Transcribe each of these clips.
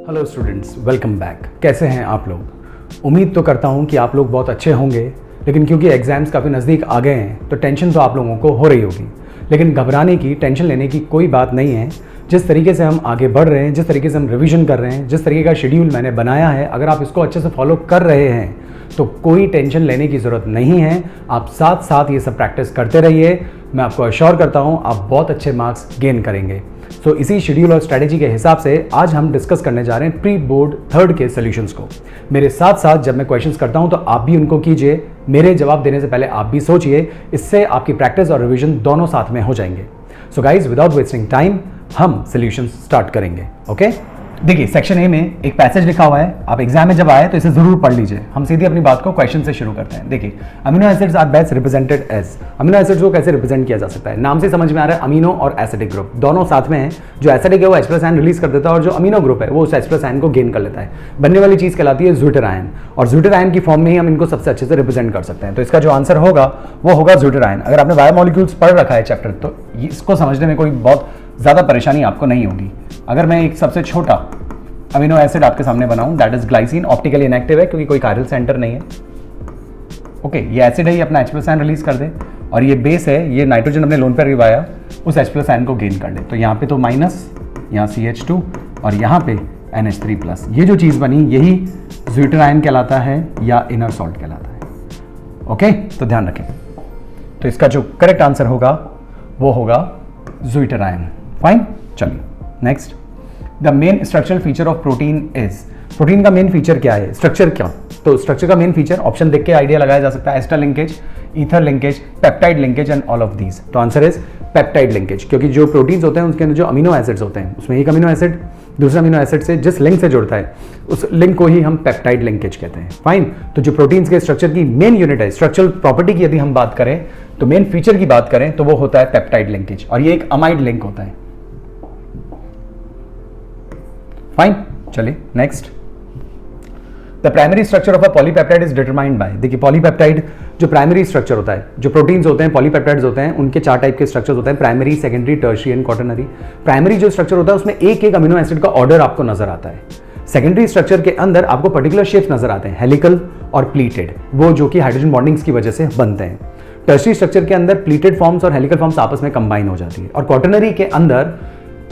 Hello students, welcome back. कैसे हैं आप लोग? उम्मीद तो करता हूं कि आप लोग बहुत अच्छे होंगे, लेकिन क्योंकि एग्ज़ाम्स काफ़ी नज़दीक आ गए हैं तो टेंशन तो आप लोगों को हो रही होगी। लेकिन घबराने की, टेंशन लेने की कोई बात नहीं है। जिस तरीके से हम आगे बढ़ रहे हैं, जिस तरीके से हम रिवीजन कर रहे हैं, जिस तरीके का शेड्यूल मैंने बनाया है, अगर आप इसको अच्छे से फॉलो कर रहे हैं तो कोई टेंशन लेने की ज़रूरत नहीं है। आप साथ साथ ये सब प्रैक्टिस करते रहिए। मैं आपको अश्योर करता हूँ आप बहुत अच्छे मार्क्स गेन करेंगे। सो इसी शेड्यूल और स्ट्रैटेजी के हिसाब से आज हम डिस्कस करने जा रहे हैं प्री बोर्ड थर्ड के सॉल्यूशंस को। मेरे साथ साथ जब मैं क्वेश्चंस करता हूं तो आप भी उनको कीजिए। मेरे जवाब देने से पहले आप भी सोचिए, इससे आपकी प्रैक्टिस और रिवीजन दोनों साथ में हो जाएंगे। So guys, without wasting time हम सॉल्यूशंस स्टार्ट करेंगे। ओके, देखिए सेक्शन ए में एक पैसेज लिखा हुआ है। आप एग्जाम में जब आए तो इसे जरूर पढ़ लीजिए। हम सीधे अपनी बात को क्वेश्चन से शुरू करते हैं। देखिए, amino acids are best represented as. Amino acids को कैसे रिप्रेजेंट किया जा सकता है? नाम से समझ में आ रहा है, अमीनो और एसिडिक ग्रुप दोनों साथ में है। जो एसिडिक है वो H+ आयन रिलीज कर देता है और जो अमीनो ग्रुप है वो उस H+ आयन को गेन कर लेता है। बनने वाली चीज कहलाती है ज्यूटर आयन, और ज्यूटर आयन की फॉर्म में ही हम इनको सबसे अच्छे से रिप्रेजेंट कर सकते हैं। तो इसका जो आंसर होगा वो होगा ज्यूटर आयन। अगर आपने बायोमोलिक्यूल्स पढ़ रखा है चैप्टर तो इसको समझने में कोई बहुत ज्यादा परेशानी आपको नहीं होगी। अगर मैं एक सबसे छोटा अमीनो एसिड आपके सामने बनाऊं, that is glycine. Optically inactive है क्योंकि कोई कायरल सेंटर नहीं है। ओके, ये एसिड है, ये अपना H+ आयन रिलीज कर दे, और ये बेस है, ये नाइट्रोजन अपने लोन पर रिवाया उस H+ आयन को गेन कर ले। तो यहाँ पे तो माइनस, यहाँ CH2 और यहाँ पे NH3+। ये जो चीज़ बनी यही ज्यूटर आयन कहलाता है या इनर सॉल्ट कहलाता है। ओके, तो ध्यान रखें। तो इसका जो करेक्ट आंसर होगा वो होगा ज्यूटर आयन। फाइन, चलिए next. The main structural feature of protein is. Protein का मेन फीचर क्या है? स्ट्रक्चर क्या? तो स्ट्रक्चर का मेन फीचर ऑप्शन देख के आइडिया लगाया जा सकता है। Ester linkage, ether linkage, peptide linkage and all of these. तो आंसर इज पेप्टाइड लिंकेज, क्योंकि जो प्रोटीन्स होते हैं उसके अंदर जो अमीनो एसिड्स होते हैं उसमें एक अमीनो एसिड दूसरे अमीनो एसिड से जिस लिंक से जुड़ता है उस लिंक को ही हम पेप्टाइड लिंकेज कहते हैं। फाइन, तो जो प्रोटीन्स के स्ट्रक्चर की मेन यूनिट है, स्ट्रक्चरल प्रॉपर्टी की यदि हम बात करें तो मेन फीचर की बात करें तो वो होता है पेप्टाइड लिंकेज, और ये एक अमाइड लिंक होता है। फाइन, चलिए next. The primary structure of a polypeptide is determined by. देखिए, पॉलीपेप्टाइड जो प्राइमरी स्ट्रक्चर होता है, जो प्रोटीन्स होते हैं, पॉलीपेप्टाइड्स होते हैं, उनके 4 टाइप के स्ट्रक्चर्स होते हैं: primary, secondary, tertiary and quaternary. Primary जो स्ट्रक्चर होता है उसमें एक एक अमीनो एसिड का ऑर्डर आपको नजर आता है। सेकेंडरी स्ट्रक्चर के अंदर आपको पर्टिकुलर शेप्स नजर आते हैं, हेलिकल और प्लीटेड, वो जो कि हाइड्रोजन बॉन्डिंग्स की वजह से बनते हैं। टर्शियरी स्ट्रक्चर के अंदर प्लीटेड फॉर्म्स और हेलिकल फॉर्म्स आपस में कंबाइन हो जाती है, और क्वाटरनरी के अंदर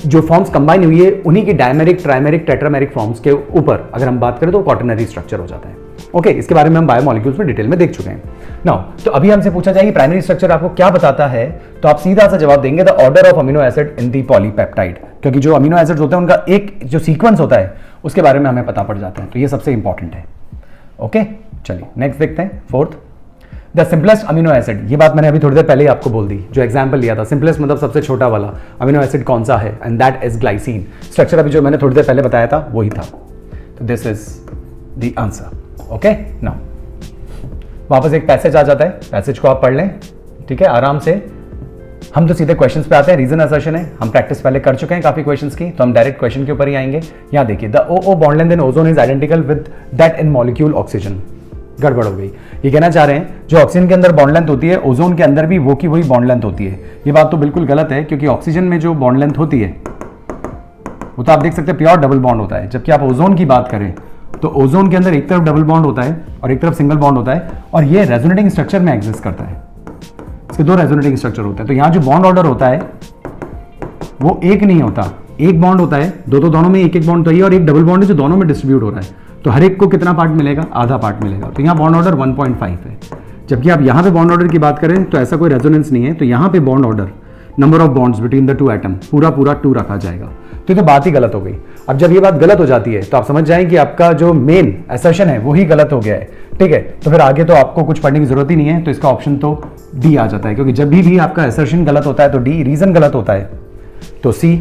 जो फॉर्म्स कंबाइन हुई है उन्हीं की डायमेरिक, ट्राइमेरिक, टेट्रामेरिक फॉर्म्स के ऊपर अगर हम बात करें तो क्वाटरनरी स्ट्रक्चर हो जाता है। ओके, इसके बारे में हम बायोमोलिक्यूल्स में डिटेल में देख चुके हैं। नाउ, तो अभी हमसे पूछा जाए कि प्राइमरी स्ट्रक्चर आपको क्या बताता है, तो आप सीधा सा जवाब देंगे the order of amino acid in the polypeptide, क्योंकि जो अमीनो एसिड्स होते हैं उनका एक जो सीक्वेंस होता है उसके बारे में हमें पता पड़ जाता है। तो ये सबसे इंपॉर्टेंट है। ओके, चलिए नेक्स्ट देखते हैं। Fourth, the simplest amino acid. ये बात मैंने अभी थोड़ी देर पहले ही आपको बोल दी, जो एग्जांपल लिया था। सिंपलेस्ट मतलब सबसे छोटा वाला अमीनो एसिड कौन सा है, and that is glycine. Structure अभी जो मैंने थोड़ी देर पहले बताया था वही था। तो this is the answer. Okay, now वापस एक पैसेज आ जाता है, पैसेज को आप पढ़ लें, ठीक है, आराम से। हम तो सीधे क्वेश्चंस पे आते हैं। रीजन असर्शन है, हम प्रैक्टिस पहले कर चुके हैं काफी क्वेश्चंस की, तो हम डायरेक्ट क्वेश्चन के ऊपर ही आएंगे। यहां देखिए, the OO bond length in ozone is identical with that in molecule oxygen. गड़बड़ हो गई। ये कहना चाह रहे हैं जो ऑक्सीजन के अंदर बॉन्ड लेंथ होती है ओजोन के अंदर भी वो की वही बॉन्ड लेंथ होती है। ये बात तो बिल्कुल गलत है, क्योंकि ऑक्सीजन में जो बॉन्ड लेंथ होती है वो तो आप देख सकते हैं प्योर डबल बॉन्ड होता है, जबकि आप ओजोन की बात करें तो ओजोन के अंदर एक तरफ डबल बॉन्ड होता है और एक तरफ सिंगल बॉन्ड होता है, और ये रेजोनेटिंग स्ट्रक्चर में एग्जिस्ट करता है। इसके 2 रेजोनेटिंग स्ट्रक्चर होते हैं। तो यहाँ जो बॉन्ड ऑर्डर होता है वो एक नहीं होता, एक बॉन्ड होता है, दोनों में एक एक बॉन्ड चाहिए, और एक डबल बॉन्ड है जो दोनों में डिस्ट्रीब्यूट हो रहा है। तो हर एक को कितना पार्ट मिलेगा? आधा पार्ट मिलेगा। तो यहाँ बॉन्ड ऑर्डर 1.5 है, जबकि आप यहाँ पे बॉन्ड ऑर्डर की बात करें तो ऐसा कोई रेजोनेंस नहीं है। तो यहाँ पे bond order, number of bonds between the 2 atom, पूरा 2 रखा जाएगा। तो ये तो बात ही गलत हो गई। अब जब ये बात गलत हो जाती है तो आप समझ जाएं कि आपका जो मेन असर्शन है वही गलत हो गया है, ठीक है। तो फिर आगे तो आपको कुछ पढ़ने की जरूरत ही नहीं है। तो इसका ऑप्शन तो डी आ जाता है, क्योंकि जब भी आपका असर्शन गलत होता है तो डी, रीजन गलत होता है तो सी,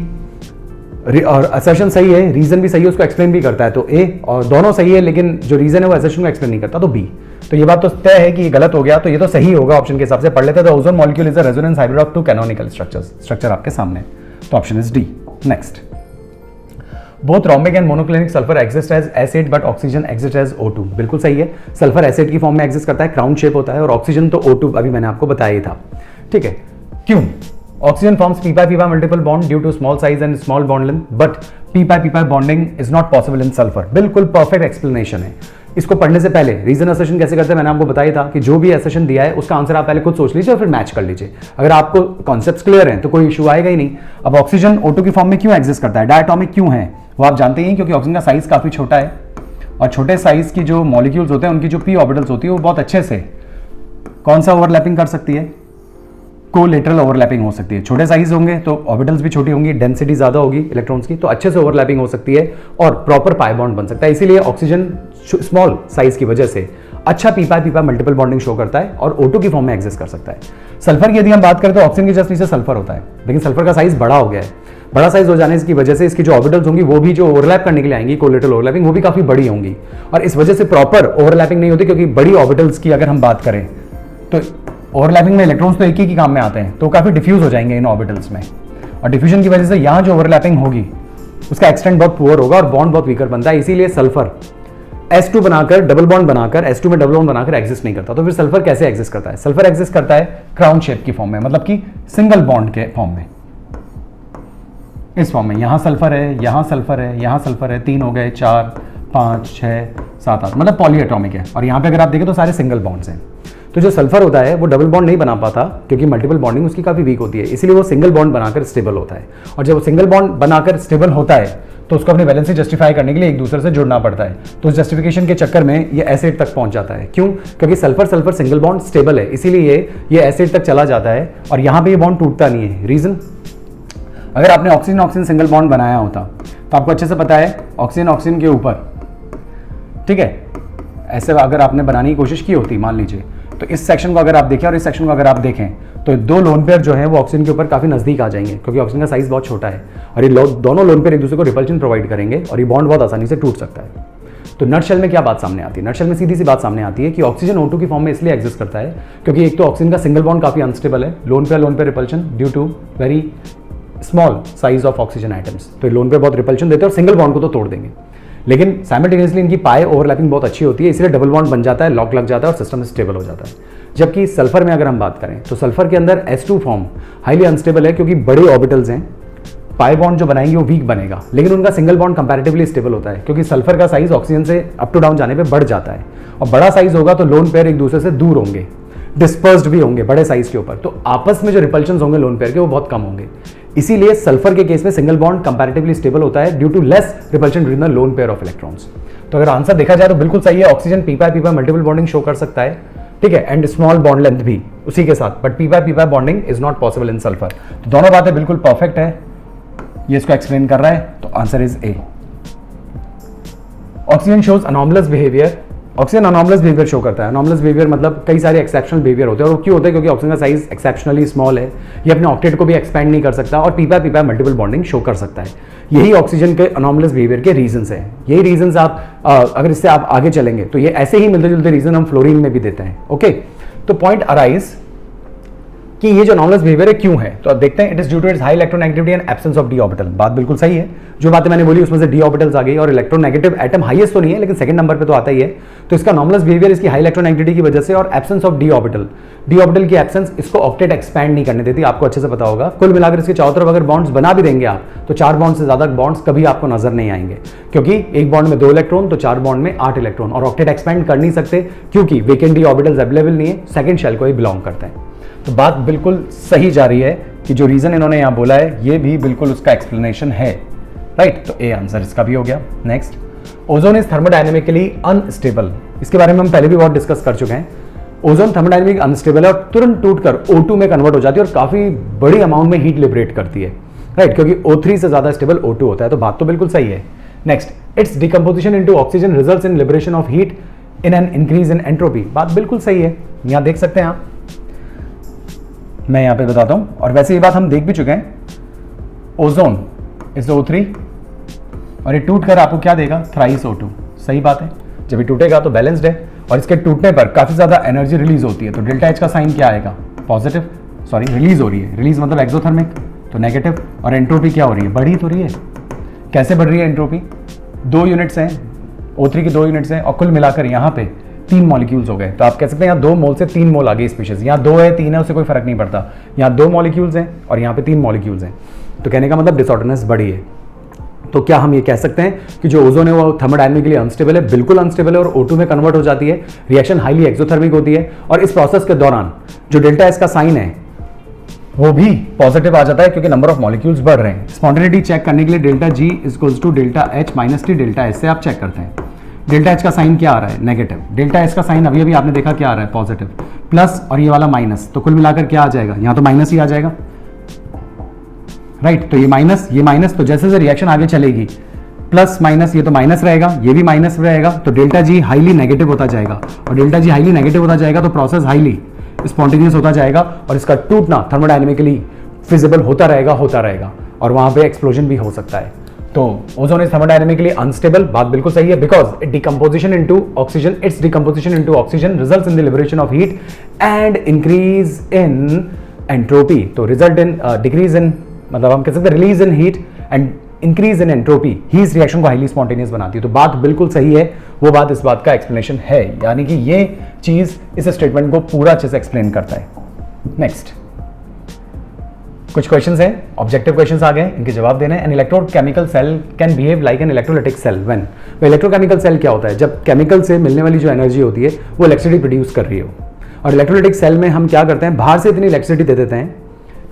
और असर्शन सही है, रीजन भी सही है, उसको एक्सप्लेन भी करता है तो ए, और दोनों सही है लेकिन जो रीजन है वो असर्शन को एक्सप्लेन नहीं करता तो बी। तो ये बात तो तय है कि ये गलत हो गया, तो ये तो सही होगा ऑप्शन के हिसाब से। पढ़ लेते हैं। The ozone molecule is a resonance hybrid of 2 canonical structures. Structure आपके सामने, तो option is D. Next, both rhombic and monoclinic sulphur exist as acid but oxygen exist as O2। बिल्कुल सही है, सल्फर एसिड की फॉर्म में exist करता है, क्राउन शेप होता है, और ऑक्सीजन तो O2 अभी मैंने आपको बताया ही था, ठीक है। क्यों? Oxygen forms p p multiple bond due to small size and small bond length, but p bonding is not possible in sulphur. बिल्कुल परफेक्ट एक्सप्लेनेशन है। इसको पढ़ने से पहले रीजन असेशन कैसे करते हैं मैंने आपको बताया था कि जो भी असेशन दिया है उसका आंसर आप पहले खुद सोच लीजिए और फिर मैच कर लीजिए। अगर आपको कॉन्सेप्ट्स क्लियर हैं तो कोई इशू आएगा ही नहीं। अब ऑक्सीजन O2 की फॉर्म में क्यों एग्जिस्ट करता है, डायटोमिक क्यों है, वो आप जानते ही, क्योंकि ऑक्सीजन का साइज काफी छोटा है और छोटे साइज की जो मॉलिक्यूल्स होते हैं उनकी जो p ऑर्बिटल्स होती है वो बहुत अच्छे से कौन सा ओवरलैपिंग कर सकती है, कोलेटरल ओवरलैपिंग हो सकती है। छोटे साइज होंगे तो ऑर्बिटल्स भी छोटी होंगी, डेंसिटी ज्यादा होगी इलेक्ट्रॉन्स की, तो अच्छे से ओवरलैपिंग हो सकती है और प्रॉपर पाई बॉन्ड बन सकता है। इसीलिए ऑक्सीजन स्मॉल साइज की वजह से अच्छा पी मल्टीपल बॉन्डिंग शो करता है और O2 की फॉर्म में एग्जिस्ट कर सकता है। सल्फर की यदि हम बात करें तो ऑक्सीजन के जस्ट नीचे सल्फर होता है, लेकिन सल्फर का साइज बड़ा हो गया है। बड़ा साइज हो जाने की वजह से इसकी जो ऑर्बिटल्स होंगी वो भी जो ओवरलैप करने के लिए आएंगी, कोलेटरल ओवरलैपिंग, वो भी काफी बड़ी होंगी और इस वजह से प्रॉपर ओवरलैपिंग नहीं होती, क्योंकि बड़ी ऑर्बिटल्स की अगर हम बात करें तो ओवरलैपिंग में इलेक्ट्रॉन्स तो एक ही काम में आते हैं, तो काफी डिफ्यूज हो जाएंगे इन ऑर्बिटल्स में और डिफ्यूजन की वजह से यहां जो ओवरलैपिंग होगी उसका एक्सटेंट बहुत पुअर होगा और बॉन्ड बहुत वीकर बनता है। इसीलिए सल्फर S2 बनाकर डबल बॉन्ड बनाकर S2 में डबल बॉन्ड बनाकर एग्जिस्ट नहीं करता। तो फिर सल्फर कैसे एग्जिस्ट करता है? सल्फर एग्जिस्ट करता है क्राउन शेप की फॉर्म में, मतलब कि सिंगल बॉन्ड के फॉर्म में, इस फॉर्म में। यहां सल्फर है, यहां सल्फर है, यहां सल्फर है, 3 हो गए, 4 5 6 7 8, मतलब पॉलीएटॉमिक है। और यहां पे अगर आप देखें तो सारे सिंगल बॉन्ड्स हैं। तो जो सल्फर होता है वो डबल बॉन्ड नहीं बना पाता क्योंकि मल्टीपल बॉन्डिंग उसकी काफी वीक होती है, इसलिए वो सिंगल बॉन्ड बनाकर स्टेबल होता है। और जब वो सिंगल बॉन्ड बनाकर स्टेबल होता है तो उसको अपनी वैलेंसी जस्टिफाई करने के लिए एक दूसरे से जुड़ना पड़ता है। तो उस जस्टिफिकेशन के चक्कर में ये एसिड तक पहुंच जाता है। क्यों? क्योंकि sulphur sulphur single bond stable है, इसीलिए ये एसिड तक चला जाता है और यहां पे ये बॉन्ड टूटता नहीं है। रीजन, अगर आपने ऑक्सीजन ऑक्सीजन सिंगल बॉन्ड बनाया होता तो आपको अच्छे से पता है ऑक्सीजन ऑक्सीजन के ऊपर, ठीक है, ऐसे अगर आपने बनाने की कोशिश की होती मान लीजिए, तो इस सेक्शन को अगर आप देखें और इस सेक्शन को अगर आप देखें तो दो लोन पेयर जो है वो ऑक्सीजन के ऊपर काफी नजदीक आ जाएंगे, क्योंकि ऑक्सीजन का साइज बहुत छोटा है और ये दोनों लोन पेयर एक दूसरे को रिपल्शन प्रोवाइड करेंगे और ये बॉन्ड बहुत आसानी से टूट सकता है। तो नटशेल में क्या बात सामने आती है? नटशेल में सीधी सी बात सामने आती है कि ऑक्सीजन O2 की फॉर्म में इसलिए एग्जिस्ट करता है क्योंकि एक तो ऑक्सीजन का सिंगल बॉन्ड काफी अनस्टेबल है, lone pair repulsion due to very small size of oxygen atoms. तो लोन पेयर बहुत रिपल्शन देते हैं और सिंगल बॉन्ड को तो तोड़ देंगे, लेकिन साइमल्टेनियसली इनकी पाई ओवरलैपिंग बहुत अच्छी होती है, इसलिए डबल बॉन्ड बन जाता है, लॉक लग जाता है और सिस्टम स्टेबल हो जाता है। जबकि सल्फर में अगर हम बात करें तो सल्फर के अंदर S2 फॉर्म हाईली अनस्टेबल है क्योंकि बड़े ऑर्बिटल्स हैं, पाई बॉन्ड जो बनाएंगे वो वीक बनेगा, लेकिन उनका सिंगल बॉन्ड कंपैरेटिवली स्टेबल होता है क्योंकि सल्फर का साइज ऑक्सीजन से अप टू डाउन जाने पे बढ़ जाता है और बड़ा साइज होगा तो लोन पेयर एक दूसरे से दूर होंगे, डिस्पर्स्ड भी होंगे बड़े साइज के ऊपर, तो आपस में जो रिपल्शंस होंगे लोन पेयर के वो बहुत कम होंगे। इसीलिए सल्फर के केस में सिंगल बॉन्ड कंपैरेटिवली स्टेबल होता है due to less repulsion between the lone pair of electrons. तो अगर आंसर देखा जाए तो बिल्कुल सही है, oxygen p multiple bonding show कर सकता है, ठीक है, एंड स्मॉल बॉन्ड लेंथ भी उसी के साथ, but p bonding is not possible in sulphur. तो दोनों बातें बिल्कुल परफेक्ट है, ये इसको एक्सप्लेन कर रहा है, तो answer is A. Oxygen shows anomalous behaviour, oxygen anomalous behaviour show करता है। अनॉमलस बिहेवियर मतलब कई सारे एक्सेप्शनल बिहेवियर होते हैं और वो क्यों होते हैं? क्योंकि ऑक्सीजन का साइज एक्सेप्शनली स्मॉल है, ये अपने ऑक्टेट को भी एक्सपेंड नहीं कर सकता और पी मल्टीपल बॉन्डिंग शो कर सकता है। यही ऑक्सीजन के अनॉमलस बिहेवियर के रीजंस हैं। यही रीजंस आप अगर इससे आप आगे चलेंगे तो ये ऐसे ही मिलते जुलते रीजन हम फ्लोरीन में भी देते हैं। ओके, तो पॉइंट अराइज कि ये जो अनॉमलस बिहेवियर है क्यों है, तो अब देखते हैं। It is due to its high electronegativity and absence of d orbital. बात बिल्कुल सही है, जो बातें मैंने बोली उसमें से डी ऑर्बिटल्स आ गई और इलेक्ट्रोनेगेटिव एटम हाईएस्ट तो नहीं है लेकिन सेकंड नंबर पे तो आता ही है। तो इसका अनॉमलस बिहेवियर इसकी हाई इलेक्ट्रोनेगेटिविटी की वजह से और एब्सेंस ऑफ डी ऑर्बिटल की एब्सेंस इसको ऑक्टेट एक्सपैंड नहीं करने देती, आपको अच्छे से पता होगा। कुल मिलाकर इसके चारों तरफ अगर बॉन्ड्स बना भी देंगे आप तो 4 बॉन्ड से ज्यादा बॉन्ड्स कभी आपको नजर नहीं आएंगे, क्योंकि एक बॉन्ड में 2 इलेक्ट्रॉन तो 4 बॉन्ड में 8 इलेक्ट्रॉन, और ऑक्टेट एक्सपैंड कर नहीं सकते क्योंकि वेकेंट डी ऑर्बिटल्स अवेलेबल नहीं है, सेकंड शेल को ही बिलोंग करते हैं। तो बात बिल्कुल सही जा रही है कि जो रीजन इन्होंने यहां बोला है ये भी बिल्कुल उसका एक्सप्लेनेशन है, राइट। तो ए आंसर इसका भी हो गया। Next, ozone is thermodynamically unstable. इसके बारे में हम पहले भी बहुत डिस्कस कर चुके हैं। ओजोन थर्मोडायनेमिक अनस्टेबल है और तुरंत टूटकर O2 में कन्वर्ट हो जाती है और काफी बड़ी अमाउंट में हीट लिबरेट करती है, राइट, क्योंकि O3 से ज्यादा स्टेबल O2 होता है। तो बात तो बिल्कुल सही है। Next, it's decomposition into oxygen results in liberation of heat in an increase in entropy. बात बिल्कुल सही है, यहां देख सकते हैं आप, मैं यहां पे बताता हूं, और वैसे ये बात हम देख भी चुके हैं। ओजोन इज O3 और ये टूट कर आपको क्या देगा? Thrice O2। सही बात है, जब ये टूटेगा तो बैलेंस्ड है और इसके टूटने पर काफी ज्यादा एनर्जी रिलीज होती है। तो डेल्टा H का साइन क्या आएगा? पॉजिटिव, सॉरी रिलीज हो रही है, रिलीज मतलब एक्सोथर्मिक, तो नेगेटिव। और एंट्रोपी क्या हो रही है? बढ़ी तो रही है। कैसे बढ़ रही है एंट्रोपी? 2 यूनिट्स हैं, O3 की 2 यूनिट्स हैं और कुल मिलाकर यहाँ पे 3 मॉलिक्यूल्स हो गए। तो आप कह सकते हैं यहाँ 2 मोल से 3 मोल आ गई स्पीशीज। यहाँ 2 है 3 है उससे कोई फर्क नहीं पड़ता, यहाँ 2 मॉलिक्यूल्स हैं और यहाँ पे 3 मॉलिक्यूल्स हैं। तो कहने का मतलब डिसऑर्डरनेस बढ़ी है। तो क्या हम ये कह सकते हैं कि जो ओजोन है वो थर्मोडायनेमिकली अनस्टेबल है? बिल्कुल अनस्टेबल है और O2 में कन्वर्ट हो जाती है। रिएक्शन हाईली एक्सोथर्मिक होती है और इस प्रोसेस के दौरान जो डेल्टा एस का साइन है वो भी पॉजिटिव आ जाता है क्योंकि नंबर ऑफ मॉलिक्यूल्स बढ़ रहे हैं। स्पॉन्टेनिटी चेक करने के लिए delta G equals to delta H minus T delta S से आप चेक करते हैं। डेल्टा एच का साइन क्या आ रहा है? नेगेटिव। डेल्टा एस का साइन अभी अभी आपने देखा क्या आ रहा है? पॉजिटिव। प्लस और ये वाला माइनस, तो कुल मिलाकर क्या आ जाएगा? यहाँ तो माइनस ही आ जाएगा, राइट। तो ये माइनस, तो जैसे जैसे रिएक्शन आगे चलेगी प्लस माइनस, ये तो माइनस रहेगा, ये भी माइनस रहेगा, तो डेल्टा जी हाईली नेगेटिव होता जाएगा और डेल्टा जी हाईली नेगेटिव होता जाएगा तो प्रोसेस हाईली स्पॉन्टेनियस होता जाएगा और इसका टूटना थर्मोडायनेमिकली फिजिबल होता रहेगा और वहां पे एक्सप्लोजन भी हो सकता है। तो ओजोन इज थर्मोडायनेमिकली अनस्टेबल, बात बिल्कुल सही है, because its decomposition into oxygen results in the liberation of heat and increase in entropy. तो रिजल्ट इन डिक्रीज इन, मतलब हम कह सकते हैं release in heat and increase in entropy ही इस रिएक्शन को हाईली स्पॉन्टेनियस बनाती है। तो बात बिल्कुल सही है, वो बात इस बात का एक्सप्लेनेशन है, यानी कि ये चीज इस स्टेटमेंट को पूरा अच्छे से एक्सप्लेन करता है। नेक्स्ट कुछ क्वेश्चंस हैं, ऑब्जेक्टिव क्वेश्चंस आ गए, इनके जवाब देने। An electrochemical cell can behave like an electrolytic cell when. Electrochemical cell क्या होता है? जब केमिकल से मिलने वाली जो एनर्जी होती है वो इलेक्ट्रिसिटी प्रोड्यूस कर रही हो। और इलेक्ट्रोलाइटिक सेल में हम क्या करते हैं? बाहर से इतनी इलेक्ट्रिसिटी दे देते हैं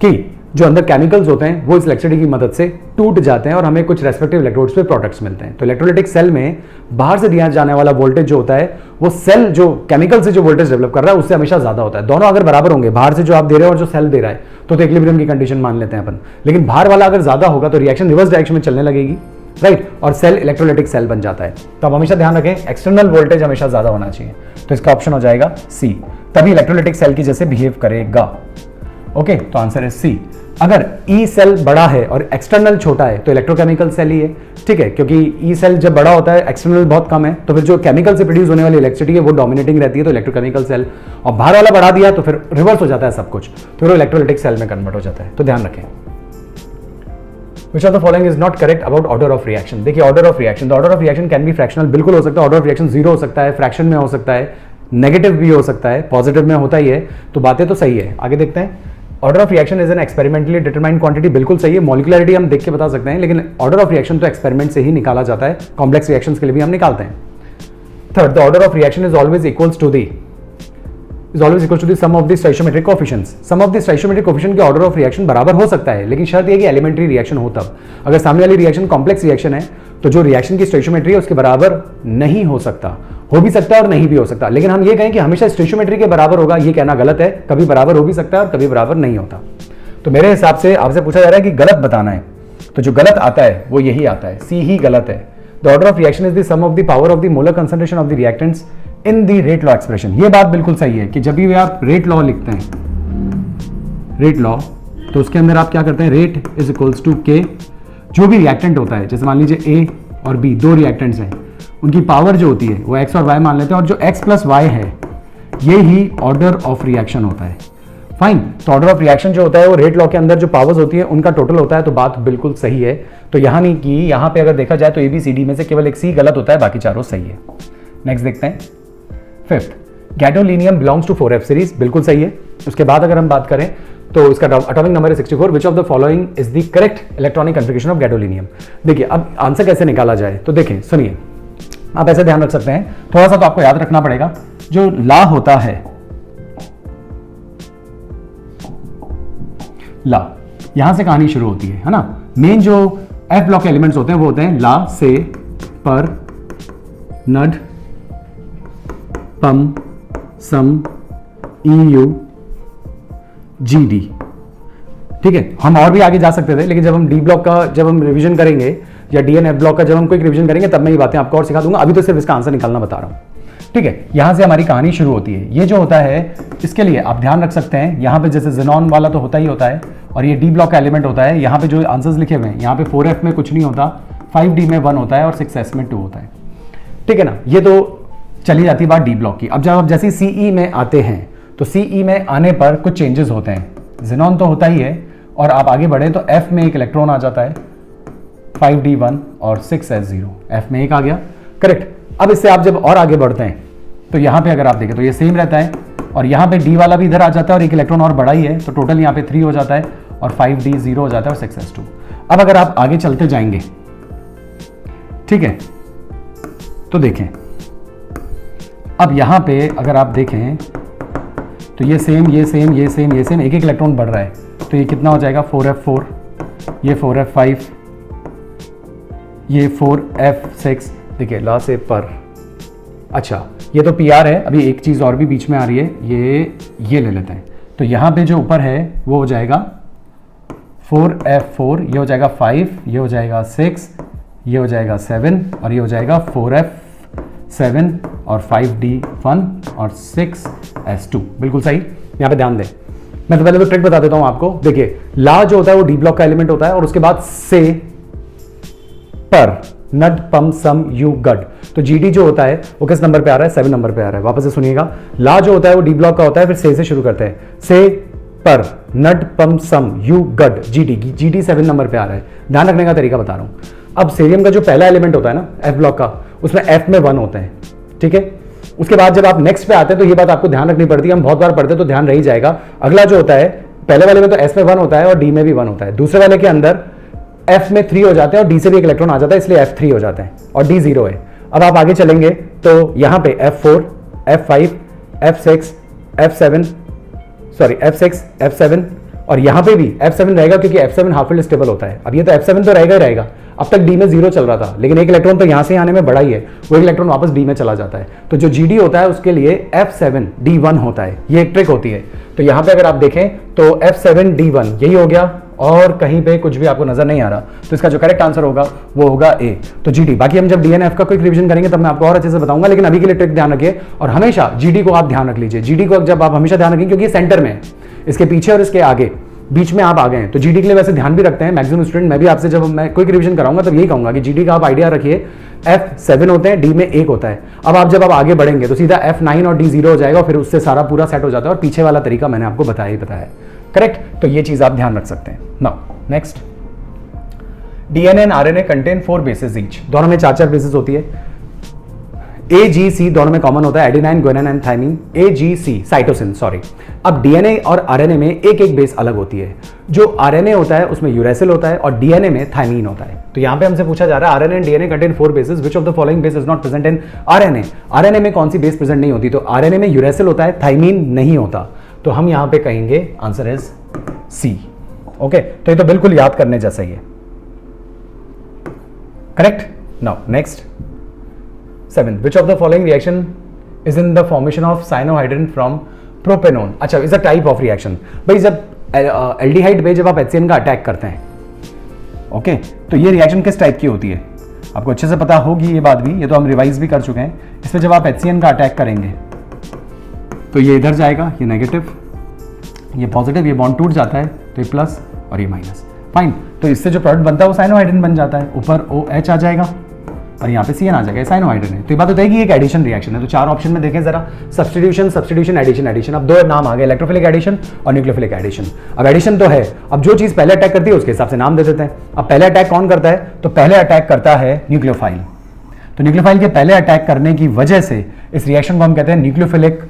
कि जो अंदर केमिकल्स होते हैं वो इस इलेक्ट्रिसिटी की मदद से टूट जाते हैं और हमें कुछ रेस्पेक्टिव इलेक्ट्रोड्स पे प्रोडक्ट्स मिलते हैं। तो इलेक्ट्रोलाइटिक सेल में बाहर से दिया जाने वाला वोल्टेज जो होता है वो सेल जो केमिकल से जो वोल्टेज डेवलप कर रहा है उससे हमेशा ज्यादा होता है। दोनों अगर बराबर होंगे, बाहर से जो आप दे रहे हो और जो सेल दे रहा है, तो इक्विलिब्रियम की कंडीशन मान लेते हैं अपन। लेकिन बाहर वाला अगर ज्यादा होगा तो रिएक्शन रिवर्स डायरेक्शन में चलने लगेगी, राइट, और सेल इलेक्ट्रोलाइटिक सेल बन जाता है। तो आप हमेशा ध्यान रखें एक्सटर्नल वोल्टेज हमेशा ज्यादा होना चाहिए। तो इसका ऑप्शन हो जाएगा सी, तभी इलेक्ट्रोलाइटिक सेल की जैसे बिहेव करेगा। ओके, तो आंसर है सी। अगर ई सेल बड़ा है और एक्सटर्नल छोटा है तो इलेक्ट्रोकेमिकल सेल ही है, ठीक है, क्योंकि ई सेल जब बड़ा होता है एक्सटर्नल बहुत कम है, तो फिर जो केमिकल से प्रोड्यूस होने वाली इलेक्ट्रिसिटी है वो डोमिनेटिंग रहती है, तो इलेक्ट्रोकेमिकल सेल। और बाहर वाला बढ़ा दिया तो फिर रिवर्स हो जाता है सब कुछ, तो वो इलेक्ट्रोलाइटिक सेल में कन्वर्ट हो जाता है। तो ध्यान रखें। Which of the following is not correct about order of reaction? देखिए order of reaction, the order of reaction can be fractional, बिल्कुल हो सकता है। ऑर्डर ऑफ रिएक्शन 0 हो सकता है, फ्रैक्शन में हो सकता है, नेगेटिव भी हो सकता है, पॉजिटिव में होता ही है। तो बातें तो सही है, आगे देखते हैं। Order of reaction is an experimentally determined quantity, बिल्कुल सही है। मॉलिक्युलरिटी हम देख के बता सकते हैं, लेकिन ऑर्डर ऑफ रिएक्शन तो एक्सपेरिमेंट से ही निकाला जाता है, कॉम्प्लेक्स रिएक्शंस के लिए भी हम निकालते हैं। Third, the order of reaction is always equals to the sum of the stoichiometric coefficients. Sum of the stoichiometric coefficient के ऑर्डर ऑफ रिएक्शन बराबर हो सकता है, लेकिन शर्त यह कि एलिमेंट्री रिएक्शन हो तब। अगर सामने वाली रिएक्शन कॉम्प्लेक्स रिएक्शन है तो जो रिएक्शन की स्टोइचियोमेट्री है उसके बराबर नहीं हो सकता, हो भी सकता है और नहीं भी हो सकता। लेकिन हम ये कहें कि हमेशा स्टोइचियोमेट्री के बराबर होगा, ये कहना गलत है। कभी बराबर हो भी सकता है और कभी बराबर नहीं होता। तो मेरे हिसाब से आपसे पूछा जा रहा है कि गलत बताना है, तो जो गलत आता है वो यही आता है, सी ही गलत है। The order of reaction is the sum of the power of the molar concentration of the reactants in the rate law expression. ये बात बिल्कुल सही है कि जब भी आप रेट लॉ लिखते हैं, रेट लॉ, तो उसके अंदर आप क्या करते हैं? रेट इज इक्वल्स टू के, जो भी रिएक्टेंट होता है, जैसे मान लीजिए ए और बी दो रिएक्टेंट्स हैं, उनकी पावर जो होती है वो एक्स और वाई मान लेते हैं, और जो एक्स प्लस वाई है ये ही ऑर्डर ऑफ रिएक्शन होता है। फाइन, तो ऑर्डर ऑफ रिएक्शन जो होता है वो रेट लॉ के अंदर जो पावर्स होती है उनका टोटल होता है। तो बात बिल्कुल सही है। तो यहाँ नहीं कि यहाँ पे अगर देखा जाए तो ABCD में से केवल एक सी गलत होता है, बाकी चारों सही है। नेक्स्ट देखते हैं। Fifth, gadolinium belongs to 4f series, बिल्कुल सही है। उसके बाद अगर हम बात करें तो इसका एटॉमिक नंबर है 64। Which of the following is the correct electronic configuration of gadolinium? देखिए अब आंसर कैसे निकाला जाए, तो देखिए सुनिए, आप ऐसे ध्यान रख सकते हैं, थोड़ा सा तो आपको याद रखना पड़ेगा। जो ला होता है, ला, यहां से कहानी शुरू होती है ना। मेन जो एफ ब्लॉक के एलिमेंट्स होते हैं वो होते हैं ला, से, पर, नड, पम, सम, EU, GD। ठीक है, हम और भी आगे जा सकते थे, लेकिन जब हम डी ब्लॉक का जब हम रिवीजन करेंगे या DNF ब्लॉक का जब हम कोई रिवीजन करेंगे तब मैं ये बातें आपको और सिखा दूंगा। अभी तो सिर्फ इसका आंसर निकालना बता रहा हूं, ठीक है। यहां से हमारी कहानी शुरू होती है। ये जो होता है इसके लिए आप ध्यान रख सकते हैं, यहां पे जैसे ज़ेनॉन वाला तो होता ही होता है, और ये डी ब्लॉक का एलिमेंट होता है। यहां पे जो आंसर्स लिखे हुए हैं, यहां पे 4f में कुछ नहीं होता, 5d में 1 होता है और 6s में 2 होता है, ठीक है ना। ये तो चली जाती है बात डी ब्लॉक की। अब जब आप जैसे CE में आते हैं तो CE में आने पर कुछ चेंजेस होते हैं। ज़ेनॉन तो होता ही है, और आप आगे बढ़े तो f में एक इलेक्ट्रॉन आ जाता है, 5d 1 और 6s 0, f में एक आ गया, करेक्ट। अब इससे आप जब और आगे बढ़ते हैं तो यहाँ पे अगर आप देखें तो ये सेम रहता है, और यहाँ पे D वाला भी इधर आ जाता है और एक इलेक्ट्रॉन और बड़ा ही है, तो टोटल यहाँ पे 3 हो जाता है और 5D 0 हो जाता है और 6s2। अब अगर आप आगे चलते जाएंगे, ठीक है, तो देखें अब यहाँ पे अगर आप देखें तो ये सेम ये सेम ये सेम ये सेम, एक एक इलेक्ट्रॉन बढ़ रहा है, तो ये कितना हो जाएगा 4f4, ये 4f5, ये 4f6। देखिए ला से पर, अच्छा ये तो PR है। अभी एक चीज़ और भी बीच में आ रही है, ये ले लेते हैं। तो यहाँ पे जो ऊपर है वो हो जाएगा 4f4, ये हो जाएगा 5, ये हो जाएगा 6, ये हो जाएगा 7 और ये हो जाएगा 4f7 और 5d1 और 6s2। बिल्कुल सही। यहाँ पे ध्यान दें, मैं तो पहले तो ट्रिक बता देता हूँ आपको। देखिए ला जो होता है वो डी ब्लॉक का एलिमेंट होता है, और उसके बाद से पर नट पम सम यू गड, तो GD जो होता है वो किस नंबर पे आ रहा है, 7 नंबर पे आ रहा है। वापस से सुनिएगा, ला जो होता है वो डी ब्लॉक का होता है, फिर से शुरू करते हैं, से पर नट पम सम यू गड, GD 7 नंबर पे आ रहा है। ध्यान रखने का तरीका बता रहा हूं। अब सीरियम का जो पहला एलिमेंट होता है ना F ब्लॉक का, उसमें F में 1 होते हैं, ठीक है। उसके बाद जब आप नेक्स्ट पे आते हैं तो ये बात आपको ध्यान रखनी पड़ती है, हम बहुत बार पढ़ते हैं तो ध्यान रह ही जाएगा। अगला जो होता है, पहले वाले में तो S में 1 होता है और D में भी 1 होता है, दूसरे वाले के अंदर F में 3 हो जाते हैं और D से भी एक इलेक्ट्रॉन आ जाता है, इसलिए F3 हो जाते हैं और D 0 है। अब आप आगे चलेंगे तो यहाँ पे F4, F5, F6, F7, sorry F6, F7 और यहाँ पे भी F7 रहेगा, क्योंकि F7 हाफ फील्ड स्टेबल होता है। अब ये तो F7 तो रहेगा ही रहेगा। अब तक D में 0 चल रहा था, लेकिन एक इलेक्ट्रॉन तो यहाँ से आने में बड़ा ही है, वो एक इलेक्ट्रॉन वापस D में चला जाता है। तो जो GD होता है उसके लिए F7 D1 होता है, ये एक ट्रिक होती है। तो यहाँ पे अगर आप देखें तो F7 D1 यही हो गया, और कहीं पे कुछ भी आपको नजर नहीं आ रहा, तो इसका जो करेक्ट आंसर होगा वो होगा A, तो GD। बाकी हम जब DNF का कोई रिवीजन करेंगे तब मैं आपको और अच्छे से बताऊंगा, लेकिन अभी के लिए ट्रिक ध्यान रखिए, और हमेशा GD को आप ध्यान रख लीजिए। GD को जब आप हमेशा ध्यान रखेंगे, क्योंकि ये सेंटर में है, इसके पीछे और इसके आगे बीच में आप आ गए हैं, तो GD के लिए वैसे ध्यान भी रखते हैं मैक्सिमम स्टूडेंट। मैं भी आपसे जब मैं कोई रिवीजन कराऊंगा तब यही कहूंगा कि GD का आप आइडिया रखिए, F7 होते हैं, D में 1 होता है। अब आप जब आप आगे बढ़ेंगे तो सीधा F9 और D 0 हो जाएगा, और फिर उससे सारा पूरा सेट हो जाता है, और पीछे वाला तरीका मैंने आपको बताया ही बताया है, करेक्ट। तो ये चीज आप ध्यान रख सकते हैं। Now next, DNA and RNA contain 4 bases each, दोनों में 4 बेसेस होती है। AGC दोनों में कॉमन होता है, adenine, guanine and thymine. AGC cytosine, sorry. अब DNA और RNA में एक एक बेस अलग होती है। जो RNA होता है उसमें यूरेसिल होता है और DNA में थाइमिन होता है। तो यहां पे हमसे पूछा जा रहा है RNA and DNA contain 4 bases, which of the following base is not present in RNA। RNA में कौन सी बेस प्रेजेंट नहीं होती, तो RNA में यूरेसिल होता है, थाइमिन नहीं होता। तो हम यहां पे कहेंगे आंसर इज C। ओके, तो ये तो बिल्कुल याद करने जैसा ही है, correct. Now next 7, which of the following reaction is in the formation of cyanohydrin from propanone? अच्छा, is a type of reaction. भाई जब एल्डिहाइड पे जब आप HCN का अटैक करते हैं, ओके, तो ये रिएक्शन किस टाइप की होती है आपको अच्छे से पता होगी ये बात भी, ये तो हम रिवाइज भी कर चुके हैं। इसमें जब आप HCN का अटैक करेंगे तो ये इधर जाएगा, ये नेगेटिव, ये पॉजिटिव, ये बॉन्ड टूट जाता है, तो ये प्लस और ये माइनस, फाइन। तो इससे जो प्रोडक्ट बनता है वो साइनोहाइड्रिन बन जाता है, ऊपर OH आ जाएगा और यहाँ पे CN आ जाएगा, साइनोहाइड्रिन है। तो ये बात होता है कि एक एडिशन रिएक्शन है। तो 4 ऑप्शन में देखें जरा, सब्स्टिट्यूशन, सब्स्टिट्यूशन, एडिशन, एडिशन। अब 2 नाम आ गए, इलेक्ट्रोफिलिक एडिशन और न्यूक्लियोफिलिक एडिशन। अब एडिशन तो है, अब जो चीज पहले अटैक करती है उसके हिसाब से नाम दे देते हैं। अब पहले अटैक कौन करता है, तो पहले अटैक करता है न्यूक्लियोफाइल। तो न्यूक्लियोफाइल के पहले अटैक करने की वजह से इस रिएक्शन को हम कहते हैं न्यूक्लियोफिलिक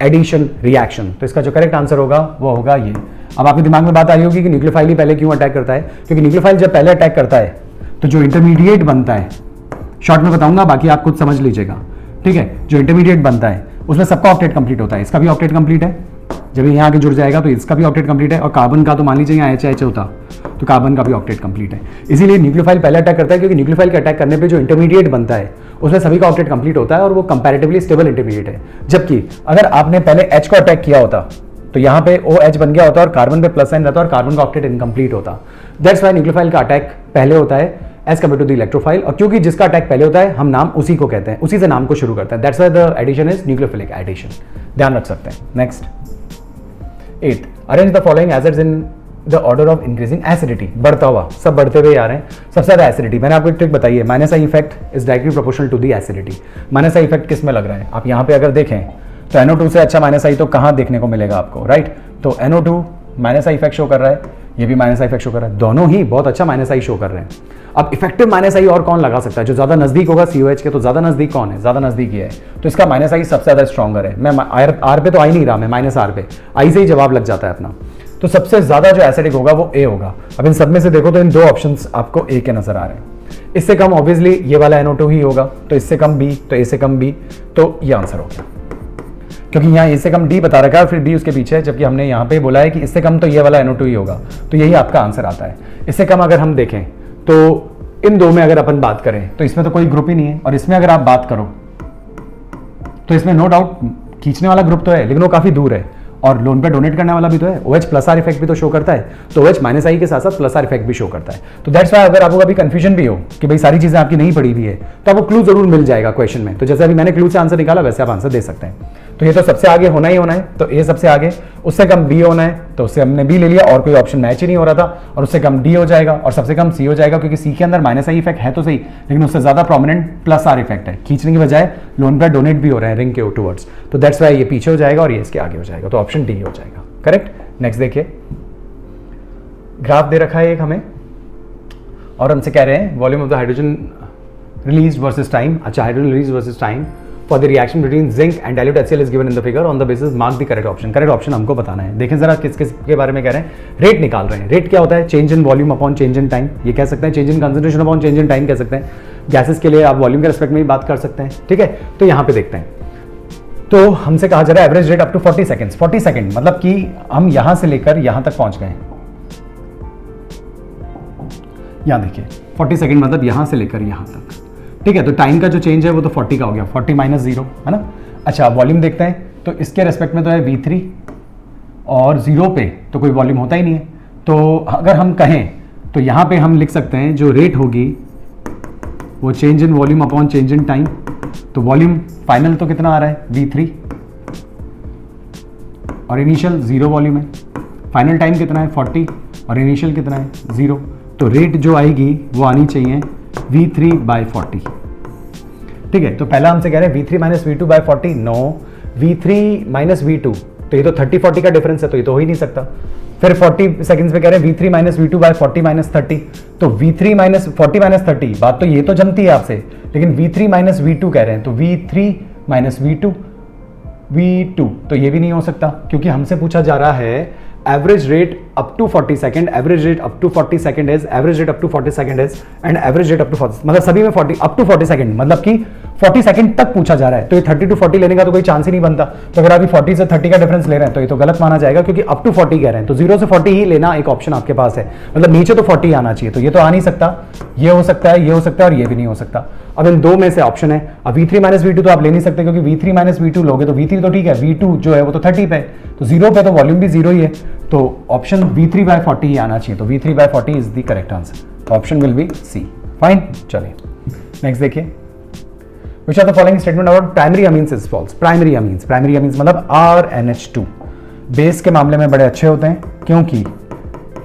एडिशन रिएक्शन। तो इसका जो करेक्ट आंसर होगा वो होगा ये। अब आपके दिमाग में बात आई होगी कि न्यूक्लियोफाइल ही पहले क्यों अटैक करता है, क्योंकि न्यूक्लियोफाइल जब पहले अटैक करता है तो जो इंटरमीडिएट बनता है, शॉर्ट में बताऊंगा, बाकी आप खुद समझ लीजिएगा, ठीक है। जो इंटरमीडिएट बनता है उसमें सबका ऑक्टेट कंप्लीट होता है, इसका भी ऑक्टेट कंप्लीट है, जब ये यहाँ आके जुड़ जाएगा तो इसका भी ऑक्टेट कंप्लीट है, और कार्बन का तो मान लीजिए यहाँ HH होता तो कार्बन का भी ऑक्टेट कंप्लीट है। इसीलिए न्यूक्लियोफाइल पहले अटैक करता है, क्योंकि न्यूक्लियोफाइल के अटैक करने पे जो इंटरमीडिएट बनता है उसमें सभी का ऑक्टेट कंप्लीट होता है और वो कंपैरेटिवली स्टेबल इंटरमीडिएट है। जबकि अगर आपने पहले H को अटैक किया होता तो यहाँ पे OH बन गया होता और कार्बन पे प्लस साइन रहता और कार्बन का ऑक्टेट इनकम्प्लीट होता। दैट्स व्हाई न्यूक्लियोफाइल का अटैक पहले होता है as compare to the electrophile, और क्योंकि जिसका अटैक पहले होता है हम नाम उसी को कहते हैं, उसी से नाम को शुरू करते हैं। That's why the addition is nucleophilic addition, ध्यान रख सकते हैं। Next 8, arrange the following acids in the order of increasing acidity. बढ़ता हुआ, सब बढ़ते हुए आ रहे हैं। सबसे ज्यादा एसिडिटी, मैंने आपको एक ट्रिक बताई है, minus I effect is directly proportional to the acidity. Minus I effect किस में लग रहा है, आप यहाँ पे अगर देखें तो NO2 से अच्छा माइनस आई तो कहाँ देखने को मिलेगा आपको, राइट। तो NO2 minus I effect show कर रहा है, ये भी माइनस आई इफेक्ट शो कर रहा है, दोनों ही बहुत अच्छा माइनस आई शो कर रहे हैं। अब इफेक्टिव माइनस आई और कौन लगा सकता है? जो ज्यादा नजदीक होगा COH के, तो ज्यादा नजदीक कौन है? ज्यादा नजदीक ये है, तो इसका माइनस आई सबसे ज्यादा स्ट्रॉन्गर है। मैं आर पे तो आ ही नहीं रहा, मैं माइनस आर पे, आई से ही जवाब लग जाता है अपना। तो सबसे ज्यादा जो एसिडिक होगा वो ए होगा। अब इन सब में से देखो तो इन दो ऑप्शंस आपको ए के नजर आ रहे हैं। इससे कम ऑब्वियसली ये वाला NO2 ही होगा, तो इससे कम बी, तो ए से कम बी, तो ये आंसर हो गया। क्योंकि यहाँ ए से कम डी बता रखा है और फिर बी उसके पीछे है, जबकि हमने यहाँ पे बोला है कि इससे कम तो ये वाला NO2 ही होगा, तो यही आपका आंसर आता है। इससे कम अगर हम देखें तो इन दो में अगर अपन बात करें तो इसमें तो कोई ग्रुप ही नहीं है, और इसमें अगर आप बात करो तो इसमें नो डाउट खींचने वाला ग्रुप तो है, लेकिन वो काफी दूर है, और लोन पे डोनेट करने वाला भी तो है। OH प्लस आर इफेक्ट भी तो शो करता है, तो OH माइनस आई के साथ साथ प्लस आर इफेक्ट भी शो करता है। तो दैट्स व्हाई अगर आपको कभी कंफ्यूजन भी हो कि भाई सारी चीजें आपकी नहीं पड़ी हुई है, तो आपको क्लू जरूर मिल जाएगा क्वेश्चन में। तो जैसे अभी मैंने क्लू से आंसर निकाला, वैसे आप आंसर दे सकते हैं। तो ये तो सबसे आगे होना ही होना है, तो ए सबसे आगे, उससे कम बी होना है, तो उससे हमने बी ले लिया, और कोई ऑप्शन मैच ही नहीं हो रहा था, और उससे कम डी हो जाएगा, और सबसे कम सी हो जाएगा, क्योंकि सी के अंदर माइनस आई इफेक्ट है तो सही, लेकिन उससे ज्यादा प्रोमिनेंट प्लस आर इफेक्ट है, खींचने की बजाय लोन पे डोनेट भी हो रहे हैं रिंग के टूवर्ड्स, तो दैट्स वाई ये पीछे हो जाएगा और ये इसके आगे हो जाएगा, तो ऑप्शन डी हो जाएगा करेक्ट। नेक्स्ट देखिए, ग्राफ दे रखा है एक हमें, और हमसे कह रहे हैं volume of the hydrogen release versus time. अच्छा, hydrogen release versus time for the reaction between zinc and dilute HCl is given in the figure on the basis mark the correct option. Correct option हमको बताना है। देखें जरा किस किस के बारे में कह रहे हैं, रेट निकाल रहे हैं। रेट क्या होता है? Change in volume upon change in time, ये कह सकते हैं। Change in concentration upon change in time कह सकते हैं। गैसेस के लिए आप वॉल्यूम के रेस्पेक्ट में भी बात कर सकते हैं, ठीक है। तो यहाँ पे देखते हैं, तो हमसे कहा जा रहा है average rate up to 40 seconds. 40 second मतलब कि हम यहां से लेकर यहां तक पहुंच गए। यहां देखिए 40 सेकंड मतलब यहां से लेकर यहां तक, ठीक है। तो टाइम का जो चेंज है वो तो 40 का हो गया, 40 माइनस 0 है ना। अच्छा, वॉल्यूम देखते हैं, तो इसके रेस्पेक्ट में तो है V3, और 0 पे तो कोई वॉल्यूम होता ही नहीं है। तो अगर हम कहें तो यहां पे हम लिख सकते हैं जो रेट होगी वो change in volume upon change in time. तो वॉल्यूम फाइनल तो कितना आ रहा है V3, और इनिशियल 0 वॉल्यूम है। फाइनल टाइम कितना है 40, और इनिशियल कितना है 0। तो रेट जो आएगी वो आनी चाहिए V3/40, ठीक है। तो पहला हमसे कह रहे हैं V3 minus V2/40, no, V3 minus V2, तो ये तो 30-40 का डिफरेंस है, तो ये तो हो ही नहीं सकता। फिर 40 सेकंड्स पे कह रहे हैं V3 माइनस V2/40 माइनस 30, तो V3 माइनस 40 माइनस 30, बात तो ये तो जमती है आपसे, लेकिन V3 माइनस V2 कह रहे हैं, तो V3 माइनस V2, तो ये भी नहीं हो सकता, क्योंकि हमसे पूछा जा रहा है average rate up to 40 second, average rate up to 40 second is, average rate up to 40 second is, and average rate up to 40, मतलब सभी में 40 अप टू 40 सेकंड, मतलब कि 40 सेकंड तक पूछा जा रहा है। तो ये 30 टू 40 लेने का तो कोई चांस ही नहीं बनता। तो अगर अभी 40 से 30 का डिफरेंस ले रहे हैं तो ये तो गलत माना जाएगा, क्योंकि अप टू 40 कह रहे हैं, तो 0 से 40 ही लेना एक ऑप्शन आपके पास है, मतलब नीचे तो 40 आना चाहिए, तो ये तो आ नहीं सकता। ये हो सकता है, ये हो सकता है, और ये भी नहीं हो सकता। अब इन दो में से ऑप्शन है। अब V3 माइनस V2 तो आप ले नहीं सकते, क्योंकि V3 माइनस V2 लोगे तो V3 तो ठीक है, V2 जो है वो तो 30 पे, तो 0 पे तो वॉल्यूम भी 0 ही है, तो ऑप्शन V3/40 ही आना चाहिए। तो V3/40 is the correct answer, option will be C. Fine, चलिए नेक्स्ट देखिए, which of the following statement about primary amines is false. Primary amines मतलब RNH2 बेस के मामले में बड़े अच्छे होते हैं, क्योंकि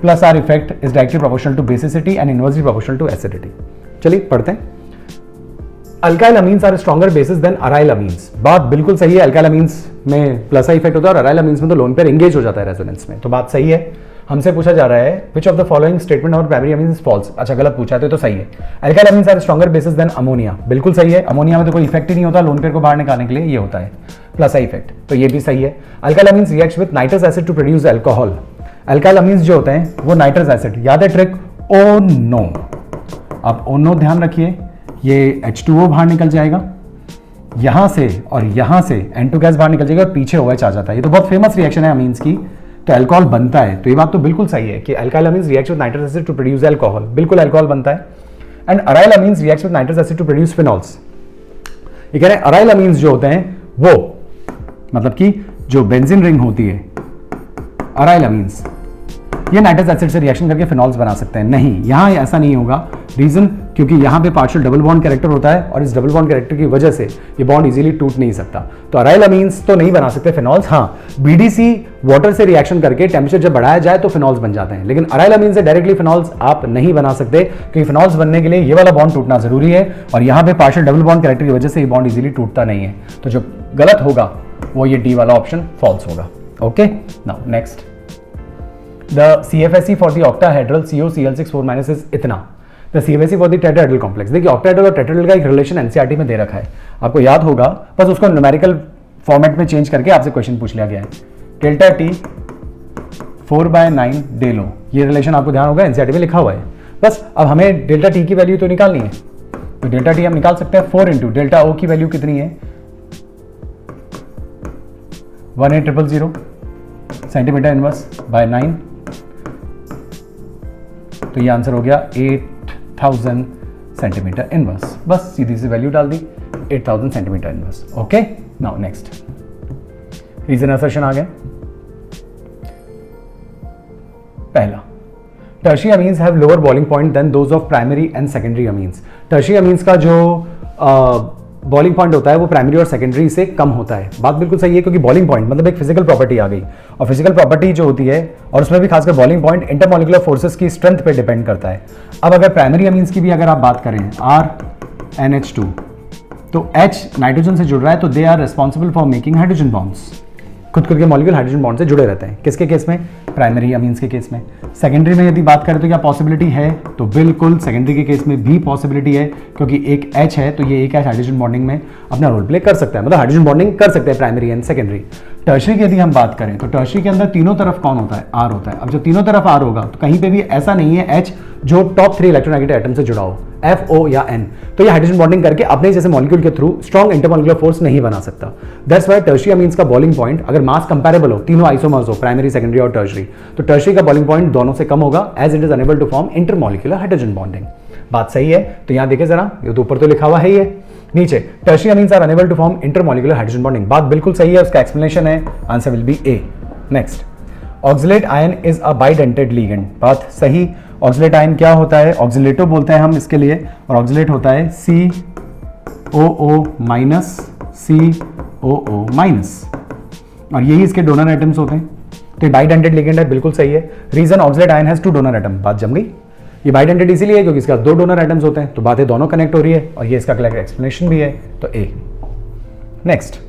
plus R effect is directly proportional to basicity and inversely proportional to acidity. चलिए पढ़ते हैं। Alkyl amines are stronger bases than aryl amines. बात बिल्कुल सही है, अल्काइल अमीन्स में प्लस आई इफेक्ट होता है और अराइल अमीन्स में तो लोन पेयर एंगेज हो जाता है रेजोनेंस में, तो बात सही है। हमसे पूछा जा रहा है which of the following statement of primary amines is false. अच्छा, गलत पूछा तो सही है। Alkyl amines are stronger bases than ammonia, बिल्कुल सही है। अमोनिया में तो कोई इफेक्ट ही नहीं होता, लोन पेयर को बाहर निकालने के लिए ये होता है प्लस आई इफेक्ट, तो ये भी सही है। Alkyl amines reacts with nitrous acid to produce alcohol. Alkyl amines जो होते हैं वो नाइट्रस एसिड, याद है ट्रिक, ओ नो, आप ओ नो ध्यान रखिए, ये H2O बाहर निकल जाएगा यहां से, और यहां से N2 गैस बाहर निकल जाएगा और पीछे OH आ जाता है। ये तो बहुत फेमस रिएक्शन है अमीन्स की, तो अल्कोहल बनता है। तो ये बात तो बिल्कुल सही है कि alkyl amines react with nitrous acid to produce alcohol, बिल्कुल अल्कोहल बनता है। And aryl amines react with nitrous acid to produce phenols. ये कह रहे हैं अराइल अमीन्स जो होते हैं वो मतलब कि जो बेंजीन रिंग होती है, अराइल अमीन्स, ये नाइट्रस एसिड से रिएक्शन करके फिनॉल्स बना सकते हैं। नहीं, यहां ऐसा नहीं होगा। रीजन, क्योंकि यहां पे पार्शियल डबल बॉन्ड कैरेक्टर होता है, और इस डबल बॉन्ड कैरेक्टर की वजह से ये बॉन्ड इजीली टूट नहीं सकता। तो अराइल अमीन्स तो नहीं बना सकते फिनॉल्स। हाँ, BDC वाटर से रिएक्शन करके टेम्परेचर जब बढ़ाया जाए तो फिनॉल्स बन जाते हैं, लेकिन अराइल अमीन से डायरेक्टली फिनॉल्स आप नहीं बना सकते, क्योंकि फिनॉल्स बनने के लिए ये वाला बॉन्ड टूटना जरूरी है, और यहाँ पे पार्शियल डबल बॉन्ड कैरेक्टर की वजह से ये बॉन्ड इजीली टूटता नहीं है। तो जो गलत होगा वो ये डी वाला ऑप्शन फॉल्स होगा। Okay, now next, the CFSE for the octahedral COCl6 4- is इतना। The CFSE for the tetrahedral complex. देखिए ऑक्टाहेड्रल और टेट्राहेड्रल का एक रिलेशन एनसीईआरटी में दे रखा है, आपको याद होगा, बस उसको न्यूमेरिकल फॉर्मेट में चेंज करके आपसे क्वेश्चन पूछ लिया गया है। डेल्टा टी 4/9 डेलो, ये रिलेशन आपको ध्यान होगा एनसीईआरटी में लिखा हुआ है। बस अब हमें डेल्टा टी की वैल्यू तो निकालनी है, तो डेल्टा टी हम निकाल सकते हैं 4 इंटू डेल्टा ओ की वैल्यू कितनी है 18000 सेंटीमीटर इनवर्स बाय 9, तो ये आंसर हो गया 8000 सेंटीमीटर इनवर्स। बस सीधी सी वैल्यू डाल दी 8000 centimetre inverse. Okay, now next reason assertion आ गया। पहला, tertiary amines have lower boiling point than those of primary and secondary amines. Tertiary amines का जो बॉइलिंग पॉइंट होता है वो प्राइमरी और सेकेंडरी से कम होता है। बात बिल्कुल सही है, क्योंकि बॉइलिंग पॉइंट मतलब एक फिजिकल प्रॉपर्टी आ गई, और फिजिकल प्रॉपर्टी जो होती है और उसमें भी खासकर बॉइलिंग पॉइंट इंटरमॉलिक्यूलर फोर्सेस की स्ट्रेंथ पे डिपेंड करता है। अब अगर प्राइमरी अमीन्स की भी अगर आप बात करें RNH2, तो H नाइट्रोजन से जुड़ रहा है, तो they are responsible for making hydrogen bonds. खुद के मॉलिक्यूल हाइड्रोजन बॉन्ड से जुड़े रहते हैं, किसके केस में, प्राइमरी अमीन्स के केस में। सेकेंडरी में यदि बात करें तो क्या पॉसिबिलिटी है, तो बिल्कुल सेकेंडरी के केस में भी पॉसिबिलिटी है, क्योंकि एक H है तो ये एक H हाइड्रोजन बॉन्डिंग में अपना रोल प्ले कर सकता है, मतलब हाइड्रोजन बॉन्डिंग कर सकते हैं प्राइमरी एंड सेकेंडरी। टर्शियरी की यदि हम बात करें तो टर्शियरी के अंदर तीनों तरफ कौन होता है, R होता है। अब जब तीनों तरफ R होगा तो कहीं पे भी ऐसा नहीं है H जो टॉप 3 इलेक्ट्रोनेगेटिव एटम से जुड़ा हो, F, O या N, तो ये हाइड्रोजन बॉन्डिंग करके अपने जैसे मॉलिक्यूल के थ्रू स्ट्रॉन्ग इंटरमॉलिक्यूलर फोर्स नहीं बना सकता। दैट्स व्हाई टर्शियरी अमीन्स का बॉइलिंग पॉइंट अगर मास कंपैरेबल हो, तीनों आइसोमर्स हो, प्राइमरी, सेकेंडरी और टर्शियरी, तो टर्शियरी का बॉइलिंग पॉइंट दोनों से कम होगा, as it is unable to form intermolecular hydrogen bonding. बात सही है, तो यहां देखिए जरा, ये तो ऊपर तो लिखा हुआ है, ये नीचे tertiary amines are unable to form intermolecular hydrogen bonding. बात बिल्कुल सही है, उसका एक्सप्लेनेशन है, answer will be A. Next, oxalate ion is a bidentate ligand. बात सही, ऑक्सिलेट आयन क्या होता है, ऑक्सिलेटो बोलते हैं हम इसके लिए, और ऑक्सिलेट होता है COO माइनस COO माइनस, और यही इसके डोनर एटम्स होते हैं। तो ये बाइडेंटेड लिगेंड है, बिल्कुल सही है। Reason, oxalate ion has 2 donor atom. बात जम गई। ये बाइडेंटेड इसीलिए है क्योंकि इसका 2 डोनर एटम्स होते हैं, तो बातें दोनों कनेक्ट हो रही है, और ये इसका करेक्ट एक्सप्लेनेशन भी है, तो A. Next,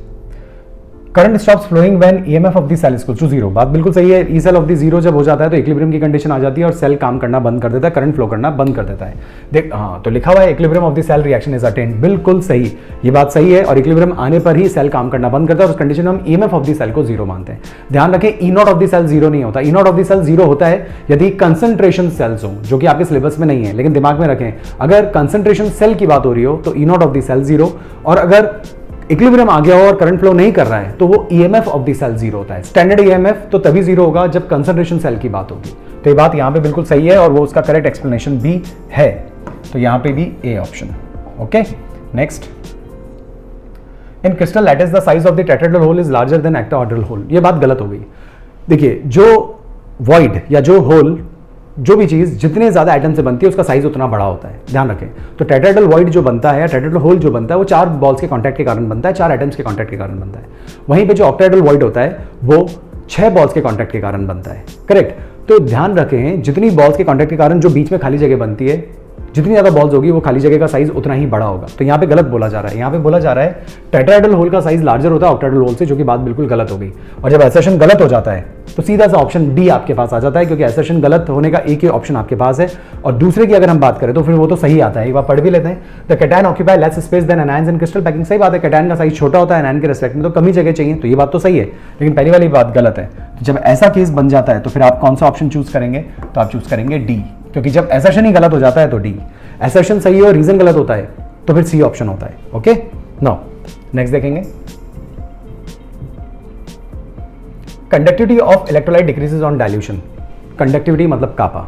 current stops flowing when EMF of the cell is equal to 0। बात बिल्कुल सही है। ई सेल ऑफ द 0 जब हो जाता है तो इक्विलिब्रियम की कंडीशन आ जाती है और सेल काम करना बंद कर देता है, करंट फ्लो करना बंद कर देता है। देख, हाँ, तो लिखा हुआ है equilibrium of the cell reaction is attained, बिल्कुल सही, ये बात सही है। और इक्विलिब्रियम आने पर ही सेल काम करना बंद करता है, और उस कंडीशन में हम ईएमएफ ऑफ द सेल को 0 मानते हैं। ध्यान रखें, ई नॉट ऑफ द सेल 0 नहीं होता। ई नॉट ऑफ द सेल 0 होता है यदि कंसंट्रेशन सेल्स हो, जो कि आपके सिलेबस में नहीं है, लेकिन दिमाग में रखें, अगर कंसंट्रेशन सेल की बात हो रही हो तो ई नॉट ऑफ द सेल 0, और अगर इक्विलिब्रियम आ गया हो और करंट फ्लो नहीं कर रहा है तो वो ईएमएफ ऑफ द सेल 0 होता है। स्टैंडर्ड ईएमएफ तो तभी 0 होगा जब कंसंट्रेशन सेल की बात होगी। तो ये बात यहाँ पे बिल्कुल सही है, और वो उसका करेक्ट एक्सप्लेनेशन भी है, तो यहाँ पे भी A option. Okay, next, in crystal lattice the size of the tetrahedral hole is larger than octahedral hole. ये बात गलत हो गई। देखिए, जो वॉइड या जो होल, जो भी चीज जितने ज्यादा एटम से बनती है उसका साइज उतना बड़ा होता है, ध्यान रखें। तो टेट्राहेड्रल वॉइड जो बनता है, टेट्राहेड्रल होल जो बनता है, वो 4 बॉल्स के कांटेक्ट के कारण बनता है, 4 एटम्स के कांटेक्ट के कारण बनता है। वहीं पे जो ऑक्टाहेड्रल वॉइड होता है वो 6 बॉल्स के कांटेक्ट के कारण बनता है, करेक्ट। तो ध्यान रखें, जितनी बॉल्स के कांटेक्ट के कारण जो बीच में खाली जगह बनती है, जितनी ज्यादा बॉल्स होगी वो खाली जगह का साइज उतना ही बड़ा होगा। तो यहाँ पे गलत बोला जा रहा है, यहाँ पे बोला जा रहा है टेट्राहेड्रल होल का साइज लार्जर होता है ऑक्टाहेड्रल होल से, जो कि बात बिल्कुल गलत हो गई। और जब असर्शन गलत हो जाता है तो सीधा सा ऑप्शन डी आपके पास आ जाता है, क्योंकि असर्शन गलत होने का एक ही ऑप्शन आपके पास है, और दूसरे की अगर हम बात करें तो फिर वो तो सही आता है। एक बार पढ़ भी लेते हैं, the cation occupy less space than anions in crystal packing. सही बात है, कैटायन का साइज छोटा होता है, एनायन के रेस्पेक्ट में तो कम ही जगह चाहिए, तो ये बात तो सही है, लेकिन पहली वाली बात गलत है। तो जब ऐसा केस बन जाता है तो फिर आप कौन सा ऑप्शन चूज करेंगे, तो आप चूज करेंगे डी, क्योंकि जब असर्शन ही गलत हो जाता है तो डी, असर्शन सही है और रीजन गलत होता है तो फिर सी ऑप्शन होता है। ओके, नाउ नेक्स्ट देखेंगे, conductivity of electrolyte decreases on dilution. Conductivity मतलब कापा।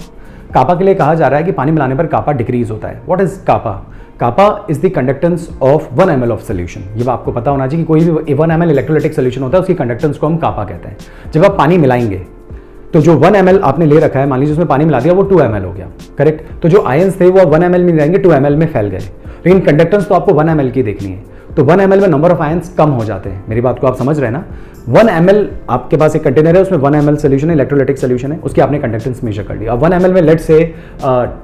कापा के लिए कहा जा रहा है कि पानी मिलाने पर कापा डिक्रीज होता है। What is kappa? Kappa is the conductance of 1 ml of solution. ये आपको पता होना चाहिए कि कोई भी 1 ml इलेक्ट्रोलाइटिक सोल्यूशन होता है उसकी कंडक्टेंस को हम कापा कहते हैं। जब आप पानी मिलाएंगे तो जो 1 ml आपने ले रखा है, मान लीजिए उसमें पानी मिला दिया, वो 2 ml हो गया, करेक्ट। तो जो आयंस थे वो 1 ml में रहेंगे, 2 ml में फैल गए, लेकिन कंडक्टेंस तो आपको 1 ml की देखनी है, तो 1 ml में नंबर ऑफ आयंस कम हो जाते हैं। मेरी बात को आप समझ रहे हैं ना? 1 ml आपके पास एक कंटेनर है, उसमें 1 ml सोल्यूशन है, इलेक्ट्रोलाइटिक सोल्यूशन है, उसकी आपने कंडक्टेंस मेजर कर लिया। अब 1 ml में लेट से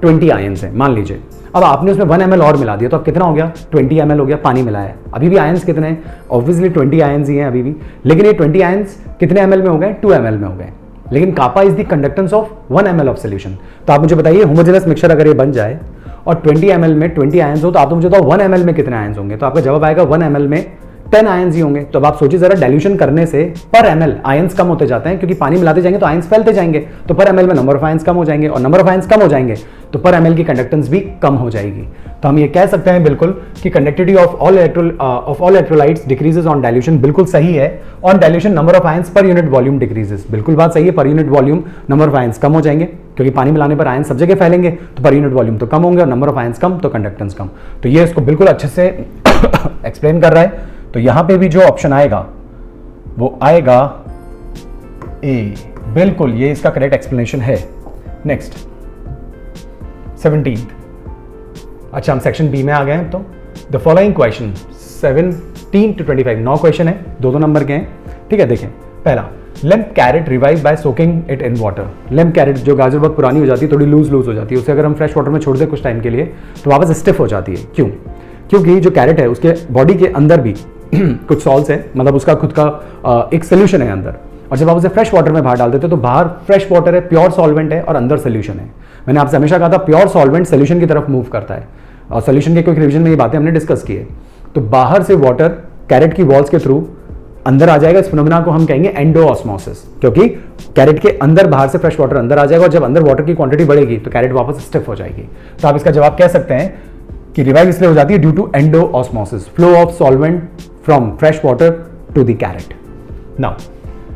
20 आयंस है मान लीजिए, अब आपने उसमें 1 ml और मिला दिया, तो अब कितना हो गया? 20 ml हो गया, पानी मिलाया है। अभी भी आयंस कितने हैं? ऑब्वियसली 20 आयंस ही हैं अभी भी, लेकिन ये 20 आयंस कितने ml में हो गए? 2 ml में हो गए, लेकिन kappa is the conductance of 1 ml of solution. तो आप मुझे बताइए, होमोजेनस मिक्सचर अगर ये बन जाए और 20 ml में 20 आयंस हो, तो आप तो मुझे बताओ 1 ml में कितने आयंस होंगे? तो आपका जवाब आएगा 1 ml में 10 आयंस ही होंगे। तो अब आप सोचिए जरा, डाइल्यूशन करने से पर ml आयंस कम होते जाते हैं, क्योंकि पानी मिलाते जाएंगे तो आयंस फैलते जाएंगे, तो पर ml में नंबर ऑफ आयंस कम हो जाएंगे, और नंबर ऑफ आयंस कम हो जाएंगे तो पर ml की कंडक्टेंस भी कम हो जाएगी। तो हम ये कह सकते हैं बिल्कुल कि conductivity of all electrolytes decreases on dilution, बिल्कुल सही है। On dilution number of ions per unit volume decreases, बिल्कुल बात सही है। Per unit volume number of ions कम हो जाएंगे, क्योंकि पानी मिलाने पर आयंस सब जगह फैलेंगे, तो पर यूनिट वॉल्यूम तो कम होंगे, और नंबर ऑफ आयंस कम तो कंडक्टेंस कम। तो ये इसको बिल्कुल अच्छे से एक्सप्लेन कर रहा है। तो यहां पे भी जो ऑप्शन आएगा वो आएगा ए, बिल्कुल ये इसका करेक्ट एक्सप्लेनेशन है। नेक्स्ट 17। अच्छा, हम सेक्शन बी में आ गए हैं। तो the following question 17 to 25, 9 question है, दो नंबर के हैं, ठीक है। देखें, पहला, limp carrot revive by soaking it in water. Limp carrot जो गाजर बहुत पुरानी हो जाती है, थोड़ी लूज हो जाती है, उसे अगर हम फ्रेश वाटर में छोड़ दें कुछ टाइम के लिए तो वापस स्टिफ हो जाती है। क्यों? क्योंकि जो कैरेट है उसके बॉडी के अंदर भी कुछ सॉल्ट्स है, मतलब उसका खुद का एक सोल्यूशन है अंदर, और जब आप उसे फ्रेश वाटर में बाहर डाल देते हो तो बाहर फ्रेश वाटर है, प्योर सॉल्वेंट है, और अंदर सोल्यूशन है। मैंने आपसे हमेशा कहा था प्योर सॉल्वेंट सोल्यूशन की तरफ मूव करता है, और सोल्यूशन के कोई रिवीजन में ये बातें हमने डिस्कस की है। तो बाहर से वाटर कैरेट की वॉल्स के थ्रू अंदर आ जाएगा। इस फिनोमेना को हम कहेंगे एंडोऑस्मोसिस, क्योंकि कैरेट के अंदर बाहर से फ्रेश वाटर अंदर आ जाएगा, और जब अंदर वाटर की क्वांटिटी बढ़ेगी तो कैरेट वापस स्टिफ हो जाएगी। तो आप इसका जवाब कह सकते हैं कि रिवाइव इसलिए हो जाती है due to endosmosis, flow of solvent from fresh water to the carrot. Now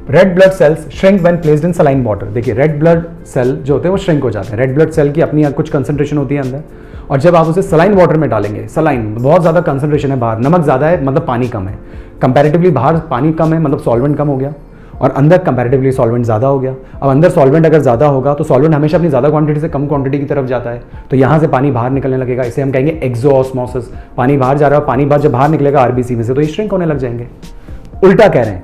red blood cells shrink when placed in saline water. देखिए, रेड ब्लड सेल जो होते हैं वो श्रिंक हो जाते हैं। रेड ब्लड सेल की अपनी कुछ कंसंट्रेशन होती है अंदर, और जब आप उसे सलाइन वाटर में डालेंगे, सलाइन बहुत ज़्यादा कंसंट्रेशन है, बाहर नमक ज़्यादा है मतलब पानी कम है, कंपैरेटिवली बाहर पानी कम है मतलब सॉल्वेंट कम हो गया, और अंदर कंपैरेटिवली सॉल्वेंट ज़्यादा हो गया। अब अंदर सॉल्वेंट अगर ज़्यादा होगा तो सॉल्वेंट हमेशा अपनी ज़्यादा क्वांटिटी से कम क्वांटिटी की तरफ जाता है, तो यहाँ से पानी बाहर निकलने लगेगा। इसे हम कहेंगे एक्सोऑस्मोसिस। पानी बाहर जा रहा है, पानी बाहर जब बाहर निकलेगा आरबीसी में से तो ये श्रिंक होने लग जाएंगे। उल्टा कह रहे हैं,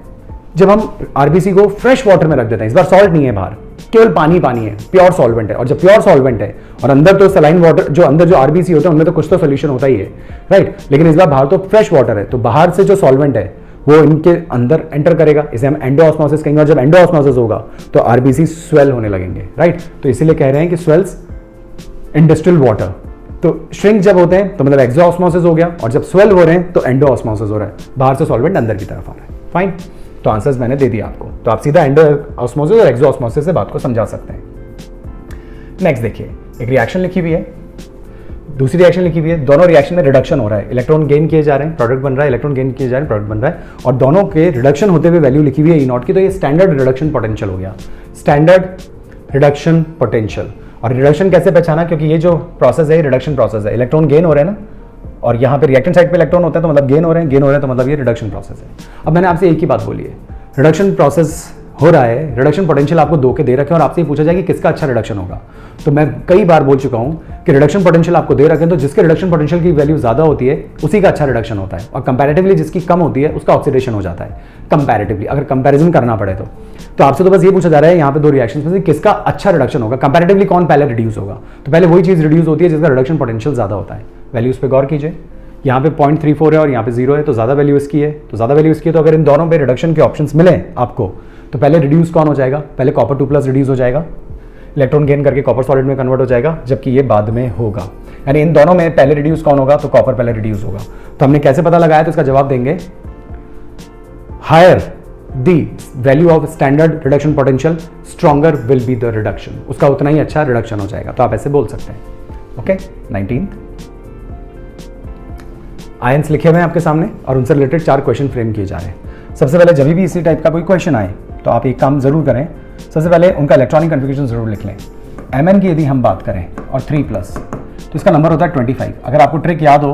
जब हम आरबीसी को फ्रेश वाटर में रख देते हैं, इस बार सॉल्ट नहीं है बाहर, केवल पानी है, प्योर सॉल्वेंट है, और जब प्योर सॉल्वेंट है और अंदर तो सलाइन वाटर, जो अंदर जो आरबीसी होता है उनमें तो कुछ तो सोल्यूशन होता ही है, राइट। लेकिन इस बार बाहर तो फ्रेश वाटर है, तो बाहर से जो सॉल्वेंट है वो इनके अंदर एंटर करेगा, इसे हम एंडोऑस्मोसिस कहेंगे। और जब एंडोऑस्मोसिस होगा तो आरबीसी स्वेल होने लगेंगे, राइट। तो इसीलिए कह रहे हैं कि स्वेल्स इन डिस्टिल्ड वाटर। तो श्रिंक जब होते हैं तो मतलब एक्सोऑस्मोसिस हो गया, और जब स्वेल हो रहे हैं तो एंडोऑस्मोसिस हो रहा है, बाहर से सॉल्वेंट अंदर की तरफ आ रहा है। फाइन, तो आंसर्स मैंने दे दिया आपको, तो आप सीधा एंडोऑस्मोसिस और एक्सोऑस्मोसिस से बात को समझा सकते हैं। नेक्स्ट देखिए, एक रिएक्शन लिखी हुई है, दूसरी रिएक्शन लिखी हुई है, दोनों रिएक्शन में रिडक्शन हो रहा है, इलेक्ट्रॉन गेन किए जा रहे हैं, प्रोडक्ट बन रहा है, इलेक्ट्रॉन गेन किए जा रहे हैं, प्रोडक्ट बन रहा है, और दोनों के रिडक्शन होते हुए वैल्यू लिखी हुई है E0 की, तो ये स्टैंडर्ड रिडक्शन पोटेंशियल हो गया, स्टैंडर्ड रिडक्शन पोटेंशियल। और रिडक्शन कैसे पहचाना? क्योंकि ये जो प्रोसेस है रिडक्शन प्रोसेस है, इलेक्ट्रॉन गेन हो रहे हैं ना, और यहाँ पे रिएक्टेंट साइड पे इलेक्ट्रॉन होता है तो मतलब गेन हो रहे हैं तो मतलब ये रिडक्शन प्रोसेस है। अब मैंने आपसे एक ही बात बोली है, रिडक्शन प्रोसेस हो रहा है, रिडक्शन पोटेंशियल आपको दो के दे रखे हैं, और आपसे ये पूछा जाए कि किसका अच्छा रिडक्शन होगा। तो मैं कई बार बोल चुका हूं कि रिडक्शन पोटेंशियल आपको दे रखे हैं, तो जिसके रिडक्शन पोटेंशियल की वैल्यू ज्यादा होती है उसी का अच्छा रिडक्शन होता है, और कंपैरेटिवली जिसकी कम होती है उसका ऑक्सीडेशन हो जाता है कंपैरेटिवली, अगर कंपैरिजन करना पड़े तो आपसे तो बस ये पूछा जा रहा है यहाँ पे दो रिएक्शंस में से किसका अच्छा रिडक्शन होगा, कंपैरेटिवली कौन पहले रिड्यूस होगा। तो पहले वही चीज रिड्यूस होती है जिसका रिडक्शन पोटेंशियल ज्यादा होता है। वैल्यूज पे गौर कीजिए, यहाँ पे 0.34 है और यहाँ पे 0 है, तो ज़्यादा वैल्यू इसकी है, तो ज़्यादा वैल्यू इसकी है। तो अगर इन दोनों पे रिडक्शन के ऑप्शंस मिले आपको, तो पहले रिड्यूस कौन हो जाएगा? पहले कॉपर 2+ रिड्यूस हो जाएगा, इलेक्ट्रॉन गेन करके कॉपर सॉलिड में कन्वर्ट हो जाएगा, जबकि ये बाद में होगा। यानी इन दोनों में पहले रिड्यूस कौन होगा? तो कॉपर पहले रिड्यूस होगा। तो हमने कैसे पता लगाया? तो इसका जवाब देंगे higher the value of standard reduction potential stronger will be the reduction, उसका उतना ही अच्छा रिडक्शन हो जाएगा। तो आप ऐसे बोल सकते हैं। ओके, 19 आयंस लिखे हुए हैं आपके सामने और उनसे रिलेटेड 4 क्वेश्चन फ्रेम किए जा रहे हैं। सबसे पहले जब भी इसी टाइप का कोई क्वेश्चन आए तो आप एक काम जरूर करें, सबसे पहले उनका इलेक्ट्रॉनिक कन्फिगरेशन जरूर लिख लें। Mn की यदि हम बात करें और 3+, तो इसका नंबर होता है 25। अगर आपको ट्रिक याद हो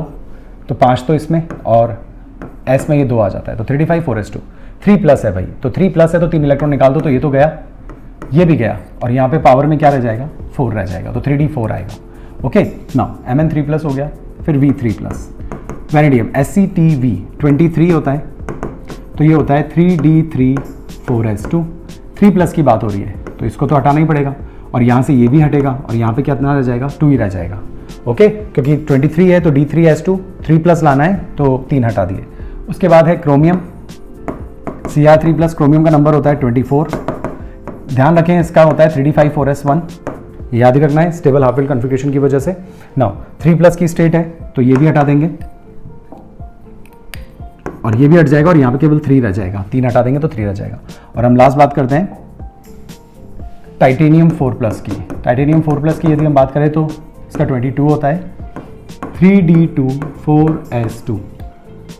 तो 5 तो इसमें और S में ये 2 आ जाता है, तो 3d5 4s2 3+ है भाई, तो 3+ है तो 3 इलेक्ट्रॉन निकाल दो, तो ये तो गया, ये भी गया, और यहाँ पे पावर में क्या रह जाएगा? 4 रह जाएगा, तो 3d4 आएगा। ओके, नाउ Mn 3+ हो गया, फिर V3+, वैनेडियम SCTV 23 होता है, तो ये होता है 3d3 4s2, 3+ की बात हो रही है तो इसको तो हटाना ही पड़ेगा, और यहाँ से ये भी हटेगा, और यहाँ पे कितना रह जाएगा? 2 ही रह जाएगा। ओके, क्योंकि 23 है तो d3s2, 3+ लाना है तो 3 हटा दिए। उसके बाद है क्रोमियम Cr3+, क्रोमियम का नंबर होता है 24। ध्यान रखें इसका होता है 3d5 4s1, याद ही रखना है, स्टेबल हाफ फिल्ड कॉन्फ़िगरेशन की वजह से। नाउ 3+ की स्टेट है तो ये भी हटा देंगे और ये भी हट जाएगा और यहाँ पे केवल 3 रह जाएगा, 3 हटा देंगे तो 3 रह जाएगा। और हम लास्ट बात करते हैं टाइटेनियम 4+ की। टाइटेनियम 4+ की यदि हम बात करें तो इसका 22 होता है, 3d2 4s2,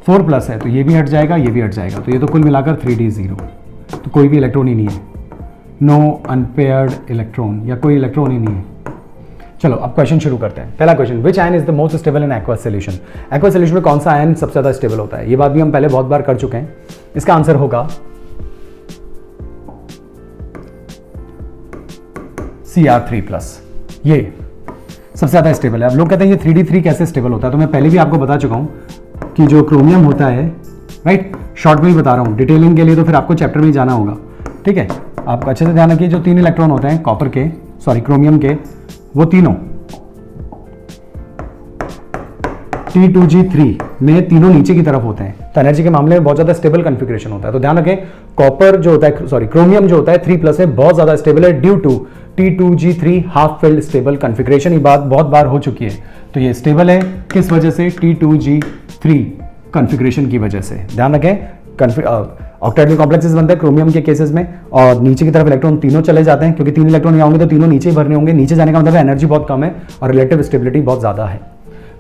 4+ है तो ये भी हट जाएगा, ये भी हट जाएगा, तो ये तो कुल मिलाकर 3d0, तो कोई भी इलेक्ट्रॉन ही नहीं है, नो अनपेयर्ड इलेक्ट्रॉन या कोई इलेक्ट्रॉन ही नहीं है। चलो अब क्वेश्चन शुरू करते हैं। पहला question, which ion is the most stable in aqua solution. Aqua solution में कौन सा आयन सबसे ज्यादा स्टेबल होता है, ये बात भी हम पहले बहुत बार कर चुके हैं। इसका आंसर होगा Cr3+, ये सबसे ज्यादा स्टेबल है। अब लोग कहते हैं ये 3d3 कैसे स्टेबल होता है, तो मैं पहले भी आपको बता चुका हूं कि जो क्रोमियम होता है, राइट, शॉर्ट में ही बता रहा हूं, डिटेलिंग के लिए तो फिर आपको चैप्टर में ही जाना होगा, ठीक है। आप अच्छे से ध्यान रखिए, जो 3 इलेक्ट्रॉन होते हैं कॉपर के, सॉरी क्रोमियम के, वो तीनों T2G3 में तीनों नीचे की तरफ होते हैं, तो एनर्जी के मामले में बहुत ज्यादा स्टेबल कॉन्फ़िगरेशन होता है। तो ध्यान रखें, कॉपर जो होता है, सॉरी क्रोमियम जो होता है 3+ में बहुत ज्यादा स्टेबल है due to T2G3 half filled stable configuration. ये बात बहुत बार हो चुकी है, तो ये स्टेबल है किस वजह से, T2G3 कॉन्फ़िगरेशन की वजह से। ध्यान रखें, ऑक्टेटल कॉम्प्लेक्सेस बनते हैं क्रोमियम के केसेस में, और नीचे की तरफ इलेक्ट्रॉन तीनों चले जाते हैं, क्योंकि 3 इलेक्ट्रॉन यहाँ होंगे तो तीनों नीचे ही भरने होंगे। नीचे जाने का मतलब एनर्जी बहुत कम है और रिलेटिव स्टेबिलिटी बहुत ज्यादा है।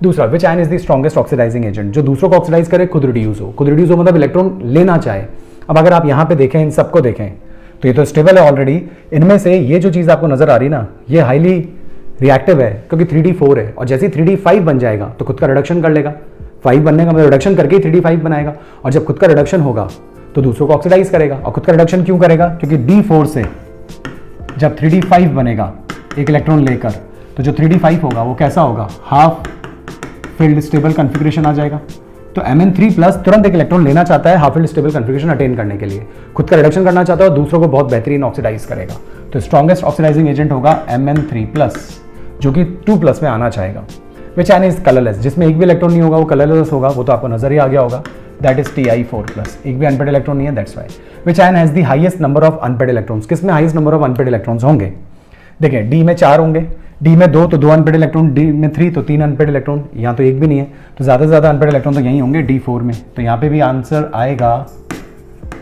दूसरा, which ion is the strongest oxidising agent, जो दूसरों को ऑक्सीडाइज करे, खुद रिड्यूस हो। खुद रिड्यूस हो मतलब इलेक्ट्रॉन लेना चाहे। अब अगर आप यहाँ पे देखें, इन सबको देखें, तो ये तो स्टेबल है ऑलरेडी। इनमें से ये जो चीज आपको नजर आ रही ना, ये हाईली रिएक्टिव है, क्योंकि 3d4 है, और जैसे ही 3d5 बन जाएगा तो खुद का रिडक्शन कर लेगा। 5 बनने का मतलब रिडक्शन करके ही 3d5 बनाएगा, और जब खुद का रिडक्शन होगा तो दूसरों को ऑक्सीडाइज करेगा। और खुद का रिडक्शन क्यों करेगा, क्योंकि d4 से जब 3d5 बनेगा एक इलेक्ट्रॉन लेकर, तो जो 3d5 होगा वो कैसा होगा, हाफ फील्ड स्टेबल कॉन्फ़िगरेशन आ जाएगा। तो Mn3+ तुरंत एक इलेक्ट्रॉन लेना चाहता है half field stable configuration attain करने के लिए, खुद का रिडक्शन करना चाहता है और दूसरों को बहुत बेहतरीन ऑक्सीडाइज करेगा। तो स्ट्रॉन्गेस्ट ऑक्सीडाइजिंग एजेंट होगा Mn3+, जो कि 2+ में आना चाहेगा। विच आयन इज कलरलेस, जिसमें एक भी इलेक्ट्रॉन नहीं होगा वो कलरलेस होगा, वो तो आपको नजर ही आ गया होगा, दैट इज Ti4+, एक भी अनपेड इलेक्ट्रॉन नहीं है, that's why. Which ion has the highest number of unpaired electrons, किसमें highest number of unpaired electrons होंगे। देखिए डी में 4 होंगे, डी में 2 तो 2 अनपेड इलेक्ट्रॉन, डी में 3 तो 3 अनपेड इलेक्ट्रॉन, यहाँ तो एक भी नहीं है, तो ज़्यादा से ज़्यादा अनपेड इलेक्ट्रॉन तो यहीं होंगे D4 में, तो यहाँ पे भी आंसर आएगा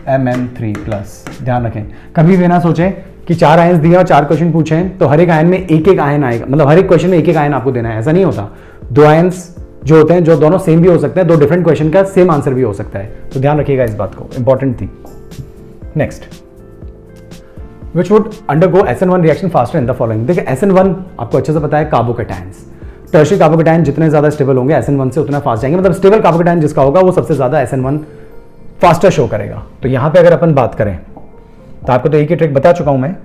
Mn3+। ध्यान रखें, कभी भी ना सोचें कि 4 आयन्स दिए और 4 क्वेश्चन पूछे हैं तो हर एक आयन में एक एक आयन आएगा, मतलब हर एक क्वेश्चन में एक एक आयन आपको देना है, ऐसा नहीं होता। 2 आयन्स जो होते हैं, जो दोनों सेम भी हो सकते हैं, 2 डिफरेंट क्वेश्चन का सेम आंसर भी हो सकता है, तो ध्यान रखिएगा इस बात को, इंपॉर्टेंट थी। Next, which would undergo SN1 reaction faster in the following। देखिए SN1 आपको अच्छे से पता है, कार्बोकैटायंस। टर्शियरी कार्बोकैटायन जितने ज्यादा स्टेबल होंगे SN1 से उतना फास्ट जाएंगे, मतलब स्टेबल कार्बोकैटायन जिसका होगा वो सबसे ज्यादा SN1 फास्टर शो करेगा। तो यहाँ पे अगर अपन बात करें तो आपको तो एक ही ट्रिक बता चुका हूं मैं,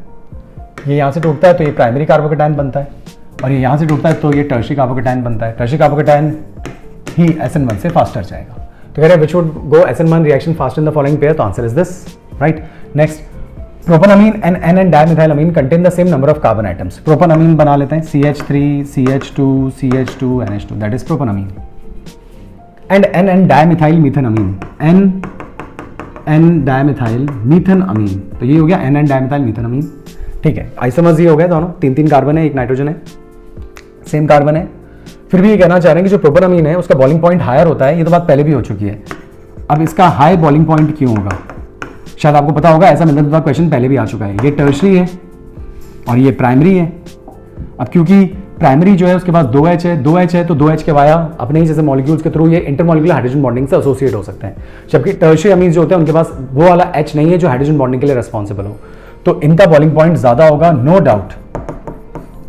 ये यहाँ से टूटता है तो ये प्राइमरी कार्बोकैटायन बनता है, और ये यहाँ से टूटता है तो ये टर्शियरी कार्बोकैटायन बनता है। टर्शियरी कार्बोकैटायन ही SN1 से फास्टर जाएगा। तो कह रहे हैं which would go SN1 reaction fast in the following pair, तो answer is this, right. Next, propanamine and N and dimethylamine contain the same number of carbon atoms. Propanamine बना लेते हैं CH3 CH2 CH2 NH2, that is propanamine. And N and dimethyl methanamine, N dimethyl methanamine, तो ये हो गया N and dimethyl मीथेनअमीन, ठीक है। Isomers ये हो गए दोनों, 3 कार्बन है, एक नाइट्रोजन है, सेम कार्बन है। फिर भी ये कहना चाह रहे हैं कि जो प्रोपेनामीन है उसका बॉइलिंग पॉइंट हायर होता है, ये तो बात पहले भी हो चुकी है। अब इसका हाई बॉइलिंग पॉइंट क्यों होगा, शायद आपको पता होगा, ऐसा मतलब क्वेश्चन पहले भी आ चुका है। ये टर्शरी है और ये प्राइमरी है। अब क्योंकि प्राइमरी जो है उसके पास 2H है, 2H है तो 2H के वाया अपने ही जैसे मॉलिक्यूल्स के थ्रू ये इंटरमॉलिक्यूलर हाइड्रोजन बॉन्डिंग से एसोसिएट हो सकते हैं, जबकि टर्शरी अमीन्स जो होते हैं उनके पास वो वाला H नहीं है जो हाइड्रोजन बॉन्डिंग के लिए रिस्पॉन्सिबल हो, तो इनका बॉइलिंग पॉइंट ज्यादा होगा, नो डाउट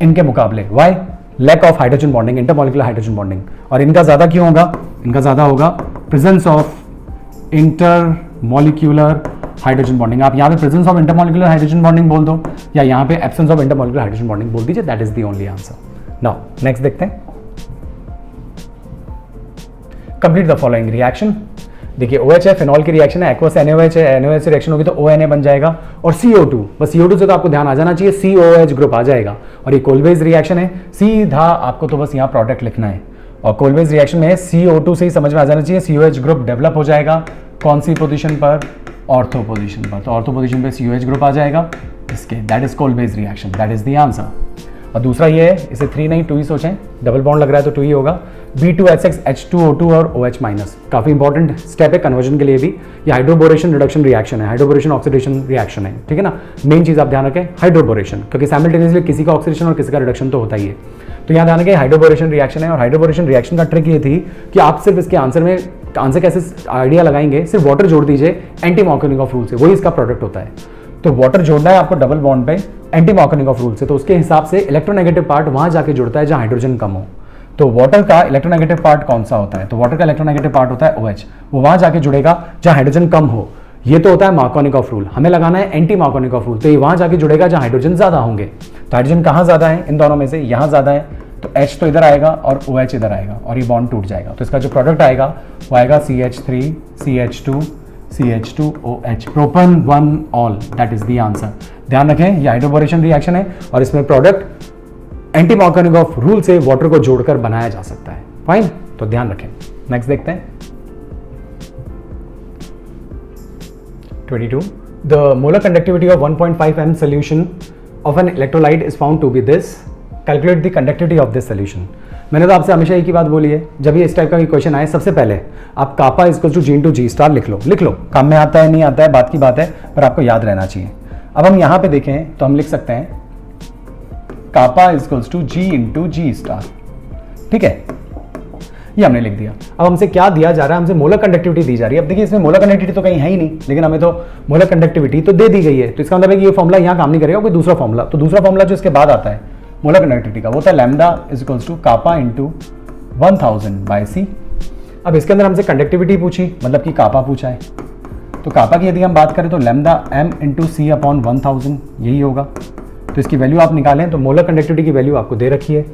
इनके मुकाबले। Why, lack of hydrogen bonding, intermolecular hydrogen bonding. और इनका ज्यादा क्यों होगा, इनका ज्यादा होगा presence of intermolecular hydrogen bonding. आप यहाँ पे presence of intermolecular hydrogen bonding बोल दो, या यहाँ पे absence of intermolecular hydrogen bonding बोल दीजिए, that is the only answer. Now next देखते हैं, कंप्लीट द फॉलोइंग रिएक्शन। देखिए OH है, फिनॉल की रिएक्शन है, एक्वस NaOH है, NaOH से रिएक्शन होगी तो ONA बन जाएगा, और CO2, बस CO2 से तो आपको ध्यान आ जाना चाहिए, COOH ग्रुप आ जाएगा, और ये कोलवेज रिएक्शन है, सीधा आपको तो बस यहाँ प्रोडक्ट लिखना है, और कोलवेज रिएक्शन में CO2 से ही समझ में आ जाना चाहिए, COH ग्रुप डेवलप हो जाएगा कौन सी पोजीशन पर, ऑर्थो पोजीशन पर, तो ऑर्थो पोजीशन पे COH ग्रुप आ जाएगा इसके, that is Kolbe's reaction, that is the answer. और दूसरा ये है, इसे 3 नहीं 2 ही सोचें, डबल बॉन्ड लग रहा है तो 2 ही होगा, B2SX H2O2 और OH माइनस। काफ़ी इंपॉर्टेंट स्टेप है कन्वर्जन के लिए भी। ये हाइड्रोबोरेशन रिडक्शन रिएक्शन है, हाइड्रोबोरेशन ऑक्सीडेशन रिएक्शन है, ठीक है ना। मेन चीज़ आप ध्यान रखें हाइड्रोबोरेशन, क्योंकि साइमल्टेनियसली किसी का ऑक्सीडेशन और किसी का रिडक्शन तो होता ही है। तो यहाँ ध्यान रखें हाइड्रोबोरेशन रिएक्शन है, और हाइड्रोबोरेशन रिएक्शन का ट्रिक ये थी कि आप सिर्फ इसके आंसर कैसे आइडिया लगाएंगे, सिर्फ वाटर जोड़ दीजिए एंटी मार्कोनिकॉफ रूल से, वही इसका प्रोडक्ट होता है। तो वाटर जोड़ना है आपको डबल बॉन्ड पे एंटी मार्कोनिकॉफ रूल से, तो उसके हिसाब से इलेक्ट्रोनेगेटिव पार्ट वहां जाके जुड़ता है जहां हाइड्रोजन कम हो। तो वाटर का इलेक्ट्रोनेगेटिव पार्ट कौन सा होता है, तो वाटर का इलेक्ट्रोनेगेटिव पार्ट होता है OH, वो वहां जाके जुड़ेगा जहां हाइड्रोजन कम हो। ये तो होता है मार्कोनिकॉफ रूल, हमें लगाना है एंटी मार्कोनिकॉफ रूल, तो ये वहां जाके जुड़ेगा जहां हाइड्रोजन ज्यादा होंगे। तो हाइड्रोजन कहां ज्यादा है इन दोनों में से, यहां ज्यादा है, तो H तो इधर आएगा और OH इधर आएगा और ये बॉन्ड टूट जाएगा। तो इसका जो प्रोडक्ट आएगा वो आएगा CH3 CH2 CH2OH, प्रोपन 1 all, that is the answer. ध्यान रखें ये हाइड्रोबोरेशन रिएक्शन है और इसमें प्रोडक्ट एंटी मार्कोनिकॉफ रूल से वाटर को जोड़कर बनाया जा सकता है। फाइन, तो ध्यान रखें। नेक्स्ट देखते हैं 22, the molar conductivity of 1.5 m solution of an electrolyte is found to be this, calculate the conductivity of this solution. मैंने तो आपसे हमेशा एक ही बात बोली है, जब भी इस टाइप का क्वेश्चन आए सबसे पहले आप कापा इक्वल टू G लिख लो, काम में आता है नहीं आता है बात की बात है, पर आपको याद रहना चाहिए। अब हम यहाँ पे देखें तो हम लिख सकते हैं कापा इक्वल टू G, ठीक है, ये हमने लिख दिया। अब हमसे क्या दिया जा रहा है, हमसे मोलर कंडक्टिविटी दी जा रही है। अब देखिए इसमें मोलर कंडक्टिविटी तो कहीं है ही नहीं, लेकिन हमें तो मोलर कंडक्टिविटी तो दे दी गई है, तो इसका मतलब है कि ये फॉर्मूला यहाँ काम नहीं करेगा, कोई दूसरा फॉर्मूला। तो दूसरा फॉर्मूला जो इसके बाद आता है मोलर कंडक्टिविटी का, वो होता है lambda is equals to kappa into 1000 by C। अब इसके अंदर हमसे कंडक्टिविटी पूछी, मतलब कि कापा पूछा है, तो कापा की यदि हम बात करें तो lambda m into C upon 1000 यही होगा। तो इसकी वैल्यू आप निकालें तो मोलर कंडक्टिविटी की वैल्यू आपको दे रखी है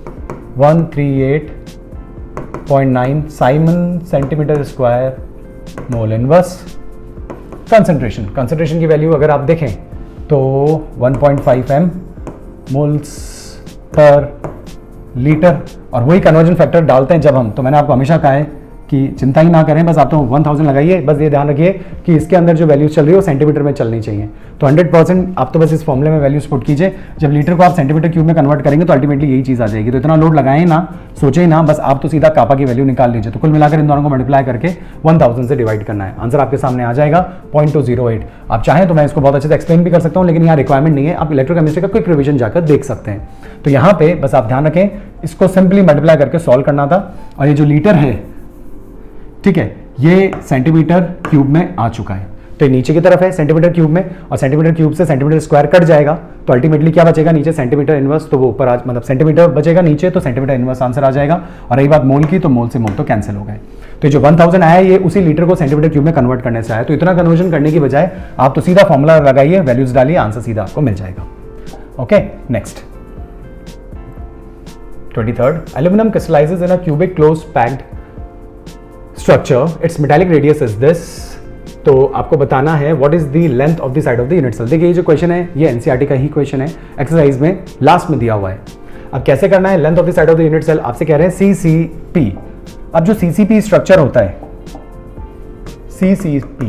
138.9 Simon centimetre square mole inverse. Concentration की वैल्यू अगर आप देखें तो 1.5 m मोल्स पर लीटर, और वही कन्वर्जन फैक्टर डालते हैं जब हम, तो मैंने आपको हमेशा कहा है कि चिंता ही ना करें, बस आप तो 1000 लगाइए, बस ये ध्यान रखिए कि इसके अंदर जो वैल्यूज चल रही है वो सेंटीमीटर में चलनी चाहिए। तो 100% आप तो बस इस फॉर्मूले में वैल्यूज पुट कीजिए, जब लीटर को आप सेंटीमीटर क्यूब में कन्वर्ट करेंगे तो अल्टीमेटली यही चीज़ आ जाएगी। तो इतना लोड लगाएं ना, सोचे ही ना, बस आप तो सीधा कापा की वैल्यू निकाल लीजिए। तो कुल मिलाकर इन दोनों को मल्टीप्लाई करके 1000 से डिवाइड करना है, आंसर आपके सामने आ जाएगा 0.208। आप चाहें तो मैं इसको बहुत अच्छे से एक्सप्लेन भी कर सकता हूँ, लेकिन यहाँ रिक्वायरमेंट नहीं है, आप इलेक्ट्रोकेमिस्ट्री का क्विक रिविजन जाकर देख सकते हैं। तो यहाँ पे बस आप ध्यान रखें, इसको सिंपली मल्टीप्लाई करके सॉल्व करना था, और ये जो लीटर है, ठीक है, ये सेंटीमीटर क्यूब में आ चुका है, तो नीचे की तरफ है सेंटीमीटर क्यूब में, और सेंटीमीटर क्यूब से सेंटीमीटर स्क्वायर कट जाएगा, तो अल्टीमेटली क्या बचेगा नीचे सेंटीमीटर इनवर्स, तो वो ऊपर आज मतलब सेंटीमीटर बचेगा नीचे, तो सेंटीमीटर इनवर्स आंसर आ जाएगा। और रही बात मोल की, तो मोल से मोल तो कैंसिल हो गए। तो जो 1000 आया ये उसी लीटर को सेंटीमीटर क्यूब में कन्वर्ट करने से आया। तो इतना कन्वर्जन करने की बजाय आप तो सीधा फॉर्मूला लगाइए, वैल्यूज डालिए, आंसर सीधा आपको मिल जाएगा। Okay, next 23rd, aluminum crystallizes in a cubic closed packed structure, its metallic radius is this। तो आपको बताना है what is the length of the side of the unit cell. देखिए ये जो क्वेश्चन है ये एनसीईआरटी का ही क्वेश्चन है, एक्सरसाइज में लास्ट में दिया हुआ है। अब कैसे करना है, length of the side of the unit cell आपसे कह रहे हैं CCP। अब जो CCP स्ट्रक्चर होता है, CCP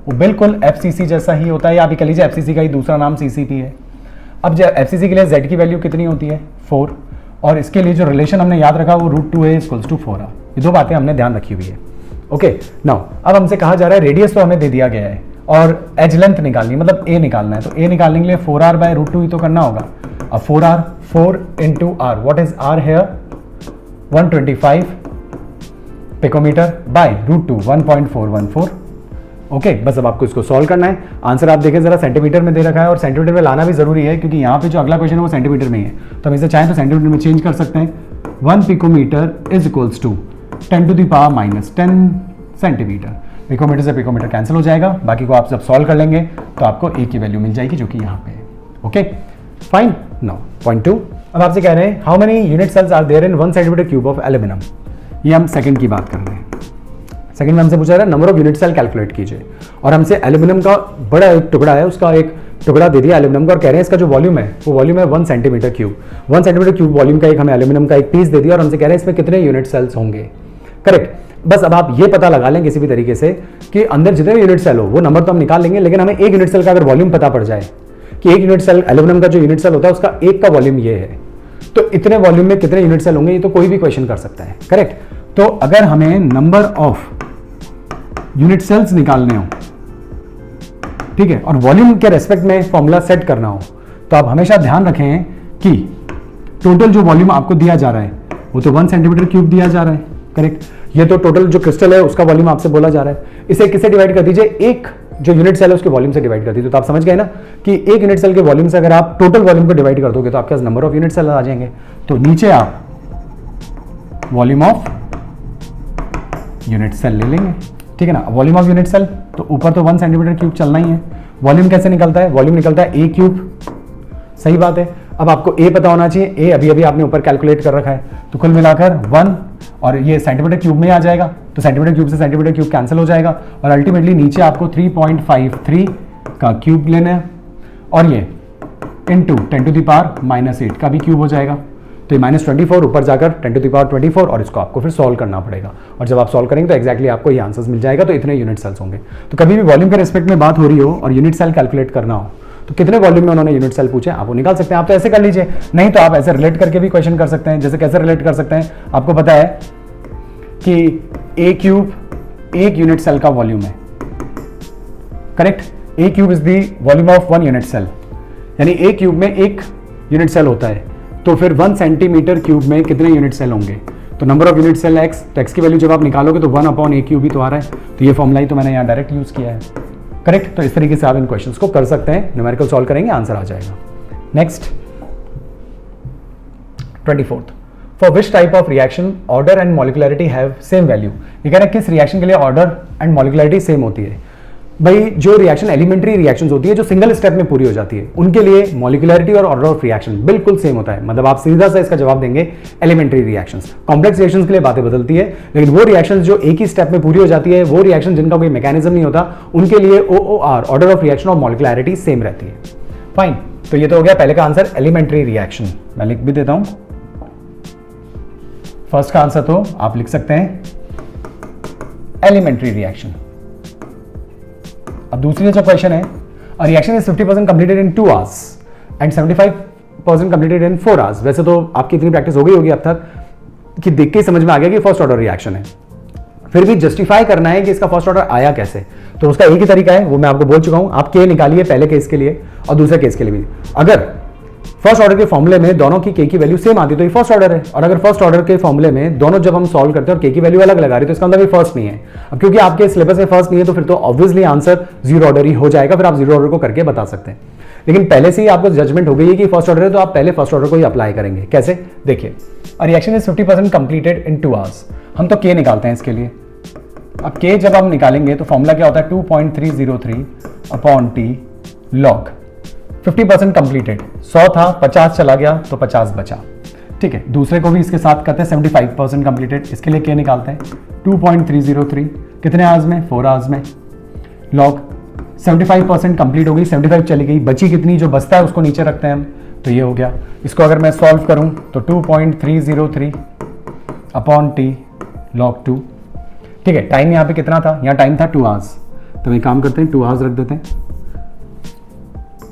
वो बिल्कुल FCC जैसा ही होता है, या आप कह लीजिए FCC का ही दूसरा नाम CCP है। अब जब FCC के लिए Z की वैल्यू कितनी होती है 4, और इसके लिए जो रिलेशन हमने याद रखा वो √2a = 4a। ये दो बातें हमने ध्यान रखी हुई है। ओके, नाउ अब हमसे कहा जा रहा है रेडियस तो हमें दे दिया गया है और एज लेंथ निकालनी, मतलब a निकालना है, तो a निकालने के लिए 4r बाय √2 ही तो करना होगा। अब 4r 4 into r, what is r here 125 picometre by √2 1.414। Okay, बस अब आपको इसको सॉल्व करना है। आंसर आप देखें जरा, सेंटीमीटर में दे रखा है, और सेंटीमीटर में लाना भी जरूरी है क्योंकि यहाँ पे जो अगला क्वेश्चन है वो सेंटीमीटर में ही है, तो हम इसे चाहें तो सेंटीमीटर में चेंज कर सकते हैं। 1 picometre is equals to 10 to the power -10 centimetre. Picometre से पिकोमीटर कैंसिल हो जाएगा, बाकी को आप जब सॉल्व कर लेंगे तो आपको a की वैल्यू मिल जाएगी जो कि यहाँ पे है। Okay, fine. नाउ पॉइंट 2, अब आपसे कह रहे हैं how many unit cells are there in 1 centimetre cube of aluminium. ये हम सेकंड की बात कर रहे हैं। सेकंड में हमसे पूछा रहा है number of unit cell calculate कीजिए, और हमसे एल्यूमिनियम का बड़ा एक टुकड़ा है, उसका एक टुकड़ा दे दिया एल्यूमिनियम का, और कह रहे हैं इसका जो वॉल्यूम है वो वॉल्यूम है 1 centimetre cube. 1 centimetre cube volume का एक हमें एल्यूमिनियम का एक पीस दे दिया, और हमसे कह रहे हैं इसमें कितने यूनिट सेल्स होंगे। करेक्ट, बस अब आप ये पता लगा लें किसी भी तरीके से कि अंदर जितने यूनिट सेल हो वो नंबर तो हम निकाल लेंगे, लेकिन हमें एक यूनिट सेल का अगर वॉल्यूम पता पड़ जाए कि एक यूनिट सेल एल्यूमिनियम का जो यूनिट सेल होता है उसका एक का वॉल्यूम ये है, तो इतने वॉल्यूम में कितने यूनिट सेल होंगे, ये तो कोई भी क्वेश्चन कर सकता है, करेक्ट। तो अगर हमें नंबर ऑफ यूनिट सेल्स निकालने हो, ठीक है, और वॉल्यूम के रेस्पेक्ट में फॉर्मूला सेट करना हो, तो आप हमेशा ध्यान रखें कि टोटल जो वॉल्यूम आपको दिया जा रहा है वो तो 1 सेंटीमीटर क्यूब दिया जा रहा है, करेक्ट। ये तो टोटल जो क्रिस्टल है उसका वॉल्यूम आपसे बोला जा रहा है। इसे किससे डिवाइड कर दीजिए, एक जो यूनिट सेल है उसके वॉल्यूम से डिवाइड कर दीजिए। तो आप समझ गए ना कि एक यूनिट सेल के वॉल्यूम से अगर आप टोटल वॉल्यूम को डिवाइड कर दोगे तो आपके पास नंबर ऑफ यूनिट सेल आ जाएंगे। तो नीचे आप वॉल्यूम ऑफ यूनिट सेल ले लेंगे, ठीक है ना। वॉल्यूम ऑफ यूनिट सेल, तो ऊपर तो 1 सेंटीमीटर क्यूब चलना ही है। वॉल्यूम कैसे निकलता है, वॉल्यूम निकलता है ए क्यूब, सही बात है। अब आपको ए पता होना चाहिए, ए अभी अभी आपने ऊपर कैलकुलेट कर रखा है, तो कुल मिलाकर 1 और ये सेंटीमीटर क्यूब में आ जाएगा, तो सेंटीमीटर क्यूब से सेंटीमीटर क्यूब कैंसिल हो जाएगा और अल्टीमेटली नीचे आपको 3.53 का क्यूब लेना है और ये इंटू 10⁻⁻8 का भी क्यूब हो जाएगा। तो ये -24 ऊपर जाकर 10⁻24 और इसको आपको फिर सॉल्व करना पड़ेगा और जब आप सॉल्व करेंगे तो एक्जैक्टली आपको ये आंसर्स मिल जाएगा। तो इतने यूनिट सेल्स होंगे। तो कभी भी वॉल्यूम के रिस्पेक्ट में बात हो रही हो और यूनिट सेल कैलकुलेट करना हो तो कितने वॉल्यूम में उन्होंने यूनिट सेल पूछे आप वो निकाल सकते हैं। आप तो ऐसे कर लीजिए, नहीं तो आप ऐसे रिलेट करके भी क्वेश्चन कर सकते हैं। जैसे कैसे रिलेट कर सकते हैं, आपको पता है कि ए क्यूब एक यूनिट सेल का वॉल्यूम है, correct. A cube is the volume of 1 unit cell, यानी ए क्यूब में एक यूनिट सेल होता है, तो फिर 1 सेंटीमीटर क्यूब में कितने यूनिट सेल होंगे। तो number of unit cell x, तो एक्स की वैल्यू जब आप निकालोगे तो 1/a क्यूब ही तो आ रहा है। तो ये फॉर्मूला ही तो मैंने यहाँ डायरेक्ट यूज किया है, करेक्ट। तो इस तरीके से आप इन क्वेश्चंस को कर सकते हैं, न्यूमेरिकल सॉल्व करेंगे आंसर आ जाएगा। Next 24th, for which type of reaction order and molecularity have same value. ये कह रहे हैं किस रिएक्शन के लिए ऑर्डर एंड मॉलिक्युलरिटी सेम होती है। भाई जो रिएक्शन एलिमेंट्री रिएक्शंस होती है जो सिंगल स्टेप में पूरी हो जाती है उनके लिए मॉलिक्युलरिटी और ऑर्डर ऑफ रिएक्शन बिल्कुल सेम होता है। मतलब आप सीधा सा इसका जवाब देंगे एलिमेंट्री रिएक्शंस। कॉम्प्लेक्स रिएक्शंस के लिए बातें बदलती है, लेकिन वो रिएक्शंस जो एक ही स्टेप में पूरी हो जाती है, वो रिएक्शन जिनका कोई मैकेनिज्म नहीं होता, उनके लिए OOR ऑर्डर ऑफ रिएक्शन और मॉलिक्युलरिटी सेम रहती है। फाइन, तो ये तो हो गया पहले का आंसर एलिमेंट्री रिएक्शन। मैं लिख भी देता हूं फर्स्ट का आंसर, तो आप लिख सकते हैं एलिमेंट्री रिएक्शन। अब दूसरी जो क्वेश्चन है, a reaction is 50% completed in 2 hours and 75% completed in 4 hours. वैसे तो आपकी इतनी प्रैक्टिस हो गई होगी अब तक कि देख के समझ में आ गया कि फर्स्ट ऑर्डर रिएक्शन है, फिर भी जस्टिफाई करना है कि इसका फर्स्ट ऑर्डर आया कैसे। तो उसका एक ही तरीका है, वो मैं आपको बोल चुका हूं। आप के निकालिए पहले केस के लिए और दूसरे केस के लिए भी। अगर फर्स्ट ऑर्डर के फॉर्मूले में दोनों की के की वैल्यू सेम आती है तो ये फर्स्ट ऑर्डर है, और अगर फर्स्ट ऑर्डर के फॉर्मूले में दोनों जब हम सॉल्व करते हैं और के की वैल्यू अलग लगा रही है तो इसका मतलब ये फर्स्ट नहीं है। अब क्योंकि आपके सिलेबस में फर्स्ट नहीं है तो फिर तो ऑब्वियसली आंसर जीरो ऑर्डर ही हो जाएगा, फिर आप जीरो ऑर्डर को करके बता सकते हैं। लेकिन पहले से ही आपको जजमेंट हो गई है कि फर्स्ट ऑर्डर है तो आप पहले फर्स्ट ऑर्डर को ही अप्लाई करेंगे। कैसे, देखिए, a reaction is 50% completed in 2 hours. हम तो के निकालते हैं इसके लिए। अब के जब हम निकालेंगे तो फॉर्मूला क्या होता है, 2.303/T log 50% कंप्लीटेड। 100 था, 50 चला गया तो 50 बचा, ठीक है। दूसरे को भी इसके साथ करते हैं 75% कंप्लीटेड, इसके लिए के निकालते हैं 2.303 कितने आवर्स में, 4 आवर्स में, log 75% कंप्लीट हो गई, 75 चली गई, बची कितनी, जो बचता है उसको नीचे रखते हैं हम, तो ये हो गया। इसको अगर मैं सॉल्व करूं तो 2.303/T log 2, ठीक है। टाइम यहाँ पे कितना था, यहाँ टाइम था 2 आवर्स, तो एक काम करते हैं 2 आवर्स रख देते हैं,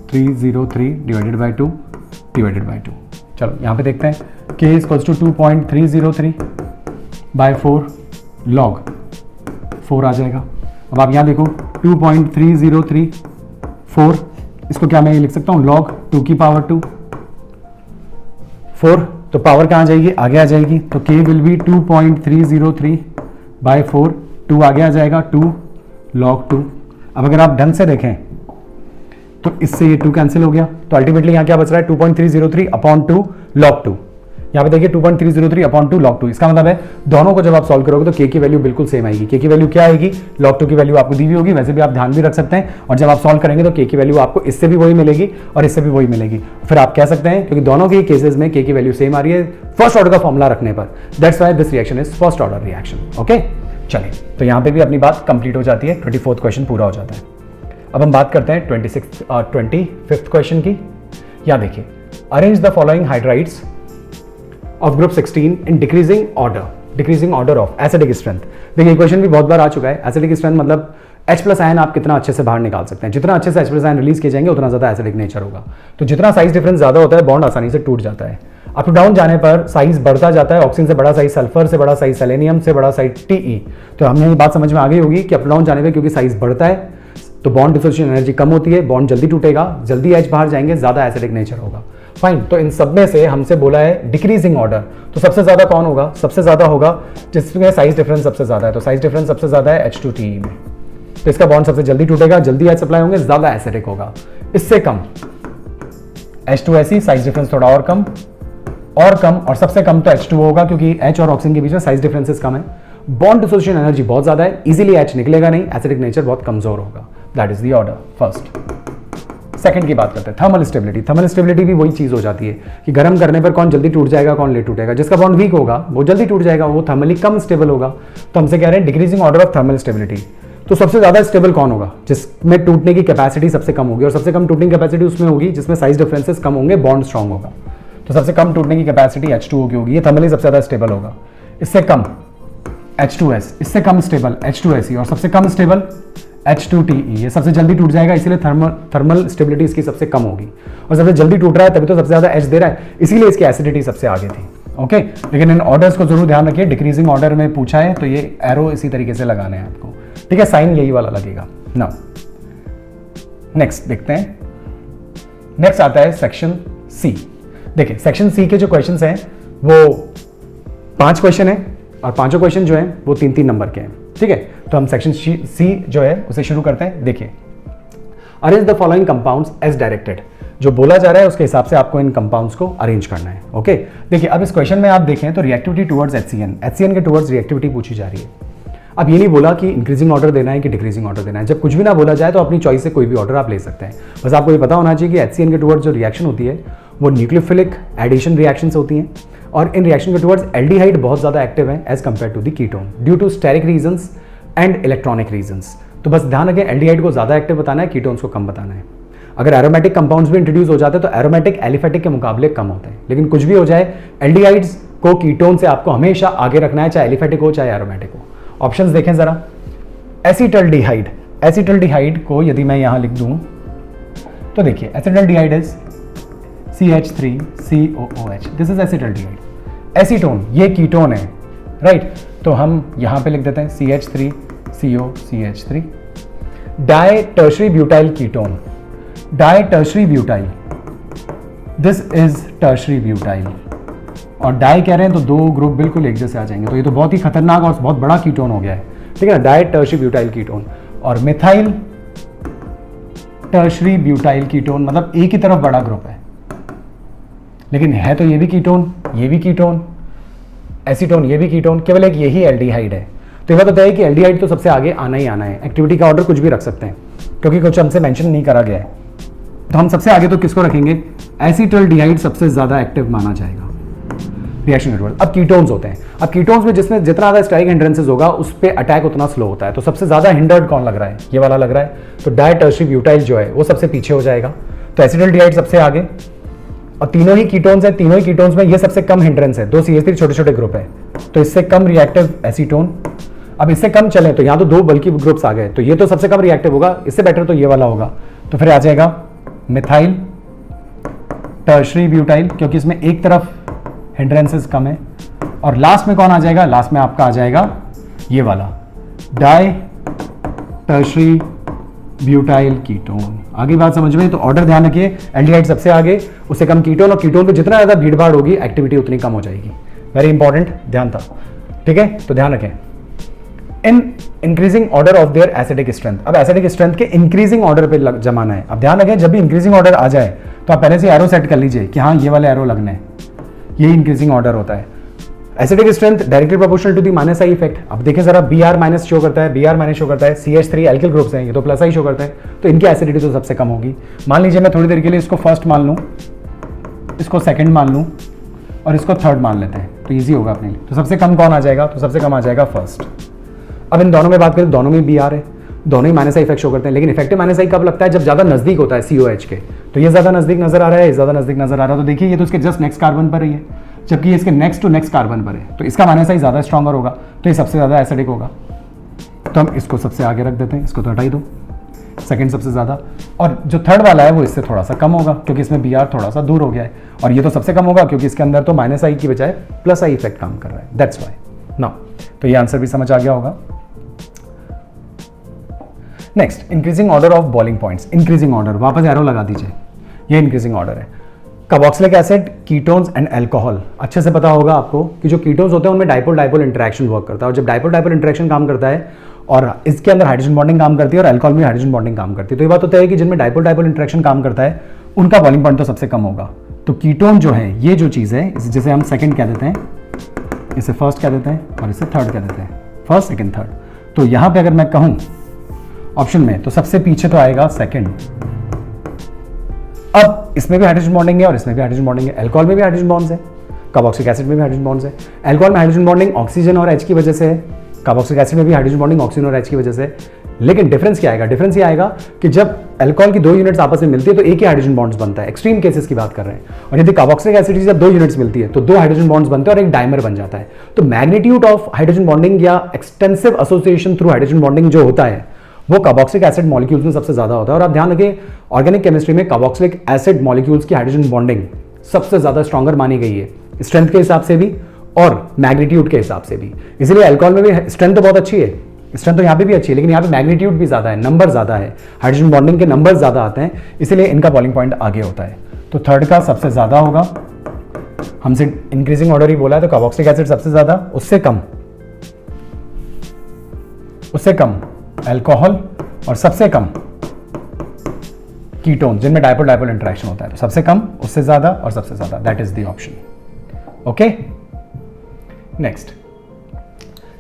303/2 चलो यहाँ पे देखते हैं k इक्वल्स टू 2.303/4 log 4 आ जाएगा। अब आप यहाँ देखो 2.3034, इसको क्या मैं लिख सकता हूँ log 2 की पावर 2 4, तो पावर कहाँ जाएगी, आगे आ जाएगी, तो k विल बी 2.303/4, 2 आगे आ जाएगा 2 log 2। अब अगर आप ढंग से देखें तो इससे ये 2 कैंसिल हो गया, तो अल्टीमेटली यहाँ क्या बच रहा है 2.303/2 log 2। यहाँ पे देखिए 2.303/2 log 2, इसका मतलब है दोनों को जब आप सॉल्व करोगे तो के की वैल्यू बिल्कुल सेम आएगी। के की वैल्यू क्या आएगी, log 2 की वैल्यू आपको दी हुई होगी, वैसे भी आप ध्यान भी रख सकते हैं, और जब आप सॉल्व करेंगे तो के की वैल्यू आपको इससे भी वही मिलेगी और इससे भी वही मिलेगी। फिर आप कह सकते हैं क्योंकि दोनों के केसेस में के की वैल्यू सेम आ रही है फर्स्ट ऑर्डर का फॉर्मूला रखने पर, that's why this reaction is first order reaction. Okay, चलिए, तो यहाँ पे भी अपनी बात कंप्लीट हो जाती है, 24th क्वेश्चन पूरा हो जाता है। अब हम बात करते हैं 25th क्वेश्चन की। यहाँ देखिए, arrange the following hydrides of group 16 in decreasing order of acidic strength. देखिए क्वेश्चन भी बहुत बार आ चुका है। एसिडिक स्ट्रेंथ मतलब H+ आयन आप कितना अच्छे से बाहर निकाल सकते हैं। जितना अच्छे से H+ आयन रिलीज किए जाएंगे उतना ज्यादा एसिडिक नेचर होगा। तो जितना साइज डिफरेंस ज्यादा होता है बॉन्ड आसानी से टूट जाता है। अप डाउन जाने पर साइज बढ़ता जाता है, ऑक्सीजन से बड़ा साइज सल्फर से बड़ा साइज सेलेनियम से बड़ा साइज टी। तो हमें ये बात समझ में आ गई होगी कि अप डाउन जाने पर क्योंकि साइज बढ़ता है तो बॉन्ड डिसोसिएशन एनर्जी कम होती है, बॉन्ड जल्दी टूटेगा, जल्दी एच बाहर जाएंगे, ज्यादा एसिडिक नेचर होगा। फाइन, तो इन सब में से हमसे बोला है डिक्रीजिंग ऑर्डर, तो सबसे ज्यादा कौन होगा? सबसे ज्यादा होगा जिसमें साइज डिफरेंस सबसे ज्यादा है, तो साइज डिफरेंस सबसे ज्यादा है H2TE में, तो इसका बॉन्ड सबसे जल्दी टूटेगा, जल्दी एच सप्लाई होंगे, ज्यादा एसिडिक होगा। इससे कम H2SE, साइज डिफरेंस थोड़ा और कम और सबसे कम तो H2O होगा क्योंकि H और ऑक्सीजन के बीच में साइज डिफरेंसेस कम है, बॉन्ड डिसोसिएशन एनर्जी बहुत ज्यादा है, इजीली H निकलेगा नहीं, एसिडिक नेचर बहुत कमजोर होगा। That is the order first. Second की बात करते हैं, थर्मल स्टेबिलिटी। थर्मल स्टेबिलिटी भी वही चीज हो जाती है कि गर्म करने पर कौन जल्दी टूट जाएगा, कौन लेट टूटेगा। जिसका बॉन्ड वीक होगा वो जल्दी टूट जाएगा, वो थर्मली कम स्टेबल होगा। तो हमसे कह रहे हैं decreasing order of thermal stability, तो सबसे ज्यादा स्टेबल कौन होगा? जिसमें टूटने की कैपेसिटी सबसे कम होगी, और सबसे कम टूटने की कैपेसिटी उसमें होगी जिसमें साइज डिफरेंसेस कम होंगे, बॉन्ड स्ट्रॉन्ग होगा। तो सबसे कम टूटने की कैपेसिटी H2O की होगी, ये थर्मली सबसे ज्यादा स्टेबल होगा। इससे कम H2S, इससे कम स्टेबल H2SE, और सबसे कम स्टेबल H2TE, ये सबसे जल्दी टूट जाएगा, इसीलिए थर्मल स्टेबिलिटी इसकी सबसे कम होगी। और सबसे जल्दी टूट रहा है तभी तो सबसे ज्यादा H दे रहा है, इसीलिए इसकी एसिडिटी सबसे आगे थी। ओके, लेकिन इन ऑर्डर्स को जरूर ध्यान रखिए, डिक्रीजिंग ऑर्डर में पूछा है तो ये एरो इसी तरीके से लगाने हैं आपको, ठीक है, साइन यही वाला लगेगा ना। नेक्स्ट देखते हैं, नेक्स्ट आता है सेक्शन सी। देखिए सेक्शन सी के जो क्वेश्चंस हैं वो 5 क्वेश्चन है, और पांचों क्वेश्चन जो हैं वो 3-3 नंबर के हैं, ठीक है। तो हम सेक्शन सी जो है उसे शुरू करते हैं। देखिए, arrange the following compounds as directed, जो बोला जा रहा है उसके हिसाब से आपको इन कंपाउंड्स को अरेंज करना है। ओके, देखिए अब इस क्वेश्चन में आप देखें तो रिएक्टिविटी टुवर्ड्स HCN के टुवर्ड्स रिएक्टिविटी पूछी जा रही है। अब ये नहीं बोला कि इंक्रीजिंग ऑर्डर देना है कि डिक्रीजिंग ऑर्डर देना है, जब कुछ भी ना बोला जाए तो अपनी चॉइस से कोई भी ऑर्डर आप ले सकते हैं। बस आपको ये पता होना चाहिए कि HCN के टुवर्ड्स जो रिएक्शन होती है वो न्यूक्लियोफिलिक एडिशन रिएक्शंस होती हैं, और इन रिएक्शन के टुवर्ड्स एल्डिहाइड बहुत ज़्यादा एक्टिव है as compare to the ketone due to steric reasons and electronic reasons. तो बस ध्यान रखें, एल्डिहाइड को ज़्यादा एक्टिव बताना है, कीटोन्स को कम बताना है। अगर एरोमेटिक कंपाउंड्स भी इंट्रोड्यूस हो जाते हैं तो एरोमेटिक एलिफेटिक के मुकाबले कम होते हैं, लेकिन कुछ भी हो जाए एल्डिहाइड्स को कीटोन से आपको हमेशा आगे रखना है, चाहे एलिफेटिक हो चाहे एरोमेटिक हो। ऑप्शंस देखें जरा, एसिटल्डिहाइड, एसिटल्डिहाइड को यदि मैं यहाँ लिख दूँ तो देखिए acetaldehyde is CH3COOH, this is acetaldehyde. Acetone ये कीटोन है, राइट, तो हम यहाँ पे लिख देते हैं CH3COCH3। Di tertiary butyl ketone, di tertiary butyl, this is tertiary butyl, और डाई कह रहे हैं तो 2 ग्रुप बिल्कुल एक जैसे आ जाएंगे, तो ये तो बहुत ही खतरनाक और बहुत बड़ा कीटोन हो गया है, ठीक है ना, डाई टर्शरी ब्यूटाइल कीटोन। और मिथाइल टर्शरी ब्यूटाइल कीटोन, मतलब एक ही तरफ बड़ा ग्रुप है, लेकिन है तो ये भी कीटोन, ये भी कीटोन, एसीटोन ये भी कीटोन, केवल एक यही एल्डिहाइड है। तो यह बताया कि एल्डिहाइड तो सबसे आगे आना ही आना है, एक्टिविटी का ऑर्डर कुछ भी रख सकते हैं क्योंकि कुछ हमसे मेंशन नहीं करा गया है। तो हम सबसे आगे तो किसको रखेंगे? एसिटल्डिहाइड सबसे ज्यादा एक्टिव माना जाएगा रिएक्शन नेटवर्क। अब कीटोन्स होते हैं, अब कीटोन्स में जिसमें जितना ज्यादा स्टेरिक हिंड्रेंसेस होगा उस पर अटैक उतना स्लो होता है, तो सबसे ज्यादा हिंडर्ड कौन लग रहा है? ये वाला लग रहा है, तो डाई टर्शरी ब्यूटाइल जो है वो सबसे पीछे हो जाएगा, तो एसिटल्डिहाइड सबसे आगे, और तीनों ही कीटोन्स है, तीनों ही कीटोन्स में ये सबसे कम हिंड्रेंस है, 2 CH3 छोटे छोटे ग्रुप है, तो इससे कम रिएक्टिव एसीटोन। अब इससे कम चले तो यहाँ तो 2 बल्कि ग्रुप्स आ गए, तो ये तो सबसे कम रिएक्टिव होगा, इससे बेटर तो ये वाला होगा, तो फिर आ जाएगा मिथाइल टर्शरी ब्यूटाइल, क्योंकि इसमें एक तरफ हिंड्रेंसेस कम है। और लास्ट में कौन आ जाएगा? लास्ट में आपका आ जाएगा ये वाला डाई टर्शरी ब्यूटाइल कीटोन। आगे बात समझ में? तो ऑर्डर ध्यान रखिए, एल्डिहाइड सबसे आगे, उससे कम कीटोन, और कीटोन पे जितना ज्यादा भीड़ भाड़ होगी एक्टिविटी उतनी कम हो जाएगी। वेरी इंपॉर्टेंट, ध्यान था, ठीक है, तो ध्यान रखें। In increasing order of their acidic strength, अब एसिडिक स्ट्रेंथ के इंक्रीजिंग ऑर्डर पे जमाना है। अब ध्यान रखें, जब भी इंक्रीजिंग ऑर्डर आ जाए तो आप पहले से एरो सेट कर लीजिए कि हाँ ये वाले एरो लगने हैं, ये इंक्रीजिंग ऑर्डर होता है। Acidic strength directly proportional to the minus I effect. अब देखें जरा, Br माइनस शो करता है, Br माइनस शो करता है, CH3 एल्किल ग्रुप्स हैं, ये तो प्लस आई शो करता है, तो इनकी एसिडिटी तो सबसे कम होगी। मान लीजिए मैं थोड़ी देर के लिए इसको फर्स्ट मान लूँ, इसको सेकंड मान लूँ, और इसको थर्ड मान लेते हैं, तो ईजी होगा अपने लिए। तो सबसे कम कौन आ जाएगा? तो सबसे कम आ जाएगा फर्स्ट। अब इन दोनों में बात करें, दोनों में Br है, दोनों ही माइनस आई इफेक्ट शो करते हैं, लेकिन इफेक्टिव माइनस आई कब लगता है? जब ज्यादा नजदीक होता है COH के, तो ये ज्यादा नजदीक नजर आ रहा है, ये ज्यादा नजदीक नजर आ रहा है, तो देखिए ये तो इसके जस्ट नेक्स्ट कार्बन पर ही है, जबकि ये इसके नेक्स्ट टू नेक्स्ट कार्बन पर है, तो इसका माइनस आई ज्यादा स्ट्रॉन्गर होगा, तो ये सबसे ज्यादा एसिडिक होगा। तो हम इसको सबसे आगे रख देते हैं, इसको तो हटा ही दो। सेकंड सबसे ज़्यादा, और जो थर्ड वाला है वो इससे थोड़ा सा कम होगा क्योंकि इसमें Br थोड़ा सा दूर हो गया है, और ये तो सबसे कम होगा क्योंकि इसके अंदर तो -I की बजाय +I इफेक्ट काम कर रहा है, दैट्स वाई। नाउ तो ये आंसर भी समझ आ गया होगा। Next, increasing order of boiling points. Increasing order, वापस एरो लगा दीजिए, ये इंक्रीजिंग ऑर्डर है। Carboxylic acid, ketones and alcohol. अच्छे से पता होगा आपको कि जो कीटोन्स होते हैं उनमें डाइपोल डाइपोल इंटरेक्शन वर्क करता है, और जब डाइपोल डाइपोल इंटरेक्शन काम करता है और इसके अंदर हाइड्रोजन बॉन्डिंग काम करती है और अल्कोहल में हाइड्रोजन बॉन्डिंग काम करती है, तो ये बात तो तय है कि जिनमें डाइपोल डाइपोल इंटरेक्शन काम करता है उनका बॉइलिंग पॉइंट तो सबसे कम होगा। तो कीटोन जो है, ये जो चीज़ है, जिसे हम सेकंड कह देते हैं, इसे फर्स्ट कह देते हैं और इसे थर्ड कह देते हैं, फर्स्ट सेकंड थर्ड। तो यहाँ पे अगर मैं कहूँ ऑप्शन में, तो सबसे पीछे तो आएगा सेकंड। अब इसमें भी हाइड्रोजन बॉन्डिंग है और इसमें भी हाइड्रोजन बॉन्डिंग है, अल्कोहल में भी हाइड्रोजन बॉन्ड्स है, कार्बोक्सिलिक एसिड में भी हाइड्रोजन बॉन्ड्स है। अल्कोहल में हाइड्रोजन बॉन्डिंग ऑक्सीजन और H की वजह से है, कार्बोक्सिलिक एसिड में भी हाइड्रोजन बॉन्डिंग ऑक्सीजन और H की वजह से। लेकिन डिफरेंस क्या आएगा? डिफरेंस ये आएगा कि जब अल्कोहल की 2 यूनिट्स आपस में मिलती है तो एक ही हाइड्रोजन बॉन्ड्स बनता है, एक्सट्रीम केसेस की बात कर रहे हैं। और यदि कार्बोक्सिलिक एसिड की जब 2 यूनिट्स मिलती है तो 2 हाइड्रोजन बॉन्ड्स बनते हैं और एक डाइमर बन जाता है। तो मैग्नीट्यूड ऑफ हाइड्रोजन बॉन्डिंग या extensive association through hydrogen bonding जो होता है वो कार्बोक्सिलिक एसिड मॉलिक्यूल्स में सबसे ज्यादा होता है। और आप ध्यान रखिए, ऑर्गेनिक केमिस्ट्री में कार्बोक्सिलिक एसिड मॉलिक्यूल्स की हाइड्रोजन बॉन्डिंग सबसे ज्यादा स्ट्रॉन्गर मानी गई है, स्ट्रेंथ के हिसाब से भी और मैग्नीट्यूड के हिसाब से भी। इसलिए अल्कोहल में भी स्ट्रेंथ तो बहुत अच्छी है, स्ट्रेंथ तो यहाँ पे भी अच्छी है, लेकिन यहाँ पे मैग्नीट्यूड भी ज्यादा है, नंबर ज्यादा है, हाइड्रोजन बॉन्डिंग के नंबर ज्यादा आते हैं, इसलिए इनका बॉइलिंग पॉइंट आगे होता है। तो थर्ड का सबसे ज्यादा होगा, हमसे इंक्रीजिंग ऑर्डर ही बोला है, तो कार्बोक्सिलिक एसिड सबसे ज्यादा, उससे कम अल्कोहल और सबसे कम कीटोन जिनमें डाइपोल डाइपोल इंटरेक्शन होता है। तो सबसे कम, उससे ज्यादा और सबसे ज्यादा, that is the option. Okay, next,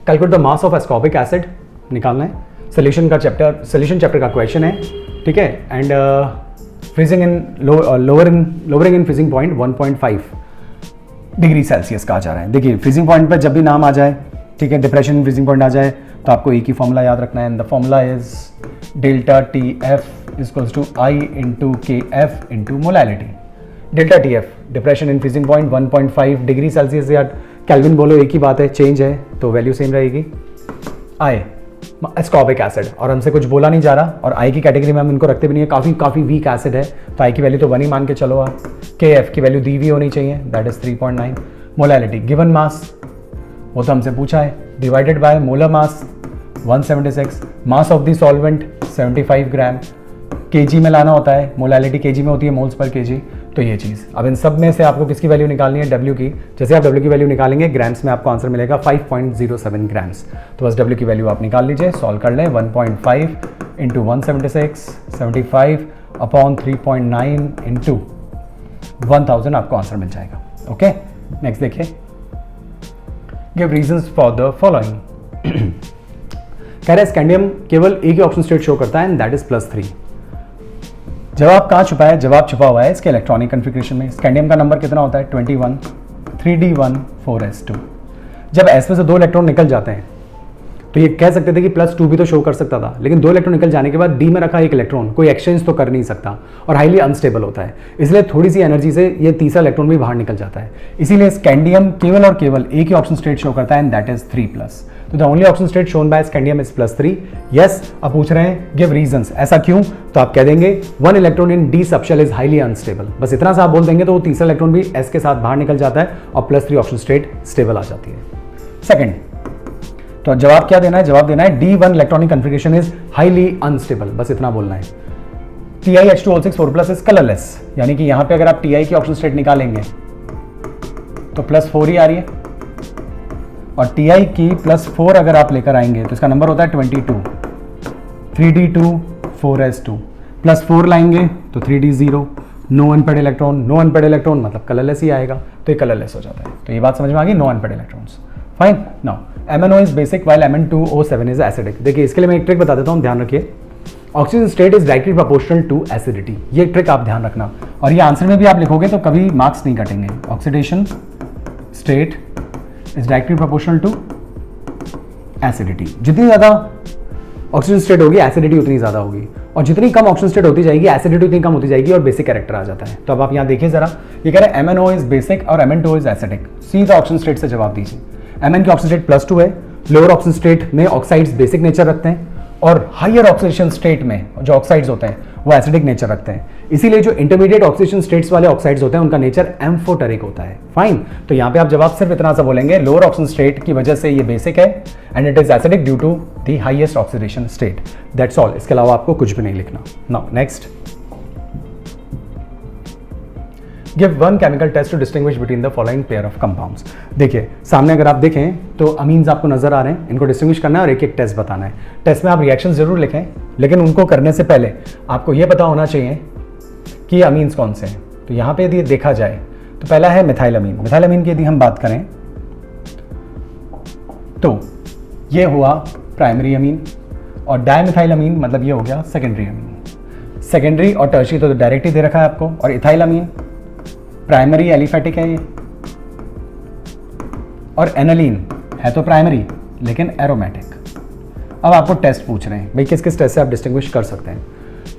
calculate the mass of ascorbic acid निकालना है। सोल्यूशन चैप्टर का क्वेश्चन है, ठीक है। And freezing in lowering in freezing point 1.5 degree Celsius कहा जा रहा है। देखिए, फ्रीजिंग पॉइंट पर जब भी नाम आ जाए, ठीक है, डिप्रेशन इन फ्रीजिंग पॉइंट आ जाए, तो आपको एक ही फॉर्मूला याद रखना है, the formula is delta TF equals to I into KF into molality. Delta TF depression in freezing point 1.5 degree Celsius या केल्विन बोलो, एक ही बात है, चेंज है तो वैल्यू सेम रहेगी। I एस्कॉर्बिक एसिड, और हमसे कुछ बोला नहीं जा रहा, और I की कैटेगरी में हम इनको रखते भी नहीं है, काफ़ी वीक एसिड है, तो I की वैल्यू तो 1 ही मान के चलो आप। KF की वैल्यू दी हुई होनी चाहिए, that is 3.9। Molality given mass, वो तो हमसे पूछा है, divided by molar mass 176, mass of the solvent 75 gram, KG में लाना होता है, मोलैलिटी केजी में होती है, मोल्स पर केजी। तो ये चीज़, अब इन सब में से आपको किसकी वैल्यू निकालनी है? W की। जैसे आप W की वैल्यू निकालेंगे, ग्राम्स में आपको आंसर मिलेगा 5.07 ग्राम्स। तो बस W की वैल्यू आप निकाल लीजिए, सॉल्व कर लें, 1.5 इंटू 176, 75 अपॉन 3.9 इंटू 1000 आपको आंसर मिल जाएगा। ओके, नेक्स्ट देखिए, give reasons for the following. कह रहे स्कैंडियम केवल एक ही ऑक्सीजन स्टेट शो करता है, एंड दैट इज +3। जवाब कहाँ छुपा है? जवाब छुपा हुआ है इसके इलेक्ट्रॉनिक कन्फिग्रेशन में। स्कैंडियम का नंबर कितना होता है? 21, 3d1 4s2। जब s में से 2 इलेक्ट्रॉन निकल जाते हैं तो ये कह सकते थे कि +2 भी तो शो कर सकता था, लेकिन 2 इलेक्ट्रॉन निकल जाने के बाद d में रखा एक इलेक्ट्रॉन कोई एक्सचेंज तो कर नहीं सकता और हाईली अनस्टेबल होता है, इसलिए थोड़ी सी एनर्जी से ये तीसरा इलेक्ट्रॉन भी बाहर निकल जाता है। इसीलिए स्कैंडियम केवल और केवल एक ही ऑक्सीजन स्टेट शो करता है, एंड दैट इज 3+। तो the only oxygen state shown by scandium is +3। Yes, अब पूछ रहे हैं गिव रीजंस, ऐसा क्यों? तो आप कह देंगे 1 electron in d subshell is highly unstable, बस इतना सा आप बोल देंगे तो वो तीसरा इलेक्ट्रॉन भी s के साथ बाहर निकल जाता है और +3 ऑक्सीजन स्टेट स्टेबल आ जाती है। सेकंड, तो जवाब क्या देना है? जवाब देना है D1 electronic configuration is highly unstable, बस इतना बोलना है। TiH2O6 4+ इज कलरलेस, यानी कि यहां पे अगर आप Ti की ऑक्सीजन स्टेट निकालेंगे तो +4 ही आ रही है, और Ti की +4 अगर आप लेकर आएंगे तो इसका नंबर होता है 22, 3d2 4s2, +4 लाएंगे तो 3d0, no unpaired electron, no unpaired electron मतलब कलरलेस ही आएगा, तो ये कलरलेस हो जाता है। तो ये बात समझ में आ गई, no unpaired electrons. Fine. Now MnO is basic while Mn2O7 is acidic. देखिए, इसके लिए मैं एक ट्रिक बता देता हूँ, ध्यान रखिए। Oxygen state is directly proportional to acidity, ये ट्रिक आप ध्यान रखना, और ये आंसर में भी आप लिखोगे तो कभी मार्क्स नहीं कटेंगे। Oxidation state is directly proportional to acidity. जितनी ज़्यादा ऑक्सीजन स्टेट होगी, एसिडिटी उतनी ज़्यादा होगी, और जितनी कम ऑक्सीजन स्टेट होती जाएगी, एसिडिटी उतनी कम होती जाएगी और बेसिक कैरेक्टर आ जाता है। तो अब आप यहाँ देखिए जरा, ये कह रहे हैं MnO इज बेसिक और Mn2O इज एसिडिक। सीधा ऑक्सीजन स्टेट से जवाब दीजिए। Mn की ऑक्सीजन स्टेट +2 है, लोअर ऑक्सीजन स्टेट में ऑक्साइड्स बेसिक नेचर रखते हैं, और हायर ऑक्सीडेशन स्टेट में जो ऑक्साइड्स होते हैं वो एसिडिक नेचर रखते हैं। इसीलिए जो इंटरमीडिएट ऑक्सीडेशन स्टेट्स वाले ऑक्साइड्स होते हैं उनका नेचर एम्फोटेरिक होता है। फाइन, तो यहाँ पे आप जवाब सिर्फ इतना सा बोलेंगे, लोअर ऑक्सीजन स्टेट की वजह से ये बेसिक है and it is acidic due to the highest oxidation state, that's all. इसके अलावा आपको कुछ भी नहीं लिखना। Now next, give one chemical test to distinguish between the following pair of compounds. देखिए सामने अगर आप देखें तो अमीन्स आपको नजर आ रहे हैं, इनको डिस्टिंग्विश करना है और एक एक टेस्ट बताना है। टेस्ट में आप रिएक्शन जरूर लिखें, लेकिन उनको करने से पहले आपको यह पता होना चाहिए कि ये अमीन्स कौन से हैं। तो यहाँ पे यदि देखा जाए तो पहला है मिथाइलअमीन। मिथाइलअमीन की यदि हम बात करें तो ये हुआ प्राइमरी अमीन, और डायमिथाइलअमीन मतलब ये हो गया सेकेंडरी अमीन। सेकेंडरी और टर्शियरी तो डायरेक्ट ही दे रखा है आपको। और इथाइलअमीन प्राइमरी एलिफेटिक है ये, और एनालीन है तो प्राइमरी लेकिन एरोमेटिक। अब आपको टेस्ट पूछ रहे हैं भाई किस किस टेस्ट से आप डिस्टिंग्विश कर सकते हैं।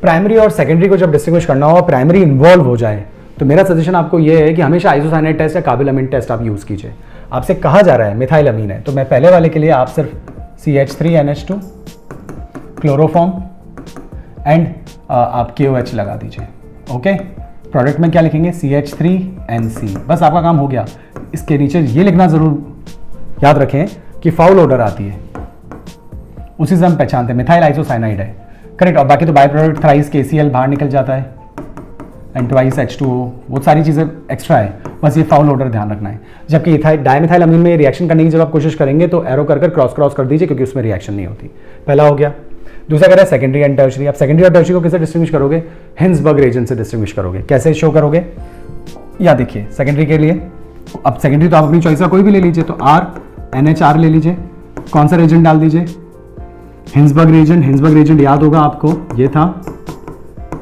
प्राइमरी और सेकेंडरी को जब डिस्टिंग्विश करना हो, प्राइमरी इन्वॉल्व हो जाए, तो मेरा सजेशन आपको ये है कि हमेशा आइसोसाइनाइड टेस्ट या काबिल टेस्ट आप यूज कीजिए। आपसे कहा जा रहा है मिथाइलअमीन है, तो मैं पहले वाले के लिए आप सिर्फ CH3NH2 क्लोरोफॉर्म एंड आप KOH लगा दीजिए। ओके, प्रोडक्ट में क्या लिखेंगे CH3NC, बस आपका काम हो गया। इसके नीचे ये लिखना जरूर याद रखें कि फाउल ऑर्डर आती है, उसी से हम पहचानते हैं मिथाइल आइसोसाइनाइड है, करेक्ट। और बाकी तो बाय प्रोडक्ट थ्राइस KCl बाहर निकल जाता है एंड ट्वाइस H2O, वो सारी चीज़ें एक्स्ट्रा है, बस ये फाउल ऑर्डर ध्यान रखना है। जबकि डायमिथाइलअमीन में रिएक्शन करने की जब आप कोशिश करेंगे तो एरो कर क्रॉस कर दीजिए, क्योंकि उसमें रिएक्शन नहीं होती। पहला हो गया। दूसरा कह रहा है सेकेंडरी एंड टर्शियरी। आप सेकेंडरी और टर्शियरी को कैसे डिस्टिंग्विश करोगे? हिंसबर्ग रिएजेंट से डिस्टिंग्विश करोगे। कैसे शो करोगे? या देखिए सेकेंडरी के लिए, अब सेकेंडरी तो आप अपनी चॉइस का कोई भी ले लीजिए, तो RNHR ले लीजिए। कौन सा रिएजेंट डाल दीजिए? Hinsberg reagent. हिंसबर्ग रिएजेंट याद होगा आपको, ये था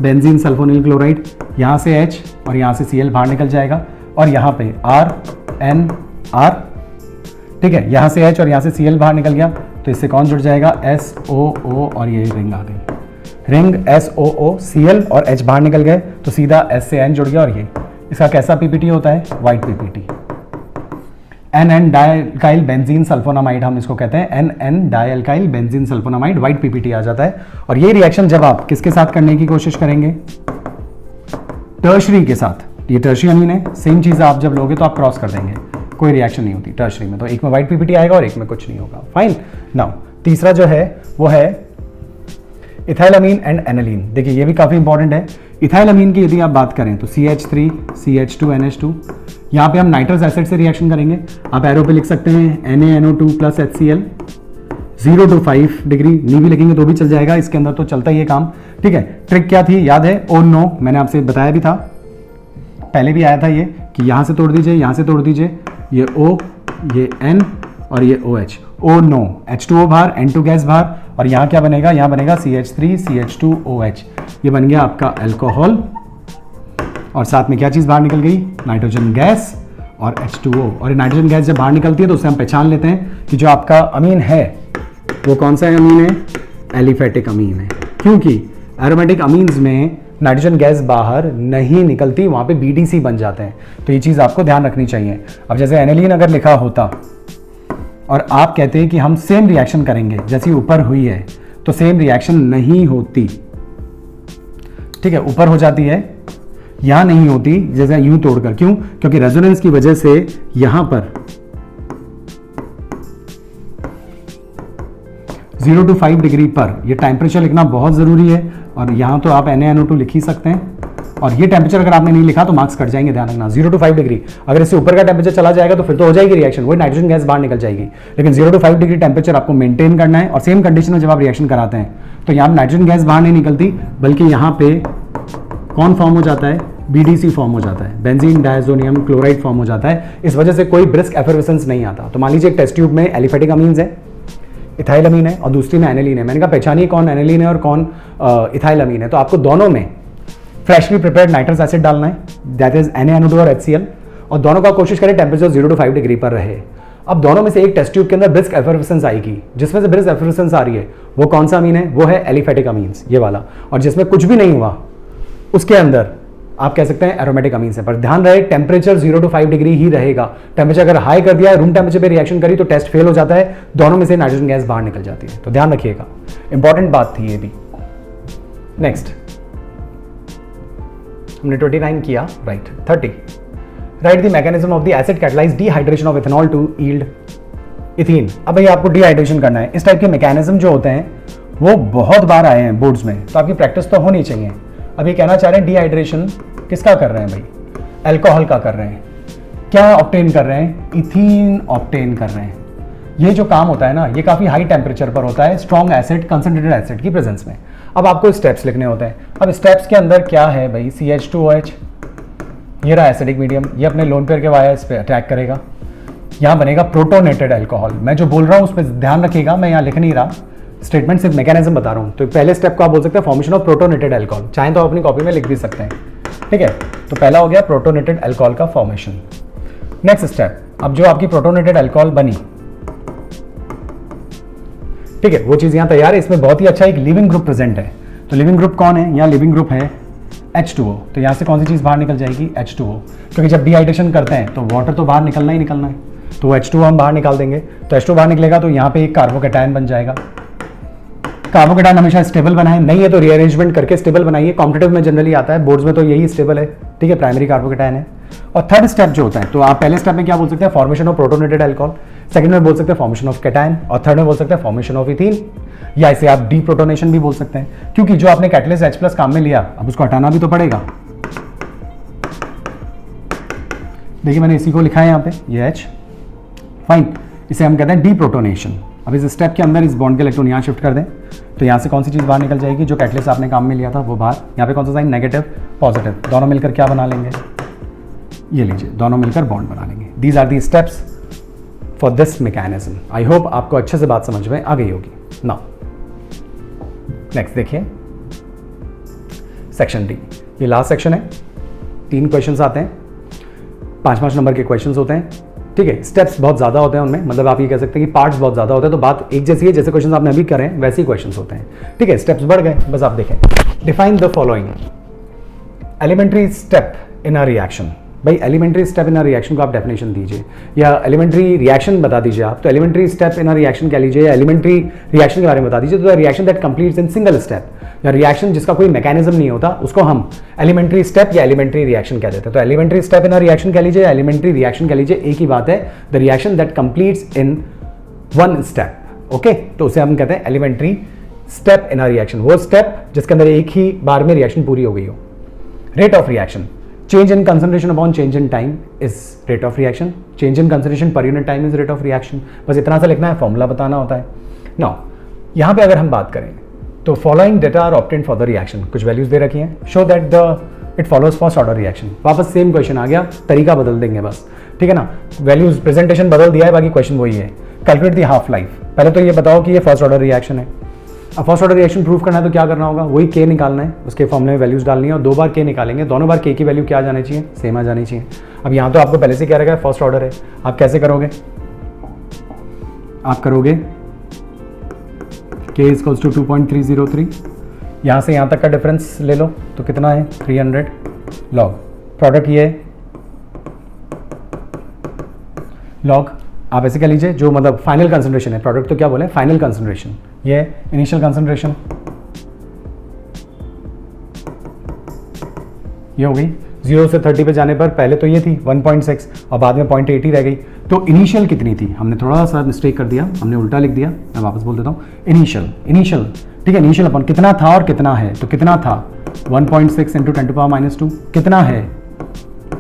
बेंजीन सल्फोनिल क्लोराइड। यहाँ से H और यहाँ से Cl बाहर निकल जाएगा, और यहाँ पे RNR, ठीक है। यहाँ से H और यहाँ से Cl बाहर निकल गया, तो इससे कौन जुड़ जाएगा? SOO, और ये रिंग आ गई। रिंग SOO, Cl और H बाहर निकल गए, तो सीधा S से N जुड़ गया। और ये इसका कैसा PPT होता है? White PPT। NN dialkyl benzene sulphonamide हम इसको कहते हैं। NN dialkyl benzene sulphonamide, white PPT आ जाता है। और ये रिएक्शन जब आप किसके साथ करने की कोशिश करेंगे? टर्शरी के साथ। ये टर्शरी अमीन है, सेम चीज़ आप जब लोगे तो आप क्रॉस कर देंगे, कोई रिएक्शन नहीं होती टर्शरी में। तो एक में वाइट PPT आएगा और एक में कुछ नहीं होगा। फाइन। नाउ तीसरा जो है वो है इथाइलअमीन एंड एनालीन। देखिए ये भी काफ़ी इंपॉर्टेंट है। इथाइलअमीन की यदि आप बात करें तो CH3 CH2NH2, यहाँ पे हम नाइट्रस एसिड से रिएक्शन करेंगे। आप एरो पे लिख सकते हैं NaNO2 + HCl। 0 to 5 डिग्री नहीं भी लिखेंगे तो भी चल जाएगा, इसके अंदर तो चलता ही है काम, ठीक है। ट्रिक क्या थी याद है? ओ नो, मैंने आपसे बताया भी था, पहले भी आया था ये, कि यहाँ से तोड़ दीजिए, यहाँ से तोड़ दीजिए, ये O, ये N और ये OH। ओ नो, H2O बाहर, N2 गैस बाहर, और यहाँ क्या बनेगा? यहाँ बनेगा CH3 CH2OH। ये बन गया आपका अल्कोहल, और साथ में क्या चीज़ बाहर निकल गई? नाइट्रोजन गैस और H2O। और नाइट्रोजन गैस जब बाहर निकलती है तो उससे हम पहचान लेते हैं कि जो आपका अमीन है वो कौन सा अमीन है? एलिफेटिक अमीन है, क्योंकि एरोमेटिक अमीन्स में नाइट्रोजन गैस बाहर नहीं निकलती, वहाँ पे BDC बन जाते हैं। तो ये चीज़ आपको ध्यान रखनी चाहिए। अब जैसे एनालीन अगर लिखा होता और आप कहते हैं कि हम सेम रिएक्शन करेंगे जैसी ऊपर हुई है, तो सेम रिएक्शन नहीं होती, ठीक है। ऊपर हो जाती है, यहां नहीं होती, जैसे यूं तोड़कर। क्यों? क्योंकि रेजोनेंस की वजह से यहां पर 0 to 5 डिग्री पर ये टेम्परेचर लिखना बहुत जरूरी है। और यहां तो आप NaNO2 लिख ही सकते हैं, और ये टेम्परेचर अगर आपने नहीं लिखा तो मार्क्स कट जाएंगे, ध्यान रखना। 0 to 5 डिग्री, अगर इससे ऊपर का टेम्परेचर चला जाएगा तो फिर तो हो जाएगी रिएक्शन, वही नाइट्रोजन गैस बाहर निकल जाएगी। लेकिन 0 to 5 डिग्री टेम्परेचर आपको मेंटेन करना है। और सेम कंडीशन में जब आप रिएक्शन कराते हैं तो यहाँ नाइट्रोजन गैस बाहर नहीं निकलती, बल्कि यहाँ पे कौन फॉर्म हो जाता है? BDC फॉर्म हो जाता है, बेंजीन डायजोनियम क्लोराइड फॉर्म हो जाता है। इस वजह से कोई ब्रिस्क एफर्वेसेंस नहीं आता। तो मान लीजिए एक टेस्ट ट्यूब में एलिफेटिक अमीन्स है, इथाइलअमीन है, और दूसरी में एनालीन है। मैंने कहा पहचानिए कौन एनालीन है और कौन इथाइलअमीन है। तो आपको दोनों में फ्रेशली प्रिपेयर्ड नाइट्रस एसिड डालना है, दैट इज NaNO2 और HCl, और दोनों का कोशिश करें टेम्परेचर 0 to 5 डिग्री पर रहे। अब दोनों में से एक टेस्ट ट्यूब के अंदर ब्रिस्क एफर्वेसेंस आएगी, जिसमें से ब्रिस्क एफर्वेसेंस आ रही है वो कौन सा अमीन है? वो है एलिफेटिक अमीन्स, ये वाला। और जिसमें कुछ भी नहीं हुआ उसके अंदर आप कह सकते हैं एरोमेटिक अमीन्स है। पर ध्यान रहे टेम्परेचर 0 to 5 डिग्री ही रहेगा। टेम्परेचर अगर हाई कर दिया, रूम टेम्परेचर पे रिएक्शन करी तो टेस्ट फेल हो जाता है, दोनों में से नाइट्रोजन गैस बाहर निकल जाती है। तो ध्यान रखिएगा। इंपॉर्टेंट बात थी ये भी। नेक्स्ट हमने 29 किया, right. 30 write the mechanism of the acid catalyse dehydration of ethanol to yield ethene. अब भाई आपको डिहाइड्रेशन करना है, इस टाइप के मैकेनिज्म जो होते हैं वो बहुत बार आए हैं बोर्ड्स में, तो आपकी प्रैक्टिस तो होनी चाहिए। अब ये कहना चाह रहे हैं डिहाइड्रेशन किसका कर रहे हैं भाई, अल्कोहल का कर रहे हैं। क्या ऑब्टेन कर रहे हैं, इथीन ऑब्टेन कर रहे हैं। ये जो काम होता है ना ये काफ़ी हाई टेम्परेचर पर होता है, स्ट्रॉन्ग एसिड, कंसंट्रेटेड एसिड की प्रेजेंस में। अब आपको स्टेप्स लिखने होते हैं। अब स्टेप्स के अंदर क्या है भाई, CH2OH, ये रहा एसिडिक मीडियम, ये अपने लोन पेयर के वाया इस पर अटैक करेगा, यहाँ बनेगा प्रोटोनेटेड अल्कोहल। मैं जो बोल रहा हूँ उस पर ध्यान रखिएगा, मैं यहाँ लिख नहीं रहा, स्टेटमेंट सिर्फ मैकेनिज्म बता रहा हूँ। तो पहले स्टेप को आप बोल सकते हैं फॉर्मेशन ऑफ प्रोटोनेटेड अल्कोहल, चाहे तो आप अपनी कॉपी में लिख भी सकते हैं, ठीक है। तो पहला हो गया प्रोटोनेटेड अल्कोहल का फॉर्मेशन। नेक्स्ट स्टेप, अब जो आपकी प्रोटोनेटेड अल्कोहल बनी, ठीक है, वो चीज़ यहाँ तैयार है। इसमें बहुत ही अच्छा एक लिविंग ग्रुप प्रेजेंट है। तो लिविंग ग्रुप कौन है, यहाँ लिविंग ग्रुप है H2O। तो यहाँ से कौन सी चीज़ बाहर निकल जाएगी, H2O, क्योंकि जब डिहाइड्रेशन करते हैं तो वाटर तो बाहर निकलना ही निकलना है, तो H2O हम बाहर निकाल देंगे। तो H2O बाहर निकलेगा तो यहाँ पे एक कार्बोकैटायन बन जाएगा। कार्बोकैटायन हमेशा स्टेबल बनाए, नहीं है तो रीअरेंजमेंट करके स्टेबल बनाइए। कॉम्पिटेटिव में जनरली आता है, बोर्ड्स में तो यही स्टेबल है, ठीक है, प्राइमरी कार्बोकैटायन है। और थर्ड स्टेप जो होता है, तो आप पहले स्टेप में क्या बोल सकते हैं, formation of protonated alcohol, second में बोल सकते हैं फॉर्मेशन ऑफ कैटायन, और थर्ड में बोल सकते हैं फॉर्मेशन ऑफ इथीन, या इसे आप डीप्रोटोनेशन भी बोल सकते हैं, क्योंकि जो आपने कैटलिस्ट H+ काम में लिया अब उसको हटाना भी तो पड़ेगा। देखिए मैंने इसी को लिखा है यहाँ पे, ये H, फाइन, इसे हम कहते हैं डीप्रोटोनेशन। अब इस स्टेप के अंदर इस बॉन्ड के इलेक्ट्रॉन यहाँ शिफ्ट कर दें, तो यहाँ से कौन सी चीज़ बाहर निकल जाएगी, जो कैटलिस्ट आपने काम में लिया था वो बाहर। यहाँ पे कौन सा साइन, नेगेटिव, पॉजिटिव, दोनों मिलकर क्या बना लेंगे, ये लीजिए, दोनों मिलकर बॉन्ड बना लेंगे। These are the steps for this mechanism. I hope आपको अच्छे से बात समझ में आ गई होगी। नाउ नेक्स्ट देखिए सेक्शन डी, ये लास्ट सेक्शन है। 3 क्वेश्चंस आते हैं, 5-5 नंबर के क्वेश्चंस होते हैं, ठीक है। स्टेप्स बहुत ज़्यादा होते हैं उनमें, मतलब आप ये कह सकते हैं कि पार्ट्स बहुत ज़्यादा होते हैं। तो बात एक जैसी है, जैसे क्वेश्चंस आपने अभी करे हैं वैसे ही क्वेश्चंस होते हैं, ठीक है। स्टेप्स बढ़ गए, बस आप देखें। Define the following elementary step in a reaction. भाई elementary step in a reaction को आप डेफिनेशन दीजिए, या एलिमेंट्री रिएक्शन बता दीजिए आप। तो elementary step in a reaction क्या लीजिए, या एलिमेंट्री रिएक्शन के बारे में बता दीजिए। तो reaction that completes in single step, या रिएक्शन जिसका कोई मैकेनिज्म नहीं होता, उसको हम एलिमेंट्री स्टेप या एलिमेंट्री रिएक्शन कह देते हैं। तो elementary step in a reaction कह लीजिए, एलिमेंट्री रिएक्शन कह लीजिए, एक ही बात है। The reaction that completes in one step, okay. तो उसे हम कहते हैं elementary step in a reaction, वो स्टेप जिसके अंदर एक ही बार में रिएक्शन पूरी हो गई हो। Rate of reaction, change in concentration upon change in time is rate of reaction, change in concentration per unit time is rate of reaction। बस इतना सा लिखना है, फॉर्मूला बताना होता है। नाउ यहाँ पे अगर हम बात करें तो following data are obtained for the reaction, कुछ वैल्यूज दे रखी हैं, show that the it follows first order reaction. वापस सेम क्वेश्चन आ गया, तरीका बदल देंगे बस, ठीक है ना। वैल्यूज प्रेजेंटेशन बदल दिया है, बाकी क्वेश्चन वही है। कैलकुलेट दी हाफ लाइफ, पहले तो ये बताओ कि ये फर्स्ट ऑर्डर रिएक्शन है। अब फर्स्ट ऑर्डर रिएक्शन प्रूव करना है तो क्या करना होगा, वही K निकालना है, उसके फॉर्मूले में वैल्यूज डालनी है, और 2 बार K निकालेंगे, दोनों बार K की वैल्यू क्या आ जानी चाहिए, सेम आ जानी चाहिए। अब यहाँ तो आपको पहले से क्या रखा है, फर्स्ट ऑर्डर है। आप कैसे करोगे, आप करोगे K इक्वल्स टू 2.303, यहाँ से यहाँ तक का डिफरेंस ले लो तो कितना है 300 लॉग, प्रोडक्ट ये है लॉग। आप ऐसे कह लीजिए, जो मतलब फाइनल कंसंट्रेशन है, प्रोडक्ट तो क्या बोले, फाइनल कंसंट्रेशन, ये इनिशियल कंसंट्रेशन, ये हो गई। 0 से 30 पे जाने पर पहले तो ये थी 1.6 और बाद में 0.8 ही रह गई। तो इनिशियल कितनी थी, हमने थोड़ा सा मिस्टेक कर दिया, हमने उल्टा लिख दिया, मैं वापस बोल देता हूँ। इनिशियल, ठीक है, इनिशियल अपन कितना था और कितना है, तो कितना था 1.6 इंटू 10⁻², कितना है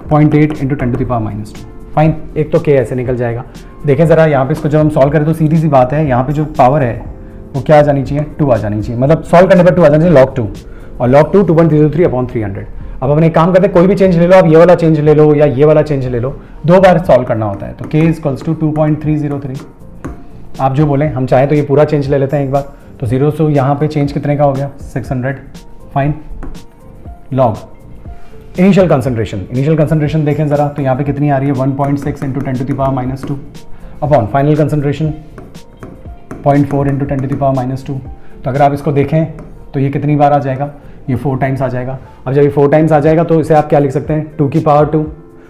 0.8 इंटू 10⁻²। फाइन, एक तो K ऐसे निकल जाएगा। देखें ज़रा यहाँ पे, इसको जब हम सॉल्व करें तो सीधी सी बात है, यहाँ पे जो पावर है वो क्या आ जानी चाहिए, 2 आ जानी चाहिए, मतलब सॉल्व करने पर 2 आ जानी चाहिए, log 2, और log 2 2.303/300। अब अपन एक काम करते हैं, कोई भी चेंज ले लो, आप ये वाला चेंज ले लो या ये वाला चेंज ले लो, 2 बार सॉल्व करना होता है। तो K इक्वल्स टू 2.303, आप जो बोलें, हम चाहें तो ये पूरा चेंज ले लेते हैं एक बार। तो 0 से यहाँ पे चेंज कितने का हो गया 600, फाइन। लॉग इनिशियल कंसंट्रेशन देखें ज़रा, तो यहाँ पे कितनी आ रही है 1.6 into 10⁻² upon final concentration 0.4 into 10⁻²। तो अगर आप इसको देखें तो ये कितनी बार आ जाएगा, ये 4 टाइम्स आ जाएगा। अब जब ये 4 टाइम्स आ जाएगा तो इसे आप क्या लिख सकते हैं, 2 की पावर 2,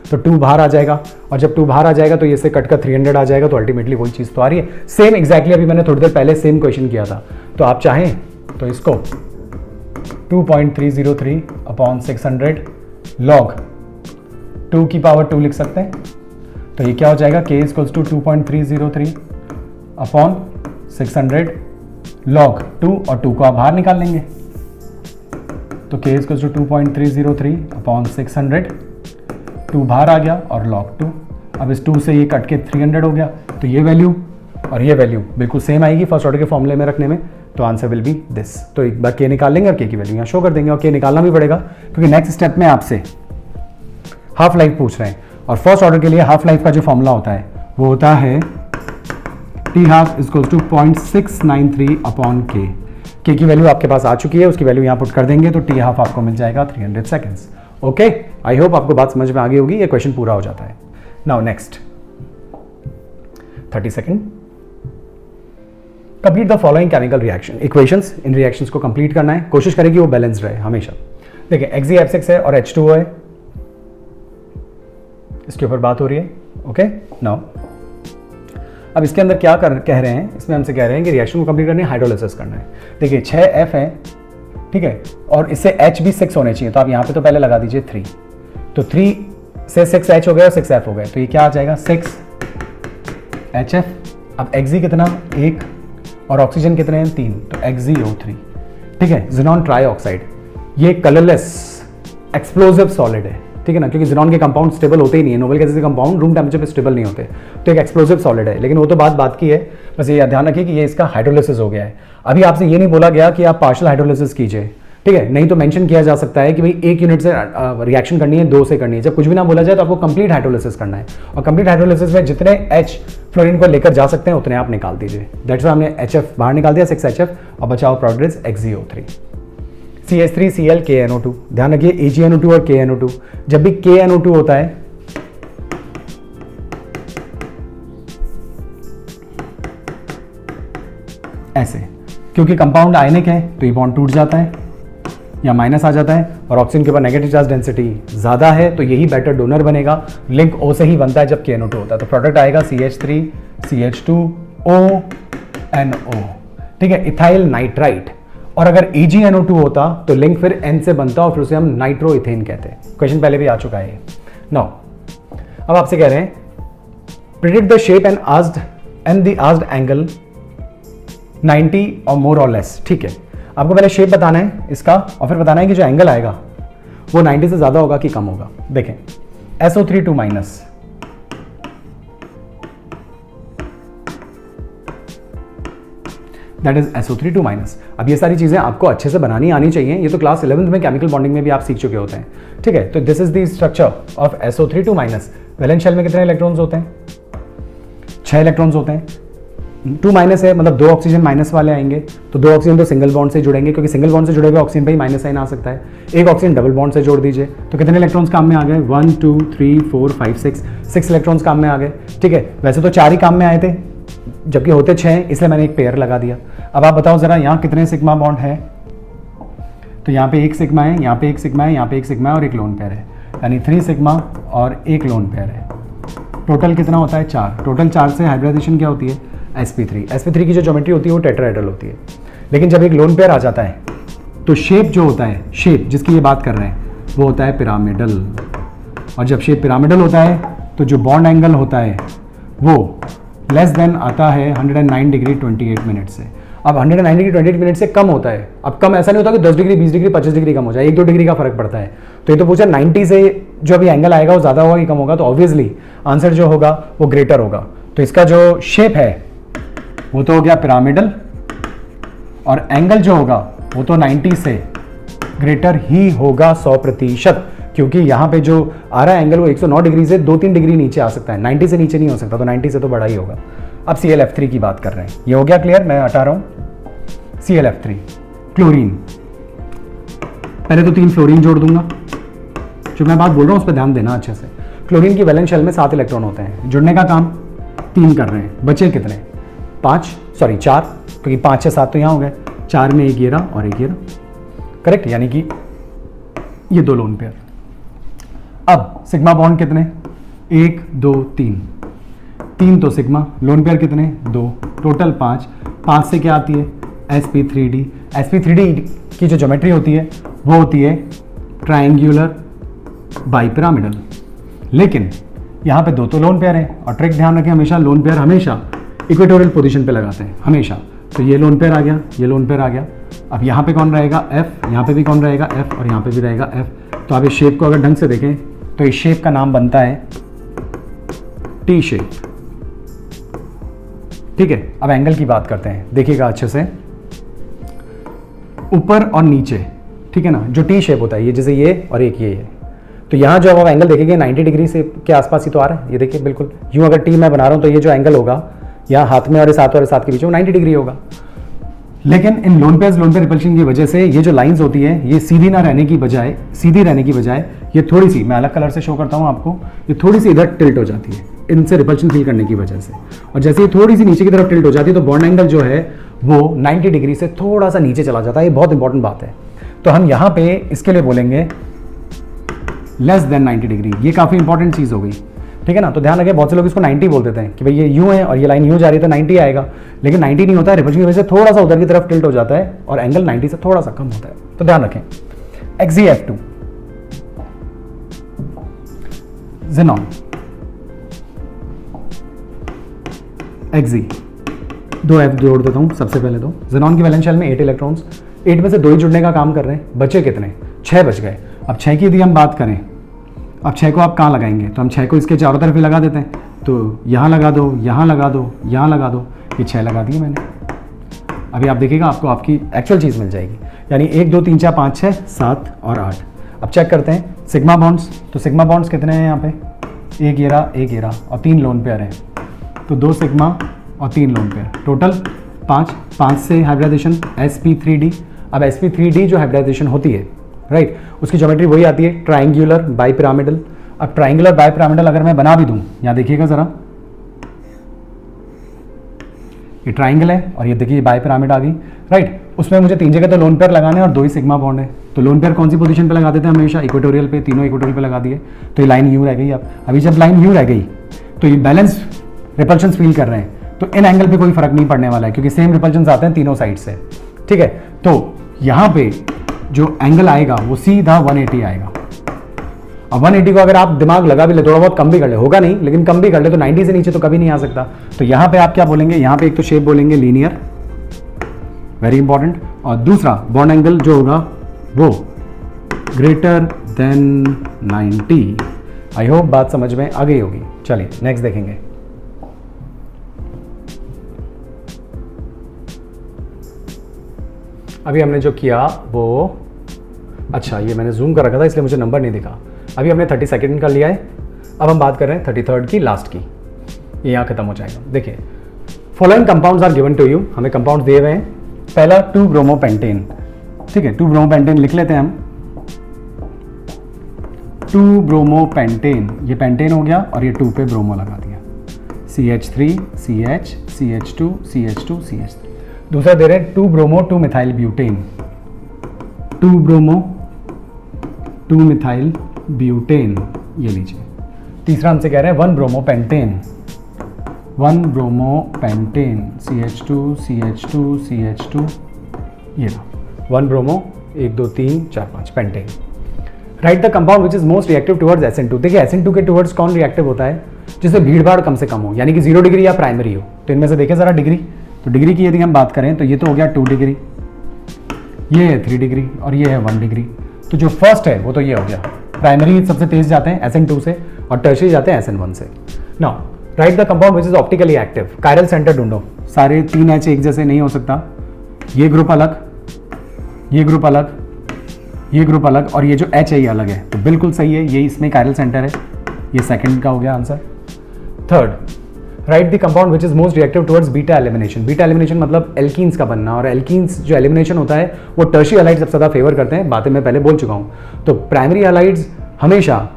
तो 2 बाहर आ जाएगा, और जब 2 बाहर आ जाएगा तो ये से कट कर 300 आ जाएगा, तो अल्टीमेटली वही चीज़ तो आ रही है। सेम एग्जैक्टली अभी मैंने थोड़ी देर पहले सेम क्वेश्चन किया था, तो आप चाहें तो इसको 2.303 अपॉन 600 लॉग 2 की पावर 2 लिख सकते हैं। तो ये क्या हो जाएगा, k equals to 2.303 upon 600 log 2, और 2 को आप बाहर निकाल लेंगे, तो k इक्वल्स टू 2.303 अपॉन 600, 2 बाहर आ गया और लॉग 2। अब इस 2 से ये कट के 300 हो गया, तो ये वैल्यू और ये वैल्यू बिल्कुल सेम आएगी फर्स्ट ऑर्डर के फॉर्मूले में रखने में, तो आंसर विल बी दिस। तो एक बार k निकाल लेंगे और k की वैल्यू यहाँ शो कर देंगे, और k निकालना भी पड़ेगा क्योंकि नेक्स्ट स्टेप में आपसे हाफ लाइफ पूछ रहे हैं, और फर्स्ट ऑर्डर के लिए हाफ लाइफ का जो फॉर्मूला होता है वो होता है t half equals to 0.693 upon k। k की वैल्यू आपके पास आ चुकी है, उसकी वैल्यू यहाँ पुट कर देंगे, तो t हाफ आपको मिल जाएगा 300 सेकेंड्स। ओके, आई होप आपको बात समझ में आ गई होगी, ये क्वेश्चन पूरा हो जाता है। Now next 30 second, complete the following chemical reaction equations. In reactions को कंप्लीट करना है, कोशिश करें कि वो बैलेंस रहे हमेशा। देखिए Xg है और H2O है, इसके ऊपर बात हो रही है। ओके, नाउ अब इसके अंदर क्या कह रहे हैं, इसमें हमसे कह रहे हैं कि रिएक्शन को कंप्लीट करनी है, हाइड्रोलिसिस करना है। देखिए 6F है, ठीक है, और इससे H भी 6 होने चाहिए, तो आप यहाँ पे तो पहले लगा दीजिए 3, तो 3 से 6H हो गया और 6F हो गए, तो ये क्या आ जाएगा 6HF। अब Xg कितना 1 और ऑक्सीजन कितने हैं 3, तो XgO3, ठीक है। ज़ीनॉन ट्राईऑक्साइड ये कलरलेस एक्सप्लोसिव सॉलिड है, ठीक है ना, क्योंकि ज़ीनॉन के कंपाउंड स्टेबल होते ही नहीं है, नोबेल गैसेस के कंपाउंड रूम टेम्परेचर पे स्टेबल नहीं होते, तो एक एक्सप्लोसिव सॉलिड है। लेकिन वो तो बात की है, बस ये ध्यान रखिए कि ये इसका हाइड्रोलिसिस हो गया है। अभी आपसे ये नहीं बोला गया कि आप पार्शियल हाइड्रोलिसिस कीजिए, ठीक है, नहीं तो मेंशन किया जा सकता है कि भाई 1 यूनिट से रिएक्शन करनी है, 2 से करनी है। जब कुछ भी ना बोला जाए तो आपको कंप्लीट हाइड्रोलिसिस करना है, और कंप्लीट हाइड्रोलिसिस में जितने H फ्लोरीन को लेकर जा सकते हैं उतने आप निकाल दीजिए। दैट्स व्हाई हमने HF बाहर निकाल दिया 6HF, और बचाओ product is XgO3, CH3Cl KNO2। ध्यान रखिए AgNO2 और KNO2, जब भी KNO2 होता है ऐसे, क्योंकि कंपाउंड आयनिक है तो ये बॉन्ड टूट जाता है या माइनस आ जाता है, और ऑक्सीजन के ऊपर नेगेटिव चार्ज डेंसिटी ज़्यादा है तो यही बेटर डोनर बनेगा। लिंक O से ही बनता है जब KNO2 होता है, तो प्रोडक्ट आएगा CH3 CH2O NO, ठीक है, इथाइल नाइट्राइट। और अगर AgNO2 होता तो लिंक फिर N से बनता और फिर उसे हम नाइट्रो इथेन कहते हैं। क्वेश्चन पहले भी आ चुका है। नाउ अब आपसे कह रहे हैं predict the shape and the asked angle 90 और मोर और लेस, ठीक है। आपको पहले शेप बताना है इसका, और फिर बताना है कि जो एंगल आएगा वो 90 से ज्यादा होगा कि कम होगा। देखें SO3 minus, that is SO3 minus. अब ये सारी चीजें आपको अच्छे से बनानी आनी चाहिए, ये तो क्लास 11th में केमिकल बॉन्डिंग में भी आप सीख चुके होते हैं, ठीक है। तो this is the structure of SO3 minus. Valence shell में कितने इलेक्ट्रॉन्स होते हैं 6 इलेक्ट्रॉन्स होते हैं। 2 माइनस है मतलब 2 ऑक्सीजन माइनस वाले आएंगे, तो 2 ऑक्सीजन तो सिंगल बॉन्ड से जुड़ेंगे, क्योंकि सिंगल बॉन्ड से जुड़े हुए ऑक्सीजन पे ही माइनस साइन आ सकता है। एक ऑक्सीजन डबल बॉन्ड से जोड़ दीजिए, तो कितने इलेक्ट्रॉन्स काम में आ गए 1 2 3 4 5 6 इलेक्ट्रॉन्स काम में आ गए, ठीक है। वैसे तो 4 ही काम में आए थे जबकि होते 6, इसलिए मैंने एक पेयर लगा दिया। अब आप बताओ जरा यहाँ कितने सिग्मा बॉन्ड है, तो यहाँ पे 1 सिग्मा है, यहाँ पे 1 सिग्मा है, यहाँ पे 1 सिग्मा है और एक लोन पेयर है, यानी 3 सिग्मा और 1 लोन पेयर है। टोटल कितना होता है 4। टोटल 4 से हाइब्रिडाइजेशन क्या होती है sp3 की जो ज्योमेट्री होती है वो टेट्राहेड्रल होती है। लेकिन जब एक लोन पेयर आ जाता है तो शेप जो होता है, शेप जिसकी ये बात कर रहे हैं वो होता है पिरामिडल, और जब शेप पिरामिडल होता है तो जो बॉन्ड एंगल होता है वो लेस देन आता है 109 डिग्री 28 मिनट से। अब 109 डिग्री 28 मिनट से कम होता है। अब कम ऐसा नहीं होता कि 10 डिग्री 20 डिग्री 25 डिग्री कम हो जाए, 1-2 डिग्री का फर्क पड़ता है। तो ये तो पूछा 90 से जो अभी एंगल आएगा वो ज़्यादा होगा कि कम होगा, तो ऑब्वियसली आंसर जो होगा वो ग्रेटर होगा। तो इसका जो शेप है वो तो हो गया पिरामिडल, और एंगल जो होगा वो तो 90 से ग्रेटर ही होगा 100%, क्योंकि यहाँ पे जो आ रहा है एंगल वो 109 डिग्री से 2-3 डिग्री नीचे आ सकता है, 90 से नीचे नहीं हो सकता, तो 90 से तो बड़ा ही होगा। अब ClF3 की बात कर रहे हैं, ये हो गया क्लियर, मैं हटा रहा हूँ। ClF3 क्लोरीन, पहले तो 3 फ्लोरीन जोड़ दूंगा, जो मैं बात बोल रहा हूँ उस पर ध्यान देना अच्छे से। क्लोरीन की वैलेंस शेल में 7 इलेक्ट्रॉन होते हैं, जुड़ने का काम 3 कर रहे हैं, बचे कितने 4, क्योंकि 5 6 7 तो यहाँ हो गए, 4 में एक ये और एक ये, करेक्ट, यानी कि ये 2 लोन पेयर। अब सिग्मा बॉन्ड कितने, 1 2 3, 3 तो सिग्मा, लोन पेयर कितने 2, टोटल 5, 5 से क्या आती है sp3d। sp3d की जो ज्योमेट्री होती है वो होती है ट्रायंगुलर बाइपिरामिडल, लेकिन यहाँ पे 2 तो लोन पेयर है, और ट्रिक ध्यान रखें हमेशा लोन पेयर हमेशा इक्वेटोरियल पोजीशन पे लगाते हैं हमेशा। तो ये लोन पेयर आ गया, ये लोन पेयर आ गया। अब यहाँ पे कौन रहेगा f, यहाँ पे भी कौन रहेगा f, और यहाँ पे भी रहेगा f। तो आप इस शेप को अगर ढंग से देखें तो इस शेप का नाम बनता है टी शेप। ठीक है, अब एंगल की बात करते हैं, देखिएगा अच्छे से, ऊपर और नीचे, ठीक है ना, जो टी शेप होता है ये, जैसे ये और एक ये है, तो यहाँ जो आप एंगल देखेंगे 90 डिग्री से के आसपास ही तो आ रहा है, ये देखिए बिल्कुल यूँ अगर टी मैं बना रहा हूँ तो ये जो एंगल होगा यहाँ हाथ में और इस हाथ के बीच में 90 डिग्री होगा। लेकिन इन लोन पेयर रिपल्शन की वजह से ये जो लाइंस होती है ये सीधी रहने की बजाय ये थोड़ी सी, मैं अलग कलर से शो करता हूँ आपको, ये थोड़ी सी इधर टिल्ट हो जाती है इनसे रिपल्शन फील करने की वजह से, और जैसे ये थोड़ी सी नीचे की तरफ टिल्ट हो जाती है तो बॉन्ड एंगल जो है वो 90 डिग्री से थोड़ा सा नीचे चला जाता है। ये बहुत इंपॉर्टेंट बात है। तो हम यहाँ पे इसके लिए बोलेंगे लेस देन 90 डिग्री, ये काफ़ी इंपॉर्टेंट चीज़ हो गई, ठीक है ना। तो ध्यान रखें, बहुत से लोग इसको 90 बोल देते हैं कि भाई ये यूँ है और ये लाइन यूँ जा रही है तो 90 आएगा, लेकिन 90 नहीं होता है, रिपल्शन की वजह से थोड़ा सा उधर की तरफ टिल्ट हो जाता है और एंगल 90 से थोड़ा सा कम होता है। तो ध्यान रखें XeF2 Xenon Xe, 2 F जोड़ देता हूँ सबसे पहले। तो Xenon की वैलेंस शेल में 8 इलेक्ट्रॉन्स, 8 में से 2 ही जुड़ने का काम कर रहे हैं, बचे कितने 6 बच गए। अब 6 की यदि हम बात करें, अब 6 को आप कहाँ लगाएंगे, तो हम 6 को इसके चारों तरफ ही लगा देते हैं, तो यहाँ लगा दो, यहाँ लगा दो, यहाँ लगा दो, ये 6 लगा दिए मैंने। अभी आप देखिएगा आपको आपकी एक्चुअल चीज़ मिल जाएगी, यानी 1 2 3 4 5 6 7 और 8। अब चेक करते हैं सिग्मा बॉन्ड्स, तो सिग्मा बॉन्ड्स कितने हैं यहाँ पे, एक ये रहा और 3 लोन पेयर हैं, तो 2 सिग्मा और 3 लोन पेयर, टोटल 5 से हाइब्रिडाइजेशन sp3d। अब sp3d जो हाइब्रिडाइजेशन होती है राइट, उसकी ज्योमेट्री वही आती है ट्रायंगुलर बाइपिरामिडल। अब ट्रायंगुलर बाइपिरामिडल अगर मैं बना भी दूं, यहाँ देखिएगा ज़रा, ये ट्रायंगल है और ये देखिए बाइपिरामिड आ गई राइट। उसमें मुझे 3 जगह तो लोन पेयर लगाने हैं और 2 ही सिग्मा बॉन्ड है, तो लोन पेयर कौन सी पोजीशन पे लगा देते हैं हमेशा, इक्वेटोरियल पे, तीनों इक्वेटोरियल पे लगा दिए, तो ये लाइन यूँ रह गई। अब अभी जब लाइन यूँ रह गई तो ये बैलेंस रिपल्शन फील कर रहे हैं, तो इन एंगल पे कोई फर्क नहीं पड़ने वाला है क्योंकि सेम रिपल्शन आते हैं तीनों साइड से, ठीक है। तो यहाँ पे जो एंगल आएगा वो सीधा 180 आएगा। अब 180 को अगर आप दिमाग लगा भी ले, थोड़ा बहुत कम भी कर ले, होगा नहीं लेकिन कम भी कर ले, तो 90 से नीचे तो कभी नहीं आ सकता। तो यहाँ पे आप क्या बोलेंगे, यहाँ पे एक तो शेप बोलेंगे लीनियर, वेरी इंपॉर्टेंट, और दूसरा बॉन्ड एंगल जो होगा वो ग्रेटर देन 90। आई होप बात समझ में आ गई होगी। चलिए नेक्स्ट देखेंगे। अभी हमने जो किया वो, अच्छा ये मैंने जूम कर रखा था इसलिए मुझे नंबर नहीं दिखा। अभी हमने 32nd कर लिया है, अब हम बात कर रहे हैं 33rd की, लास्ट की, ये यहाँ खत्म हो जाएगा। देखिए following compounds are given to you, हमें कंपाउंड्स दिए हुए हैं। पहला 2 ब्रोमोपेंटेन, ठीक है, 2 ब्रोमोपेंटेन लिख लेते हैं हम, 2 ब्रोमोपेंटेन, ये पेंटेन हो गया और ये 2 पे ब्रोमो लगा दिया, CH3 CH CH2 CH2 CH3। दूसरा दे रहे हैं 2 bromo 2 methyl butane, 2 bromo 2 methyl butane, ये लीजिए। तीसरा हमसे कह रहे हैं 1 bromo pentane, 1 bromo pentane, CH2 CH2 CH2, ये रहा 1 bromo 1 2 3 4 5 pentane. Right the compound which is most reactive towards SN2। देखिए SN2 के टुवर्ड्स कौन रिएक्टिव होता है, जिससे भीड़ भाड़ कम से कम हो, यानी कि 0 डिग्री या प्राइमरी हो। तो इनमें से देखें जरा डिग्री, तो डिग्री की यदि हम बात करें तो ये तो हो गया 2 डिग्री, ये है 3 डिग्री और ये है 1 डिग्री। तो जो फर्स्ट है वो तो ये हो गया, प्राइमरी सबसे तेज जाते हैं SN2 से और टर्शियरी जाते हैं SN1 से। Now right the compound which is optically active. Chiral centre ढूंढो, सारे 3 H एक जैसे नहीं हो सकता, ये ग्रुप अलग, ये ग्रुप अलग, ये ग्रुप अलग, और ये जो H है ये अलग है, तो बिल्कुल सही है, ये इसमें कायरल सेंटर है, ये सेकंड का हो गया answer. Third, right the compound which is most reactive towards beta elimination. Beta elimination मतलब एल्कीन्स का बनना, और एल्कीन्स जो एलिमिनेशन होता है वो टर्शियरी हैलाइड्स सबसे ज़्यादा फेवर करते हैं, बातें मैं पहले बोल चुका हूँ। तो प्राइमरी हैलाइड्स हमेशा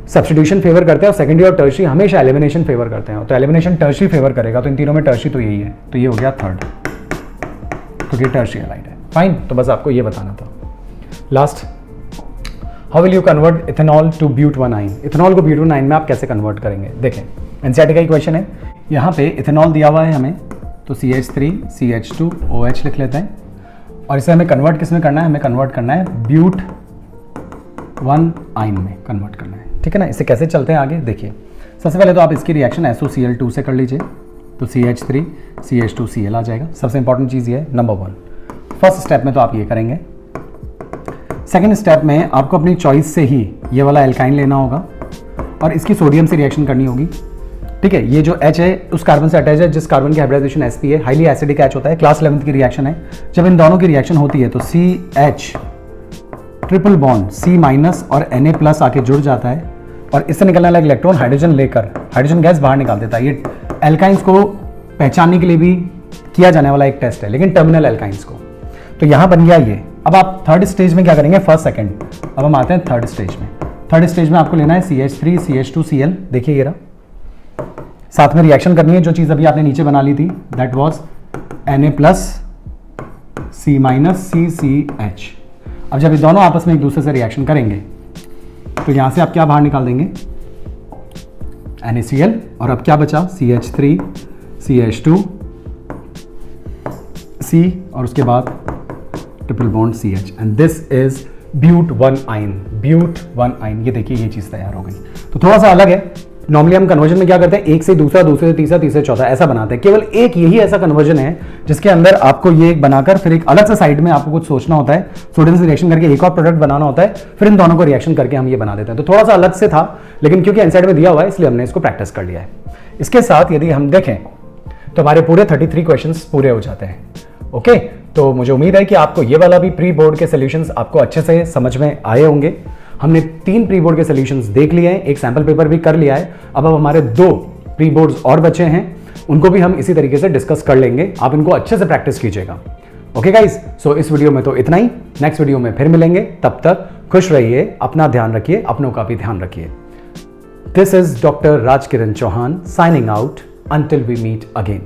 सब्स्टिट्यूशन फेवर करते हैं और सेकेंडरी और टर्शियरी हमेशा एलिमिनेशन फेवर करते हैं, तो एलिमिनेशन टर्शियरी फेवर करेगा, तो इन तीनों में टर्शियरी तो यही है, तो ये हो गया थर्ड, क्योंकि टर्शियरी हैलाइड है। फाइन, तो बस आपको ये बताना था। Last, how will you convert ethanol to but 1 yne, ethanol को ब्यूट 1 आइन में आप कैसे कन्वर्ट करेंगे। देखें एनसीईआरटी का ही क्वेश्चन है, यहाँ पे इथेनॉल दिया हुआ है हमें, तो CH3 CH2 OH लिख लेते हैं, और इसे हमें कन्वर्ट किस में करना है, हमें कन्वर्ट करना है ब्यूट 1 आइन में कन्वर्ट करना है, ठीक है ना। इसे कैसे चलते हैं आगे देखिए। सबसे पहले तो आप इसकी रिएक्शन SOCl2 से कर लीजिए, तो CH3 CH2 Cl आ जाएगा। सबसे इंपॉर्टेंट चीज़ ये है नंबर 1, फर्स्ट स्टेप में तो आप ये करेंगे। सेकेंड स्टेप में आपको अपनी चॉइस से ही ये वाला एल्काइन लेना होगा और इसकी सोडियम से रिएक्शन करनी होगी, ठीक है। ये जो H है उस कार्बन से अटैच है जिस कार्बन की हाइब्रिडाइजेशन sp है, हाईली एसिडिक H होता है, क्लास 11th की रिएक्शन है। जब इन दोनों की रिएक्शन होती है तो CH ट्रिपल बॉन्ड C- और Na+ आके जुड़ जाता है और इससे निकलने वाला इलेक्ट्रॉन हाइड्रोजन लेकर हाइड्रोजन गैस बाहर निकाल देता है। ये एल्काइंस को पहचानने के लिए भी किया जाने वाला एक टेस्ट है, लेकिन टर्मिनल एल्काइंस को। तो यहाँ बन गया ये। अब आप थर्ड स्टेज में क्या करेंगे, फर्स्ट सेकंड, अब हम आते हैं थर्ड स्टेज में। थर्ड स्टेज में आपको लेना है CH3 CH2 Cl, देखिए ये रहा, साथ में रिएक्शन करनी है जो चीज़ अभी आपने नीचे बना ली थी, that was Na+ C- CCH। अब जब ये दोनों आपस में एक दूसरे से रिएक्शन करेंगे तो यहां से आप क्या बाहर निकाल देंगे, NaCl, और अब क्या बचा CH3 CH2 C और उसके बाद triple bond CH, and this is but 1 yne, ब्यूट 1 आइन। ये देखिए ये चीज़ तैयार हो गई। तो थोड़ा सा अलग है, नॉर्मली हम कन्वर्जन में क्या करते हैं, एक से दूसरा, दूसरे से तीसरा, तीसरे से चौथा ऐसा बनाते हैं। केवल एक यही ऐसा कन्वर्जन है जिसके अंदर आपको ये एक बनाकर फिर एक अलग से साइड में आपको कुछ सोचना होता है, सोडियम से रिएक्शन करके एक और प्रोडक्ट बनाना होता है, फिर इन दोनों को रिएक्शन करके हम ये बना देते हैं। तो थोड़ा सा अलग से था, लेकिन क्योंकि एनसीईआरटी में दिया हुआ है इसलिए हमने इसको प्रैक्टिस कर लिया है। इसके साथ यदि हम देखें तो हमारे पूरे 33 क्वेश्चंस पूरे हो जाते हैं। ओके, तो मुझे उम्मीद है कि आपको ये वाला भी प्री बोर्ड के सॉल्यूशंस आपको अच्छे से समझ में आए होंगे। हमने 3 प्री बोर्ड के सॉल्यूशंस देख लिए हैं, एक सैंपल पेपर भी कर लिया है। अब हमारे 2 प्री बोर्ड्स और बचे हैं, उनको भी हम इसी तरीके से डिस्कस कर लेंगे। आप इनको अच्छे से प्रैक्टिस कीजिएगा। ओके गाइज, सो इस वीडियो में तो इतना ही। नेक्स्ट वीडियो में फिर मिलेंगे, तब तक खुश रहिए, अपना ध्यान रखिए, अपनों का भी ध्यान रखिए। This is doctor Rajkiran Chauhan signing out, until we meet again.